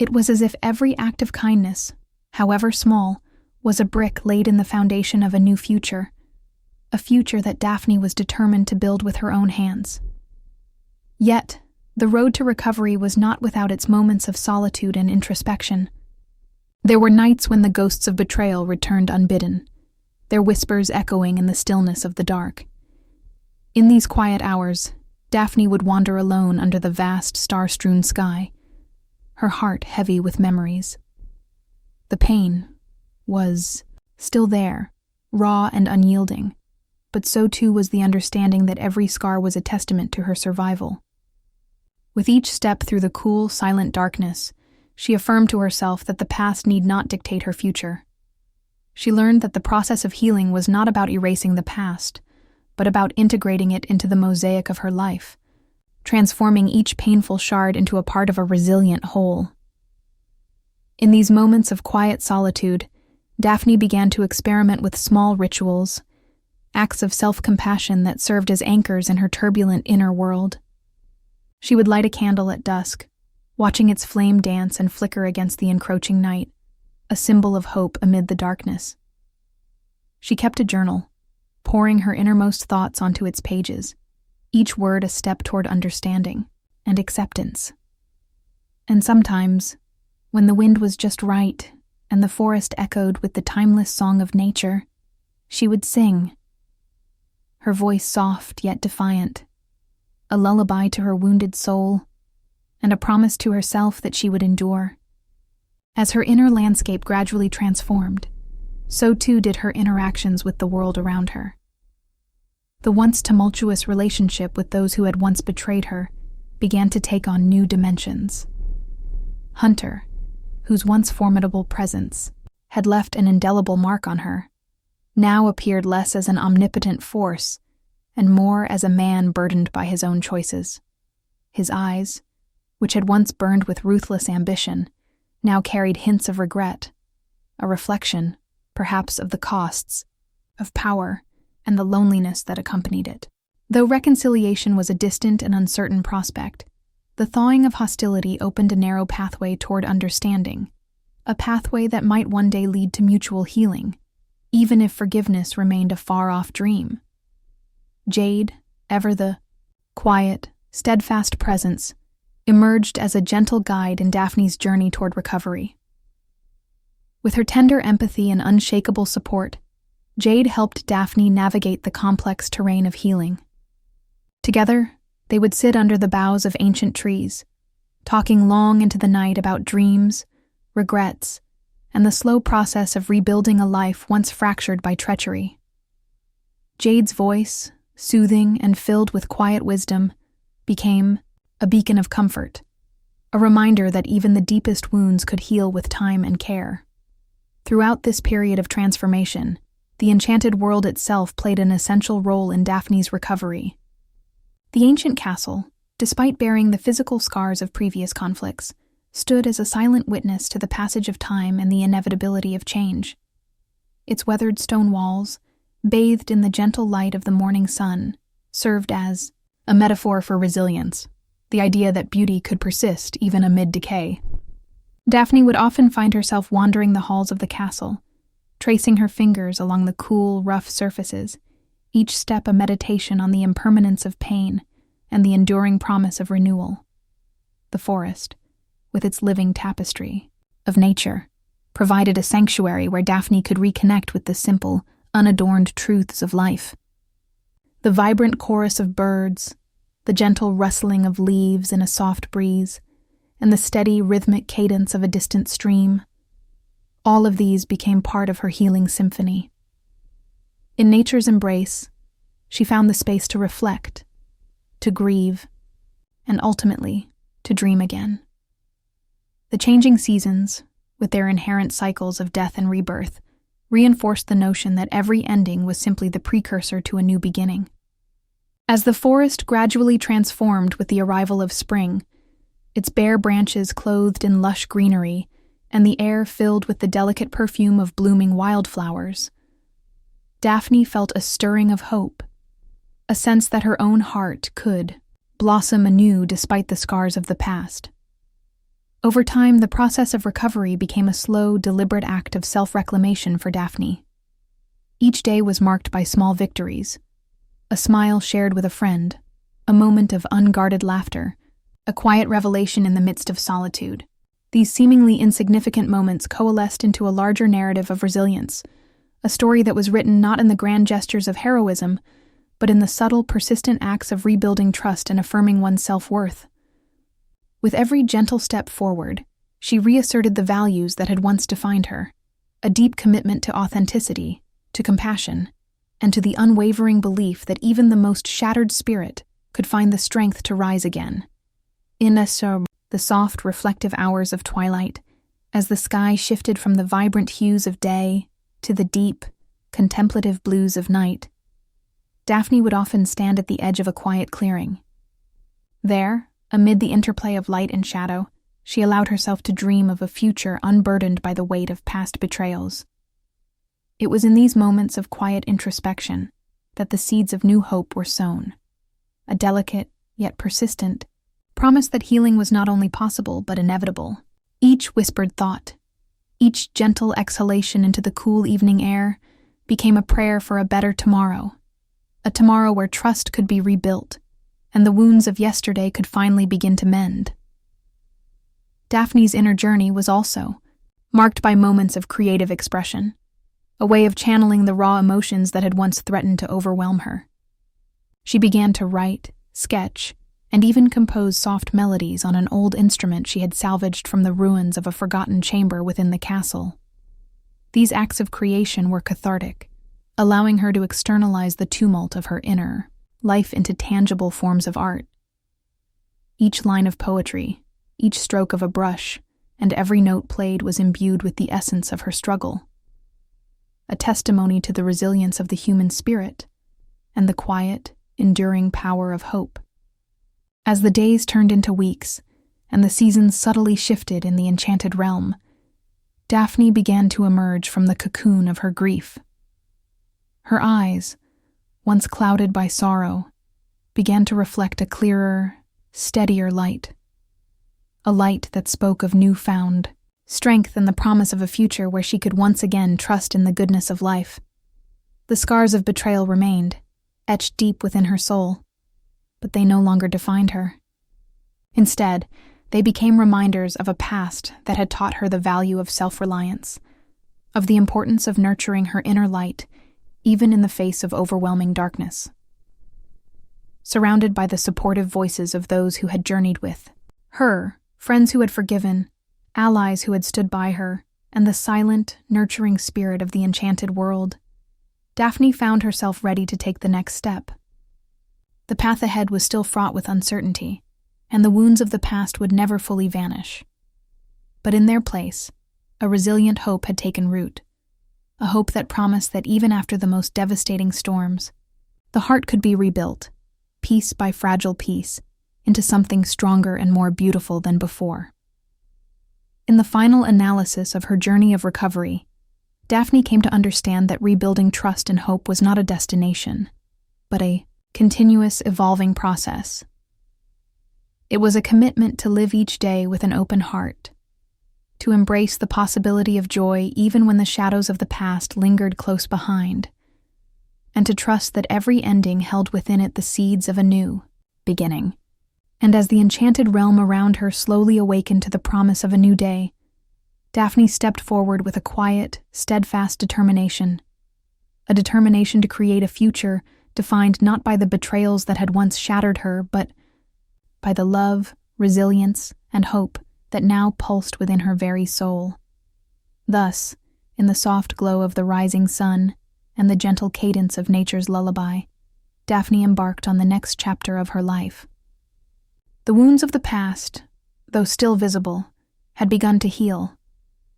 It was as if every act of kindness, however small, was a brick laid in the foundation of a new future, a future that Daphne was determined to build with her own hands. Yet, the road to recovery was not without its moments of solitude and introspection. There were nights when the ghosts of betrayal returned unbidden, their whispers echoing in the stillness of the dark. In these quiet hours, Daphne would wander alone under the vast, star-strewn sky, her heart heavy with memories. The pain was still there, raw and unyielding, but so too was the understanding that every scar was a testament to her survival. With each step through the cool, silent darkness, she affirmed to herself that the past need not dictate her future. She learned that the process of healing was not about erasing the past, but about integrating it into the mosaic of her life, transforming each painful shard into a part of a resilient whole. In these moments of quiet solitude, Daphne began to experiment with small rituals, acts of self-compassion that served as anchors in her turbulent inner world. She would light a candle at dusk, watching its flame dance and flicker against the encroaching night, a symbol of hope amid the darkness. She kept a journal, pouring her innermost thoughts onto its pages, each word a step toward understanding and acceptance. And sometimes, when the wind was just right and the forest echoed with the timeless song of nature, she would sing, her voice soft yet defiant, a lullaby to her wounded soul, and a promise to herself that she would endure. As her inner landscape gradually transformed, so too did her interactions with the world around her. The once tumultuous relationship with those who had once betrayed her began to take on new dimensions. Hunter, whose once formidable presence had left an indelible mark on her, now appeared less as an omnipotent force and more as a man burdened by his own choices. His eyes, which had once burned with ruthless ambition, now carried hints of regret, a reflection, perhaps, of the costs, of power, and the loneliness that accompanied it. Though reconciliation was a distant and uncertain prospect, the thawing of hostility opened a narrow pathway toward understanding, a pathway that might one day lead to mutual healing, even if forgiveness remained a far-off dream. Jade, ever the quiet, steadfast presence, emerged as a gentle guide in Daphne's journey toward recovery. With her tender empathy and unshakable support, Jade helped Daphne navigate the complex terrain of healing. Together, they would sit under the boughs of ancient trees, talking long into the night about dreams, regrets, and the slow process of rebuilding a life once fractured by treachery. Jade's voice, soothing and filled with quiet wisdom, became a beacon of comfort, a reminder that even the deepest wounds could heal with time and care. Throughout this period of transformation, the enchanted world itself played an essential role in Daphne's recovery. The ancient castle, despite bearing the physical scars of previous conflicts, stood as a silent witness to the passage of time and the inevitability of change. Its weathered stone walls, bathed in the gentle light of the morning sun, served as a metaphor for resilience, the idea that beauty could persist even amid decay. Daphne would often find herself wandering the halls of the castle, tracing her fingers along the cool, rough surfaces, each step a meditation on the impermanence of pain and the enduring promise of renewal. The forest, with its living tapestry of nature, provided a sanctuary where Daphne could reconnect with the simple, unadorned truths of life. The vibrant chorus of birds, the gentle rustling of leaves in a soft breeze, and the steady, rhythmic cadence of a distant stream, all of these became part of her healing symphony. In nature's embrace, she found the space to reflect, to grieve, and ultimately, to dream again. The changing seasons, with their inherent cycles of death and rebirth, reinforced the notion that every ending was simply the precursor to a new beginning. As the forest gradually transformed with the arrival of spring, its bare branches clothed in lush greenery and the air filled with the delicate perfume of blooming wildflowers, Daphne felt a stirring of hope, a sense that her own heart could blossom anew despite the scars of the past. Over time, the process of recovery became a slow, deliberate act of self-reclamation for Daphne. Each day was marked by small victories, a smile shared with a friend, a moment of unguarded laughter, a quiet revelation in the midst of solitude. These seemingly insignificant moments coalesced into a larger narrative of resilience, a story that was written not in the grand gestures of heroism, but in the subtle, persistent acts of rebuilding trust and affirming one's self-worth. With every gentle step forward, she reasserted the values that had once defined her, a deep commitment to authenticity, to compassion, and to the unwavering belief that even the most shattered spirit could find the strength to rise again. In the soft, reflective hours of twilight, as the sky shifted from the vibrant hues of day to the deep, contemplative blues of night, Daphne would often stand at the edge of a quiet clearing. There, amid the interplay of light and shadow, she allowed herself to dream of a future unburdened by the weight of past betrayals. It was in these moments of quiet introspection that the seeds of new hope were sown, a delicate, yet persistent, promise that healing was not only possible but inevitable. Each whispered thought, each gentle exhalation into the cool evening air, became a prayer for a better tomorrow, a tomorrow where trust could be rebuilt, and the wounds of yesterday could finally begin to mend. Daphne's inner journey was also marked by moments of creative expression, a way of channeling the raw emotions that had once threatened to overwhelm her. She began to write, sketch, and even compose soft melodies on an old instrument she had salvaged from the ruins of a forgotten chamber within the castle. These acts of creation were cathartic, allowing her to externalize the tumult of her inner life into tangible forms of art. Each line of poetry, each stroke of a brush, and every note played was imbued with the essence of her struggle, a testimony to the resilience of the human spirit and the quiet, enduring power of hope. As the days turned into weeks and the seasons subtly shifted in the enchanted realm, Daphne began to emerge from the cocoon of her grief. Her eyes, once clouded by sorrow, began to reflect a clearer, steadier light, a light that spoke of newfound strength and the promise of a future where she could once again trust in the goodness of life. The scars of betrayal remained, etched deep within her soul, but they no longer defined her. Instead, they became reminders of a past that had taught her the value of self-reliance, of the importance of nurturing her inner light, even in the face of overwhelming darkness. Surrounded by the supportive voices of those who had journeyed with her, friends who had forgiven, allies who had stood by her, and the silent, nurturing spirit of the enchanted world, Daphne found herself ready to take the next step. The path ahead was still fraught with uncertainty, and the wounds of the past would never fully vanish. But in their place, a resilient hope had taken root, a hope that promised that even after the most devastating storms, the heart could be rebuilt, piece by fragile piece, into something stronger and more beautiful than before. In the final analysis of her journey of recovery, Daphne came to understand that rebuilding trust and hope was not a destination, but a continuous, evolving process. It was a commitment to live each day with an open heart, to embrace the possibility of joy even when the shadows of the past lingered close behind, and to trust that every ending held within it the seeds of a new beginning. And as the enchanted realm around her slowly awakened to the promise of a new day, Daphne stepped forward with a quiet, steadfast determination, a determination to create a future defined not by the betrayals that had once shattered her, but by the love, resilience, and hope that now pulsed within her very soul. Thus, in the soft glow of the rising sun and the gentle cadence of nature's lullaby, Daphne embarked on the next chapter of her life. The wounds of the past, though still visible, had begun to heal,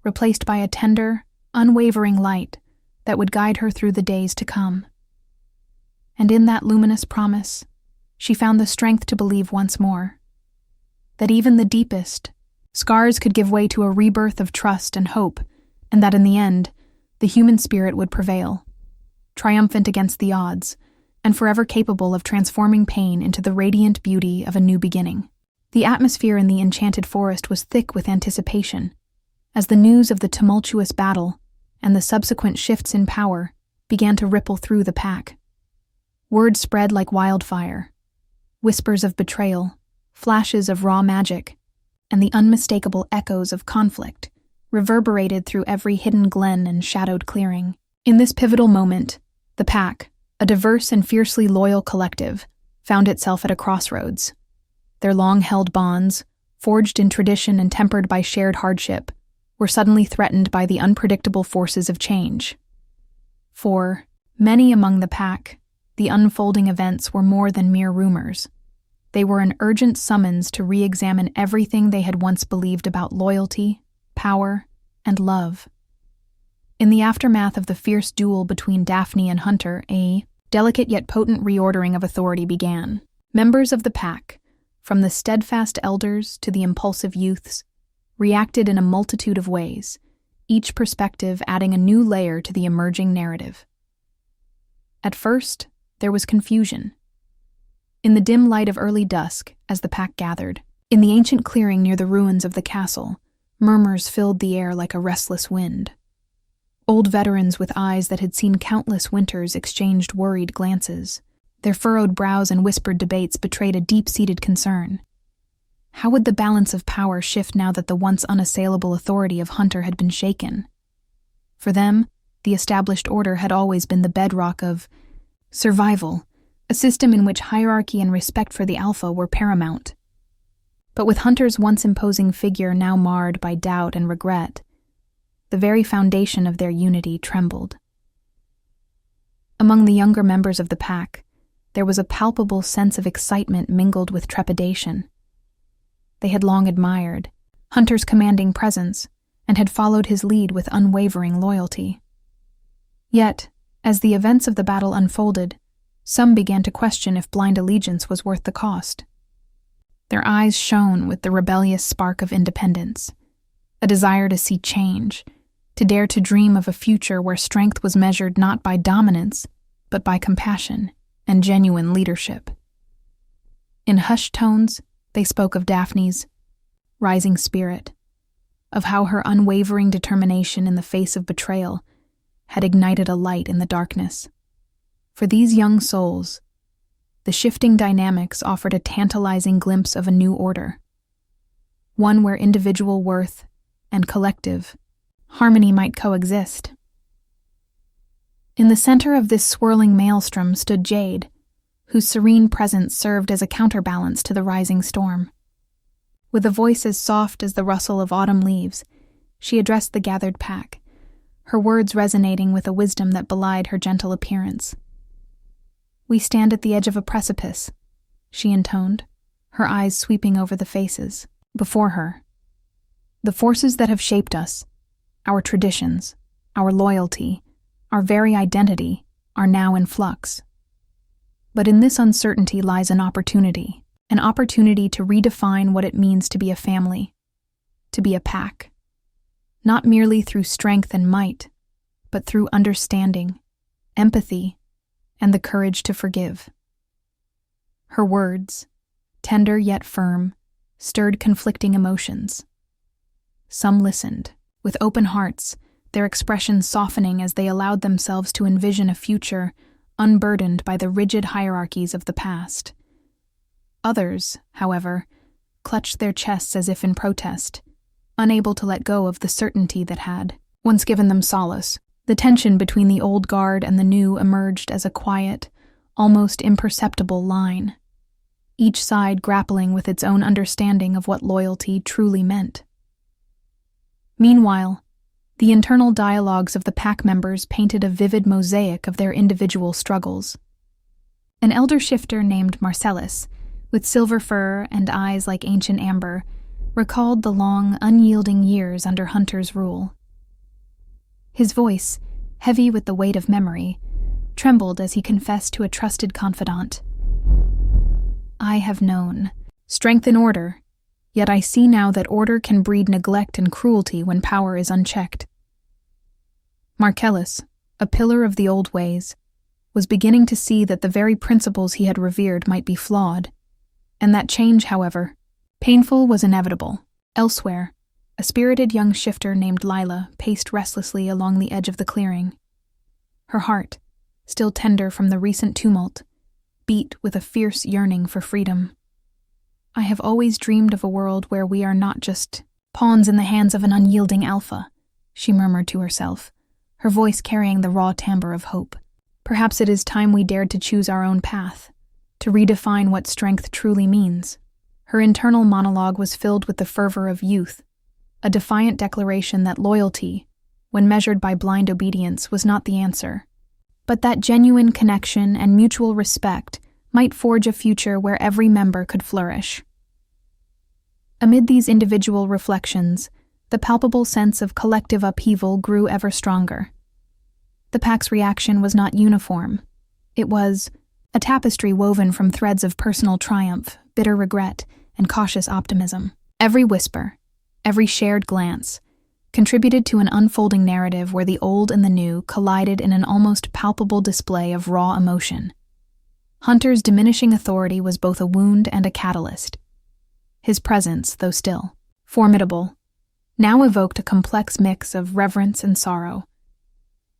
replaced by a tender, unwavering light that would guide her through the days to come. And in that luminous promise, she found the strength to believe once more that even the deepest scars could give way to a rebirth of trust and hope, and that in the end, the human spirit would prevail, triumphant against the odds, and forever capable of transforming pain into the radiant beauty of a new beginning. The atmosphere in the enchanted forest was thick with anticipation, as the news of the tumultuous battle and the subsequent shifts in power began to ripple through the pack. Word spread like wildfire, whispers of betrayal, flashes of raw magic, and the unmistakable echoes of conflict reverberated through every hidden glen and shadowed clearing. In this pivotal moment, the pack, a diverse and fiercely loyal collective, found itself at a crossroads. Their long-held bonds, forged in tradition and tempered by shared hardship, were suddenly threatened by the unpredictable forces of change. For many among the pack, the unfolding events were more than mere rumors. They were an urgent summons to re-examine everything they had once believed about loyalty, power, and love. In the aftermath of the fierce duel between Daphne and Hunter, a delicate yet potent reordering of authority began. Members of the pack, from the steadfast elders to the impulsive youths, reacted in a multitude of ways, each perspective adding a new layer to the emerging narrative. At first, there was confusion. In the dim light of early dusk, as the pack gathered, in the ancient clearing near the ruins of the castle, murmurs filled the air like a restless wind. Old veterans with eyes that had seen countless winters exchanged worried glances. Their furrowed brows and whispered debates betrayed a deep-seated concern. How would the balance of power shift now that the once unassailable authority of Hunter had been shaken? For them, the established order had always been the bedrock of survival, a system in which hierarchy and respect for the alpha were paramount. But with Hunter's once imposing figure now marred by doubt and regret, the very foundation of their unity trembled. Among the younger members of the pack, there was a palpable sense of excitement mingled with trepidation. They had long admired Hunter's commanding presence and had followed his lead with unwavering loyalty. Yet, as the events of the battle unfolded, some began to question if blind allegiance was worth the cost. Their eyes shone with the rebellious spark of independence, a desire to see change, to dare to dream of a future where strength was measured not by dominance, but by compassion and genuine leadership. In hushed tones, they spoke of Daphne's rising spirit, of how her unwavering determination in the face of betrayal had ignited a light in the darkness. For these young souls, the shifting dynamics offered a tantalizing glimpse of a new order, one where individual worth and collective harmony might coexist. In the center of this swirling maelstrom stood Jade, whose serene presence served as a counterbalance to the rising storm. With a voice as soft as the rustle of autumn leaves, she addressed the gathered pack, her words resonating with a wisdom that belied her gentle appearance. "We stand at the edge of a precipice," she intoned, her eyes sweeping over the faces before her. "The forces that have shaped us, our traditions, our loyalty, our very identity, are now in flux. But in this uncertainty lies an opportunity to redefine what it means to be a family, to be a pack, not merely through strength and might, but through understanding, empathy, and the courage to forgive." Her words, tender yet firm, stirred conflicting emotions. Some listened, with open hearts, their expressions softening as they allowed themselves to envision a future unburdened by the rigid hierarchies of the past. Others, however, clutched their chests as if in protest, unable to let go of the certainty that had once given them solace. The tension between the old guard and the new emerged as a quiet, almost imperceptible line, each side grappling with its own understanding of what loyalty truly meant. Meanwhile, the internal dialogues of the pack members painted a vivid mosaic of their individual struggles. An elder shifter named Marcellus, with silver fur and eyes like ancient amber, recalled the long, unyielding years under Hunter's rule. His voice, heavy with the weight of memory, trembled as he confessed to a trusted confidant. "I have known strength and order, yet I see now that order can breed neglect and cruelty when power is unchecked." Marcellus, a pillar of the old ways, was beginning to see that the very principles he had revered might be flawed, and that change, however, painful, was inevitable. Elsewhere, a spirited young shifter named Lila paced restlessly along the edge of the clearing. Her heart, still tender from the recent tumult, beat with a fierce yearning for freedom. "I have always dreamed of a world where we are not just pawns in the hands of an unyielding alpha," she murmured to herself, her voice carrying the raw timbre of hope. "Perhaps it is time we dared to choose our own path, to redefine what strength truly means." Her internal monologue was filled with the fervor of youth, a defiant declaration that loyalty, when measured by blind obedience, was not the answer, but that genuine connection and mutual respect might forge a future where every member could flourish. Amid these individual reflections, the palpable sense of collective upheaval grew ever stronger. The pack's reaction was not uniform. It was a tapestry woven from threads of personal triumph, bitter regret, and cautious optimism. Every whisper, every shared glance, contributed to an unfolding narrative where the old and the new collided in an almost palpable display of raw emotion. Hunter's diminishing authority was both a wound and a catalyst. His presence, though still formidable, now evoked a complex mix of reverence and sorrow.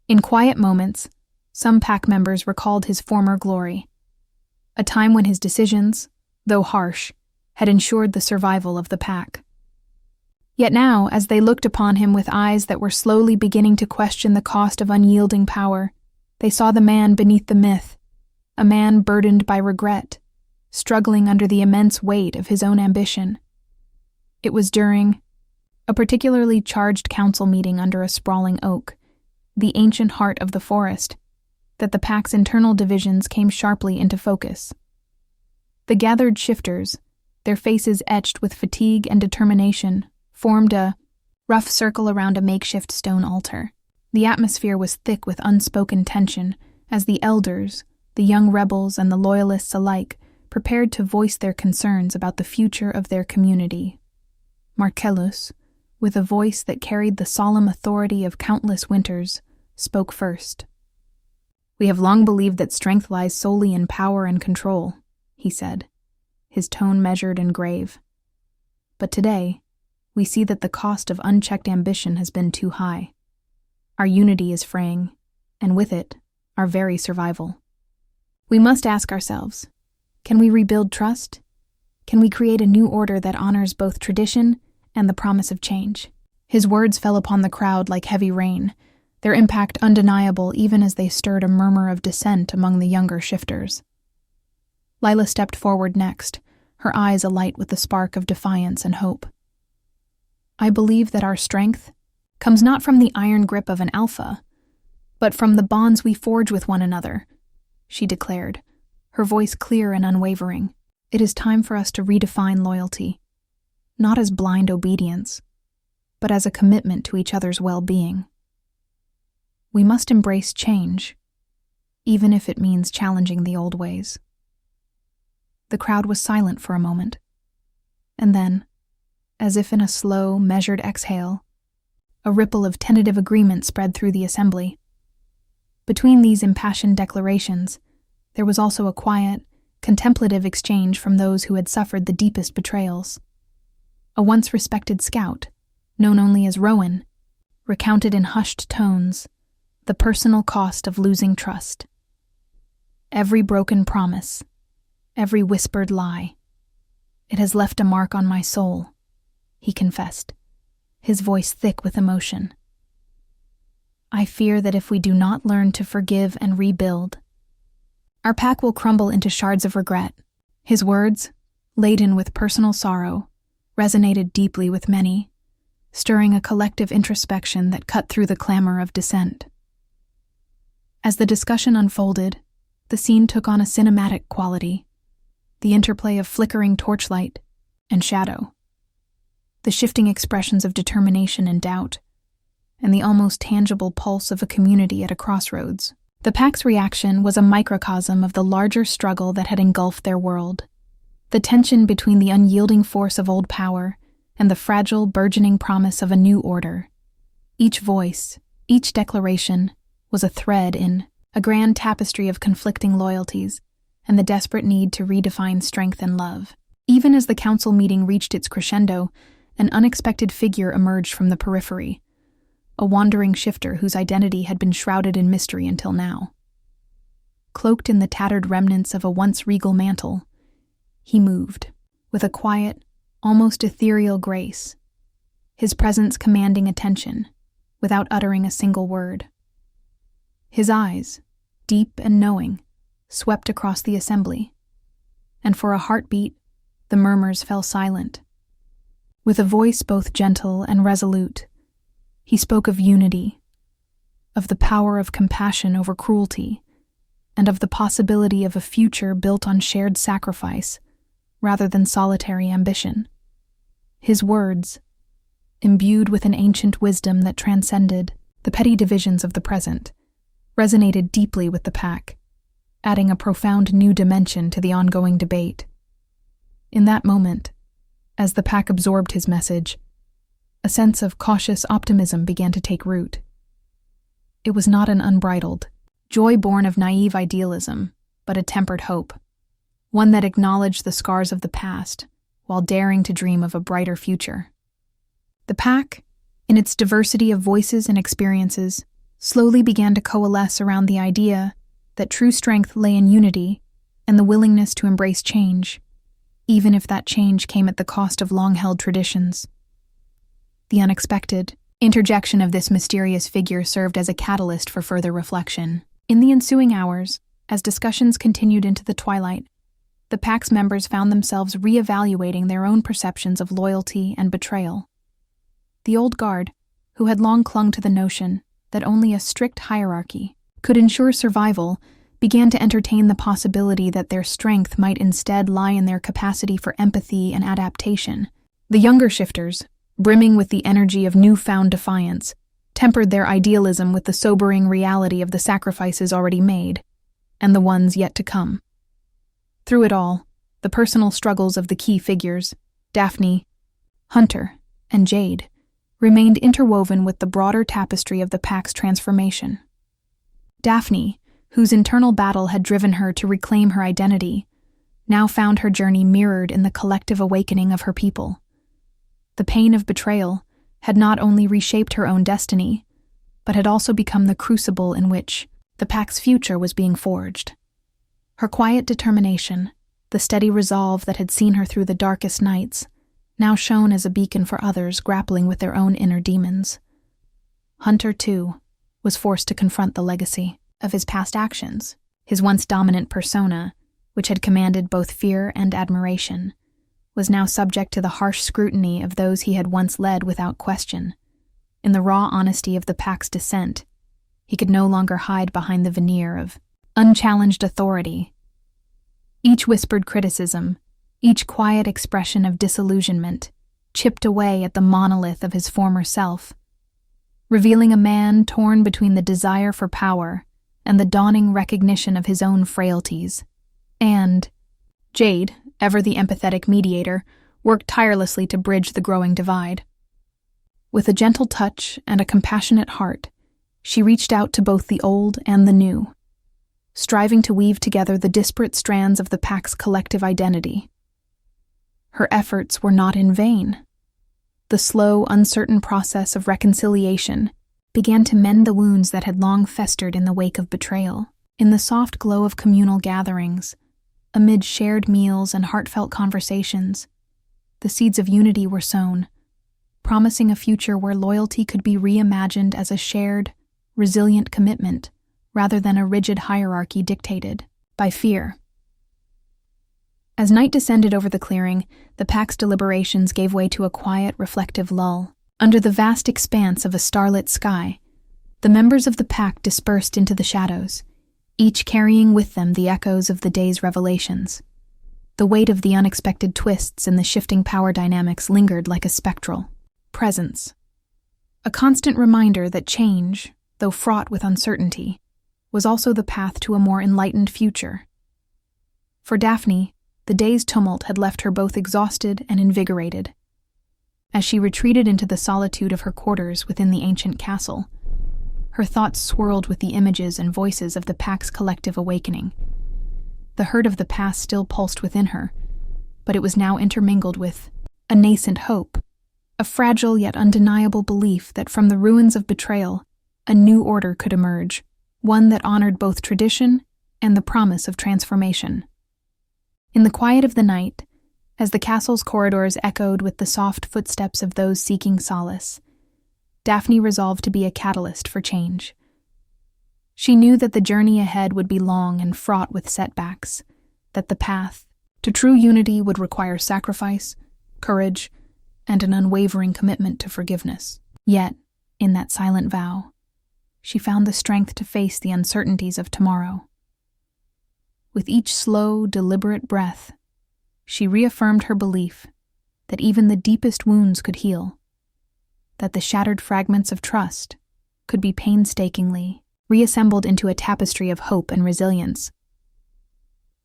In quiet moments, some pack members recalled his former glory, a time when his decisions, though harsh, had ensured the survival of the pack. Yet now, as they looked upon him with eyes that were slowly beginning to question the cost of unyielding power, they saw the man beneath the myth, a man burdened by regret, struggling under the immense weight of his own ambition. It was during a particularly charged council meeting under a sprawling oak, the ancient heart of the forest, that the pack's internal divisions came sharply into focus. The gathered shifters, their faces etched with fatigue and determination, formed a rough circle around a makeshift stone altar. The atmosphere was thick with unspoken tension as the elders, the young rebels, and the loyalists alike prepared to voice their concerns about the future of their community. Marcellus, with a voice that carried the solemn authority of countless winters, spoke first. "We have long believed that strength lies solely in power and control," he said, his tone measured and grave. "But today, we see that the cost of unchecked ambition has been too high. Our unity is fraying, and with it, our very survival. We must ask ourselves, can we rebuild trust? Can we create a new order that honors both tradition and the promise of change?" His words fell upon the crowd like heavy rain, their impact undeniable even as they stirred a murmur of dissent among the younger shifters. Lila stepped forward next, her eyes alight with the spark of defiance and hope. "I believe that our strength comes not from the iron grip of an alpha, but from the bonds we forge with one another," she declared, her voice clear and unwavering. "It is time for us to redefine loyalty, not as blind obedience, but as a commitment to each other's well-being. We must embrace change, even if it means challenging the old ways." The crowd was silent for a moment, and then, as if in a slow, measured exhale, a ripple of tentative agreement spread through the assembly. Between these impassioned declarations, there was also a quiet, contemplative exchange from those who had suffered the deepest betrayals. A once respected scout, known only as Rowan, recounted in hushed tones the personal cost of losing trust. Every broken promise, every whispered lie, it has left a mark on my soul, he confessed, his voice thick with emotion. I fear that if we do not learn to forgive and rebuild, our pack will crumble into shards of regret. His words, laden with personal sorrow, resonated deeply with many, stirring a collective introspection that cut through the clamor of dissent. As the discussion unfolded, the scene took on a cinematic quality, the interplay of flickering torchlight and shadow, the shifting expressions of determination and doubt, and the almost tangible pulse of a community at a crossroads. The pack's reaction was a microcosm of the larger struggle that had engulfed their world, the tension between the unyielding force of old power and the fragile, burgeoning promise of a new order. Each voice, each declaration, was a thread in a grand tapestry of conflicting loyalties and the desperate need to redefine strength and love. Even as the council meeting reached its crescendo, an unexpected figure emerged from the periphery, a wandering shifter whose identity had been shrouded in mystery until now. Cloaked in the tattered remnants of a once regal mantle, he moved, with a quiet, almost ethereal grace, his presence commanding attention, without uttering a single word. His eyes, deep and knowing, swept across the assembly, and for a heartbeat, the murmurs fell silent. With a voice both gentle and resolute, he spoke of unity, of the power of compassion over cruelty, and of the possibility of a future built on shared sacrifice rather than solitary ambition. His words, imbued with an ancient wisdom that transcended the petty divisions of the present, resonated deeply with the pack, adding a profound new dimension to the ongoing debate. In that moment, as the pack absorbed his message, a sense of cautious optimism began to take root. It was not an unbridled joy born of naive idealism, but a tempered hope, one that acknowledged the scars of the past while daring to dream of a brighter future. The pack, in its diversity of voices and experiences, slowly began to coalesce around the idea that true strength lay in unity and the willingness to embrace change, even if that change came at the cost of long-held traditions. The unexpected interjection of this mysterious figure served as a catalyst for further reflection. In the ensuing hours, as discussions continued into the twilight, the pack's members found themselves re-evaluating their own perceptions of loyalty and betrayal. The old guard, who had long clung to the notion that only a strict hierarchy could ensure survival, began to entertain the possibility that their strength might instead lie in their capacity for empathy and adaptation. The younger shifters, brimming with the energy of newfound defiance, tempered their idealism with the sobering reality of the sacrifices already made, and the ones yet to come. Through it all, the personal struggles of the key figures, Daphne, Hunter, and Jade, remained interwoven with the broader tapestry of the pack's transformation. Daphne, whose internal battle had driven her to reclaim her identity, now found her journey mirrored in the collective awakening of her people. The pain of betrayal had not only reshaped her own destiny, but had also become the crucible in which the pack's future was being forged. Her quiet determination, the steady resolve that had seen her through the darkest nights, now shone as a beacon for others grappling with their own inner demons. Hunter, too, was forced to confront the legacy of his past actions. His once dominant persona, which had commanded both fear and admiration, was now subject to the harsh scrutiny of those he had once led without question. In the raw honesty of the pack's dissent, he could no longer hide behind the veneer of unchallenged authority. Each whispered criticism, each quiet expression of disillusionment, chipped away at the monolith of his former self, revealing a man torn between the desire for power and the dawning recognition of his own frailties. And Jade, ever the empathetic mediator, worked tirelessly to bridge the growing divide. With a gentle touch and a compassionate heart, she reached out to both the old and the new, striving to weave together the disparate strands of the pack's collective identity. Her efforts were not in vain. The slow, uncertain process of reconciliation began to mend the wounds that had long festered in the wake of betrayal. In the soft glow of communal gatherings, amid shared meals and heartfelt conversations, the seeds of unity were sown, promising a future where loyalty could be reimagined as a shared, resilient commitment rather than a rigid hierarchy dictated by fear. As night descended over the clearing, the pack's deliberations gave way to a quiet, reflective lull. Under the vast expanse of a starlit sky, the members of the pack dispersed into the shadows, each carrying with them the echoes of the day's revelations. The weight of the unexpected twists in the shifting power dynamics lingered like a spectral presence, a constant reminder that change, though fraught with uncertainty, was also the path to a more enlightened future. For Daphne, the day's tumult had left her both exhausted and invigorated. As she retreated into the solitude of her quarters within the ancient castle, her thoughts swirled with the images and voices of the pack's collective awakening. The hurt of the past still pulsed within her, but it was now intermingled with a nascent hope, a fragile yet undeniable belief that from the ruins of betrayal, a new order could emerge, one that honored both tradition and the promise of transformation. In the quiet of the night, as the castle's corridors echoed with the soft footsteps of those seeking solace, Daphne resolved to be a catalyst for change. She knew that the journey ahead would be long and fraught with setbacks, that the path to true unity would require sacrifice, courage, and an unwavering commitment to forgiveness. Yet, in that silent vow, she found the strength to face the uncertainties of tomorrow. With each slow, deliberate breath, she reaffirmed her belief that even the deepest wounds could heal, that the shattered fragments of trust could be painstakingly reassembled into a tapestry of hope and resilience.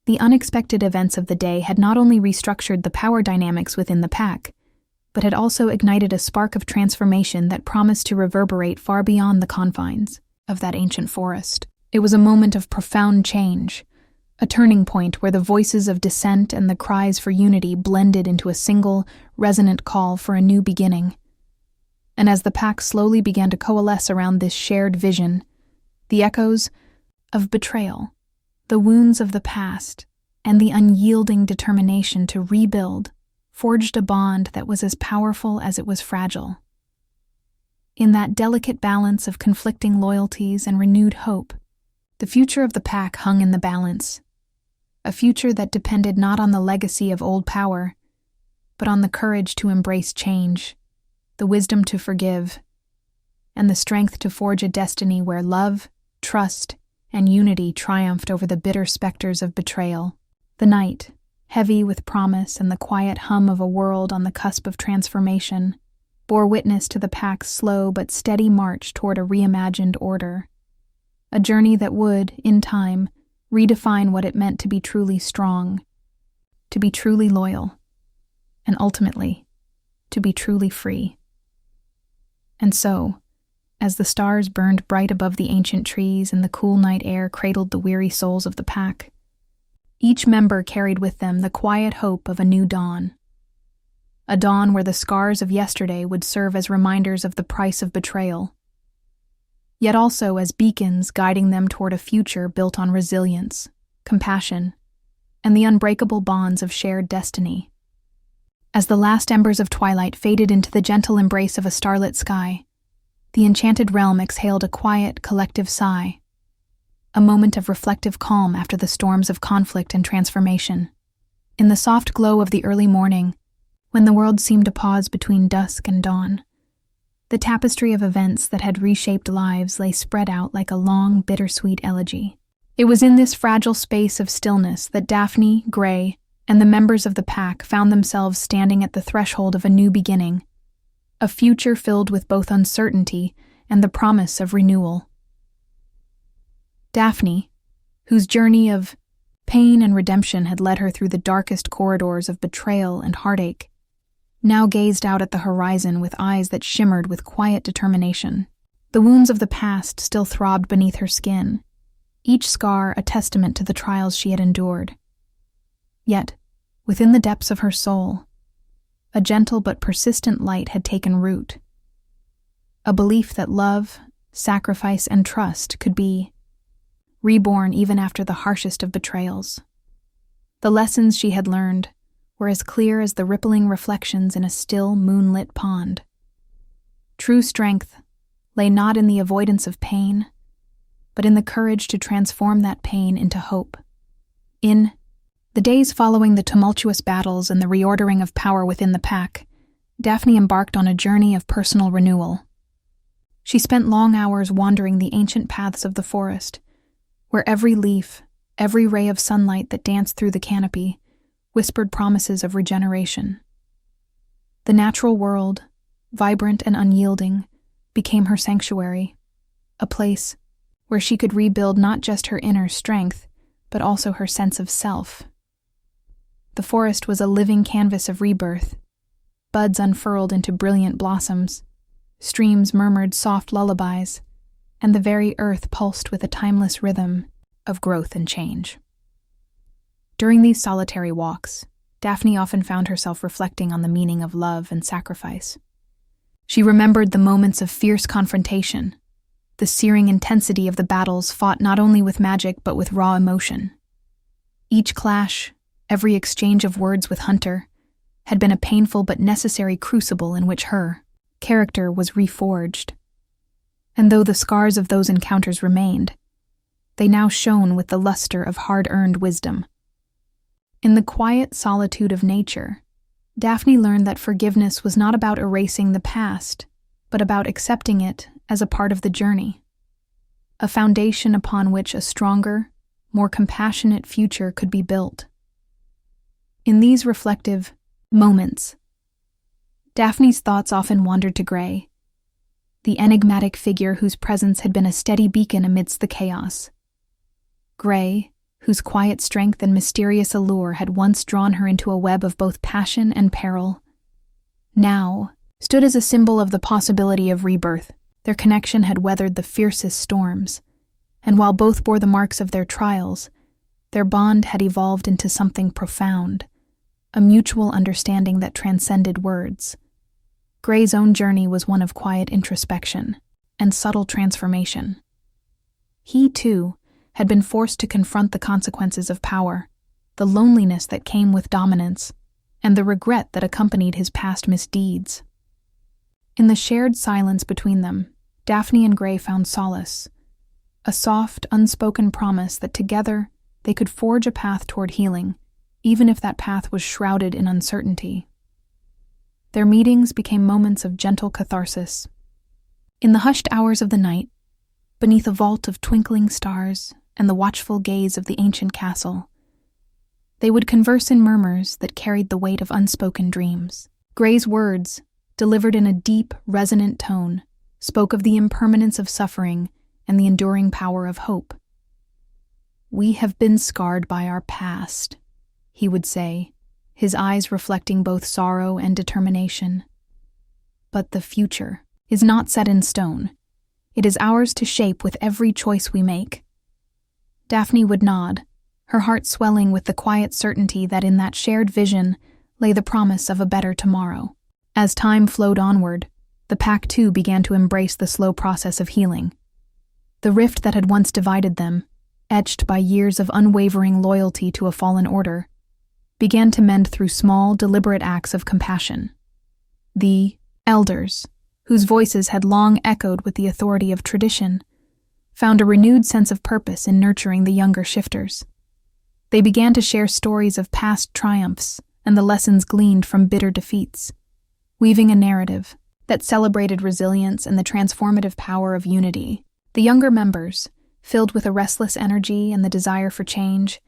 The unexpected events of the day had not only restructured the power dynamics within the pack, but had also ignited a spark of transformation that promised to reverberate far beyond the confines of that ancient forest. It was a moment of profound change, a turning point where the voices of dissent and the cries for unity blended into a single, resonant call for a new beginning. And as the pack slowly began to coalesce around this shared vision, the echoes of betrayal, the wounds of the past, and the unyielding determination to rebuild forged a bond that was as powerful as it was fragile. In that delicate balance of conflicting loyalties and renewed hope, the future of the pack hung in the balance, a future that depended not on the legacy of old power, but on the courage to embrace change, the wisdom to forgive, and the strength to forge a destiny where love, trust, and unity triumphed over the bitter specters of betrayal. The night, heavy with promise and the quiet hum of a world on the cusp of transformation, bore witness to the pack's slow but steady march toward a reimagined order, a journey that would, in time, redefine what it meant to be truly strong, to be truly loyal, and ultimately, to be truly free. And so, as the stars burned bright above the ancient trees and the cool night air cradled the weary souls of the pack, each member carried with them the quiet hope of a new dawn. A dawn where the scars of yesterday would serve as reminders of the price of betrayal, yet also as beacons guiding them toward a future built on resilience, compassion, and the unbreakable bonds of shared destiny. As the last embers of twilight faded into the gentle embrace of a starlit sky, the enchanted realm exhaled a quiet, collective sigh, a moment of reflective calm after the storms of conflict and transformation. In the soft glow of the early morning, when the world seemed to pause between dusk and dawn, the tapestry of events that had reshaped lives lay spread out like a long, bittersweet elegy. It was in this fragile space of stillness that Daphne, Gray, and the members of the pack found themselves standing at the threshold of a new beginning, a future filled with both uncertainty and the promise of renewal. Daphne, whose journey of pain and redemption had led her through the darkest corridors of betrayal and heartache, now gazed out at the horizon with eyes that shimmered with quiet determination. The wounds of the past still throbbed beneath her skin, each scar a testament to the trials she had endured. Yet, within the depths of her soul, a gentle but persistent light had taken root. A belief that love, sacrifice, and trust could be reborn even after the harshest of betrayals. The lessons she had learned were as clear as the rippling reflections in a still, moonlit pond. True strength lay not in the avoidance of pain, but in the courage to transform that pain into hope. In the days following the tumultuous battles and the reordering of power within the pack, Daphne embarked on a journey of personal renewal. She spent long hours wandering the ancient paths of the forest, where every leaf, every ray of sunlight that danced through the canopy, whispered promises of regeneration. The natural world, vibrant and unyielding, became her sanctuary, a place where she could rebuild not just her inner strength, but also her sense of self. The forest was a living canvas of rebirth. Buds unfurled into brilliant blossoms, streams murmured soft lullabies, and the very earth pulsed with a timeless rhythm of growth and change. During these solitary walks, Daphne often found herself reflecting on the meaning of love and sacrifice. She remembered the moments of fierce confrontation, the searing intensity of the battles fought not only with magic but with raw emotion. Each clash, every exchange of words with Hunter, had been a painful but necessary crucible in which her character was reforged. And though the scars of those encounters remained, they now shone with the luster of hard-earned wisdom. In the quiet solitude of nature, Daphne learned that forgiveness was not about erasing the past, but about accepting it as a part of the journey, a foundation upon which a stronger, more compassionate future could be built. In these reflective moments, Daphne's thoughts often wandered to Gray, the enigmatic figure whose presence had been a steady beacon amidst the chaos. Gray, whose quiet strength and mysterious allure had once drawn her into a web of both passion and peril, now stood as a symbol of the possibility of rebirth. Their connection had weathered the fiercest storms, and while both bore the marks of their trials, their bond had evolved into something profound, a mutual understanding that transcended words. Gray's own journey was one of quiet introspection and subtle transformation. He, too, had been forced to confront the consequences of power, the loneliness that came with dominance, and the regret that accompanied his past misdeeds. In the shared silence between them, Daphne and Gray found solace, a soft, unspoken promise that together they could forge a path toward healing, even if that path was shrouded in uncertainty. Their meetings became moments of gentle catharsis. In the hushed hours of the night, beneath a vault of twinkling stars and the watchful gaze of the ancient castle, they would converse in murmurs that carried the weight of unspoken dreams. Gray's words, delivered in a deep, resonant tone, spoke of the impermanence of suffering and the enduring power of hope. "We have been scarred by our past," he would say, his eyes reflecting both sorrow and determination. "But the future is not set in stone. It is ours to shape with every choice we make." Daphne would nod, her heart swelling with the quiet certainty that in that shared vision lay the promise of a better tomorrow. As time flowed onward, the pack too began to embrace the slow process of healing. The rift that had once divided them, etched by years of unwavering loyalty to a fallen order, began to mend through small, deliberate acts of compassion. The elders, whose voices had long echoed with the authority of tradition, found a renewed sense of purpose in nurturing the younger shifters. They began to share stories of past triumphs and the lessons gleaned from bitter defeats, weaving a narrative that celebrated resilience and the transformative power of unity. The younger members, filled with a restless energy and the desire for change,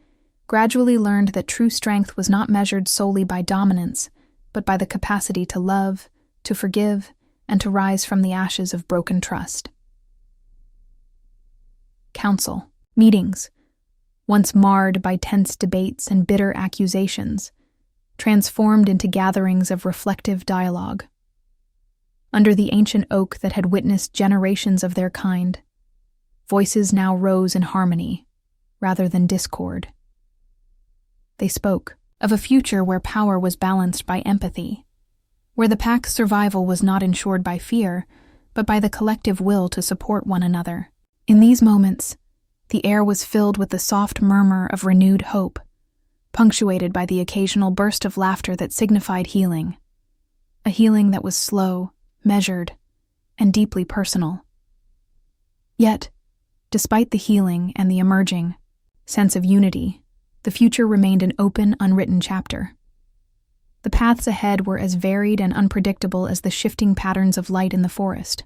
gradually learned that true strength was not measured solely by dominance, but by the capacity to love, to forgive, and to rise from the ashes of broken trust. Council meetings, once marred by tense debates and bitter accusations, transformed into gatherings of reflective dialogue. Under the ancient oak that had witnessed generations of their kind, voices now rose in harmony, rather than discord. They spoke of a future where power was balanced by empathy, where the pack's survival was not ensured by fear, but by the collective will to support one another. In these moments, the air was filled with the soft murmur of renewed hope, punctuated by the occasional burst of laughter that signified healing, a healing that was slow, measured, and deeply personal. Yet, despite the healing and the emerging sense of unity, the future remained an open, unwritten chapter. The paths ahead were as varied and unpredictable as the shifting patterns of light in the forest.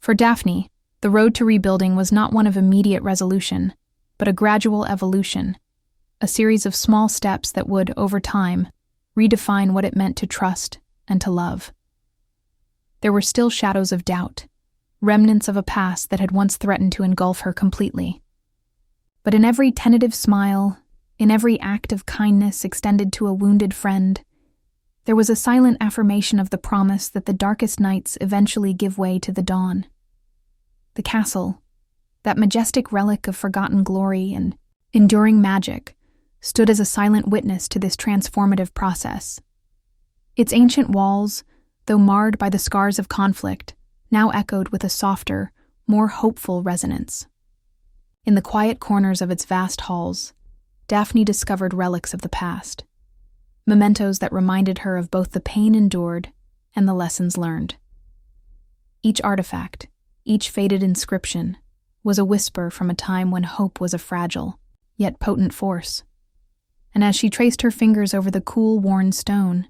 For Daphne, the road to rebuilding was not one of immediate resolution, but a gradual evolution, a series of small steps that would, over time, redefine what it meant to trust and to love. There were still shadows of doubt, remnants of a past that had once threatened to engulf her completely. But in every tentative smile, in every act of kindness extended to a wounded friend, there was a silent affirmation of the promise that the darkest nights eventually give way to the dawn. The castle, that majestic relic of forgotten glory and enduring magic, stood as a silent witness to this transformative process. Its ancient walls, though marred by the scars of conflict, now echoed with a softer, more hopeful resonance. In the quiet corners of its vast halls, Daphne discovered relics of the past, mementos that reminded her of both the pain endured and the lessons learned. Each artifact, each faded inscription, was a whisper from a time when hope was a fragile, yet potent force. And as she traced her fingers over the cool, worn stone,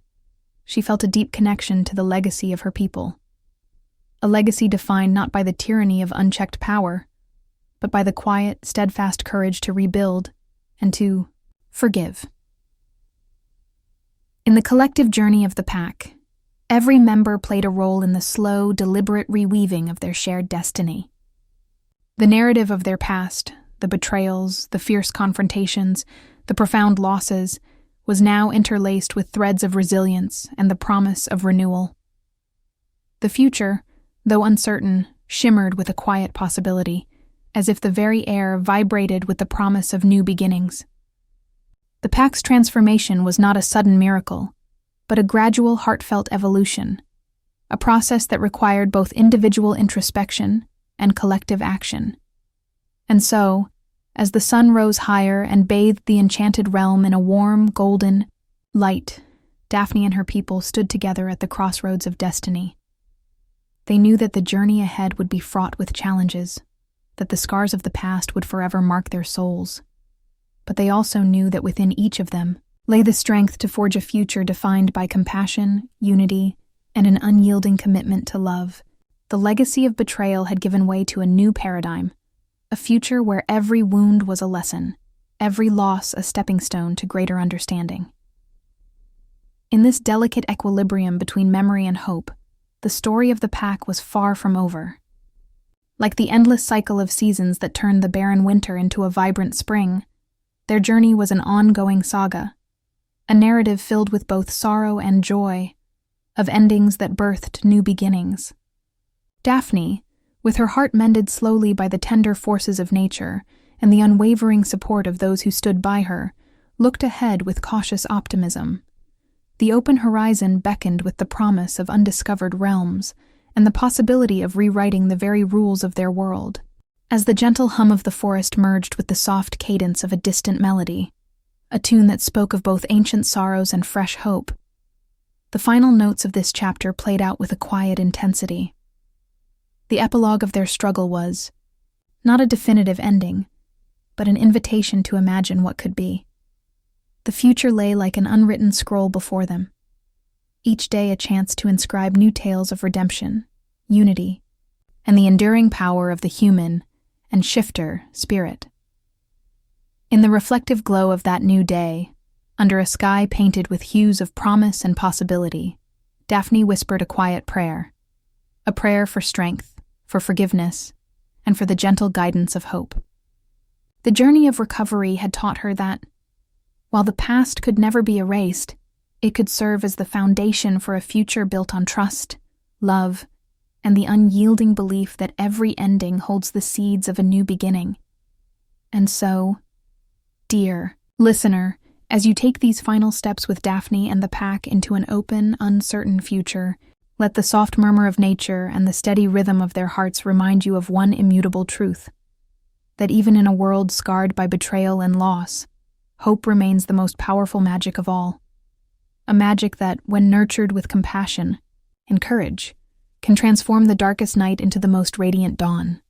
she felt a deep connection to the legacy of her people. A legacy defined not by the tyranny of unchecked power, but by the quiet, steadfast courage to rebuild and to forgive. In the collective journey of the pack, every member played a role in the slow, deliberate reweaving of their shared destiny. The narrative of their past, the betrayals, the fierce confrontations, the profound losses, was now interlaced with threads of resilience and the promise of renewal. The future, though uncertain, shimmered with a quiet possibility, as if the very air vibrated with the promise of new beginnings. The pack's transformation was not a sudden miracle, but a gradual, heartfelt evolution, a process that required both individual introspection and collective action. And so, as the sun rose higher and bathed the enchanted realm in a warm, golden light, Daphne and her people stood together at the crossroads of destiny. They knew that the journey ahead would be fraught with challenges, that the scars of the past would forever mark their souls. But they also knew that within each of them lay the strength to forge a future defined by compassion, unity, and an unyielding commitment to love. The legacy of betrayal had given way to a new paradigm, a future where every wound was a lesson, every loss a stepping stone to greater understanding. In this delicate equilibrium between memory and hope, the story of the pack was far from over. Like the endless cycle of seasons that turned the barren winter into a vibrant spring, their journey was an ongoing saga, a narrative filled with both sorrow and joy, of endings that birthed new beginnings. Daphne, with her heart mended slowly by the tender forces of nature and the unwavering support of those who stood by her, looked ahead with cautious optimism. The open horizon beckoned with the promise of undiscovered realms and the possibility of rewriting the very rules of their world. As the gentle hum of the forest merged with the soft cadence of a distant melody, a tune that spoke of both ancient sorrows and fresh hope, the final notes of this chapter played out with a quiet intensity. The epilogue of their struggle was not a definitive ending, but an invitation to imagine what could be. The future lay like an unwritten scroll before them, each day a chance to inscribe new tales of redemption, unity, and the enduring power of the human and shifter spirit. In the reflective glow of that new day, under a sky painted with hues of promise and possibility, Daphne whispered a quiet prayer, a prayer for strength, for forgiveness, and for the gentle guidance of hope. The journey of recovery had taught her that, while the past could never be erased, it could serve as the foundation for a future built on trust, love, and the unyielding belief that every ending holds the seeds of a new beginning. And so, dear listener, as you take these final steps with Daphne and the pack into an open, uncertain future, let the soft murmur of nature and the steady rhythm of their hearts remind you of one immutable truth: that even in a world scarred by betrayal and loss, hope remains the most powerful magic of all. A magic that, when nurtured with compassion and courage, can transform the darkest night into the most radiant dawn.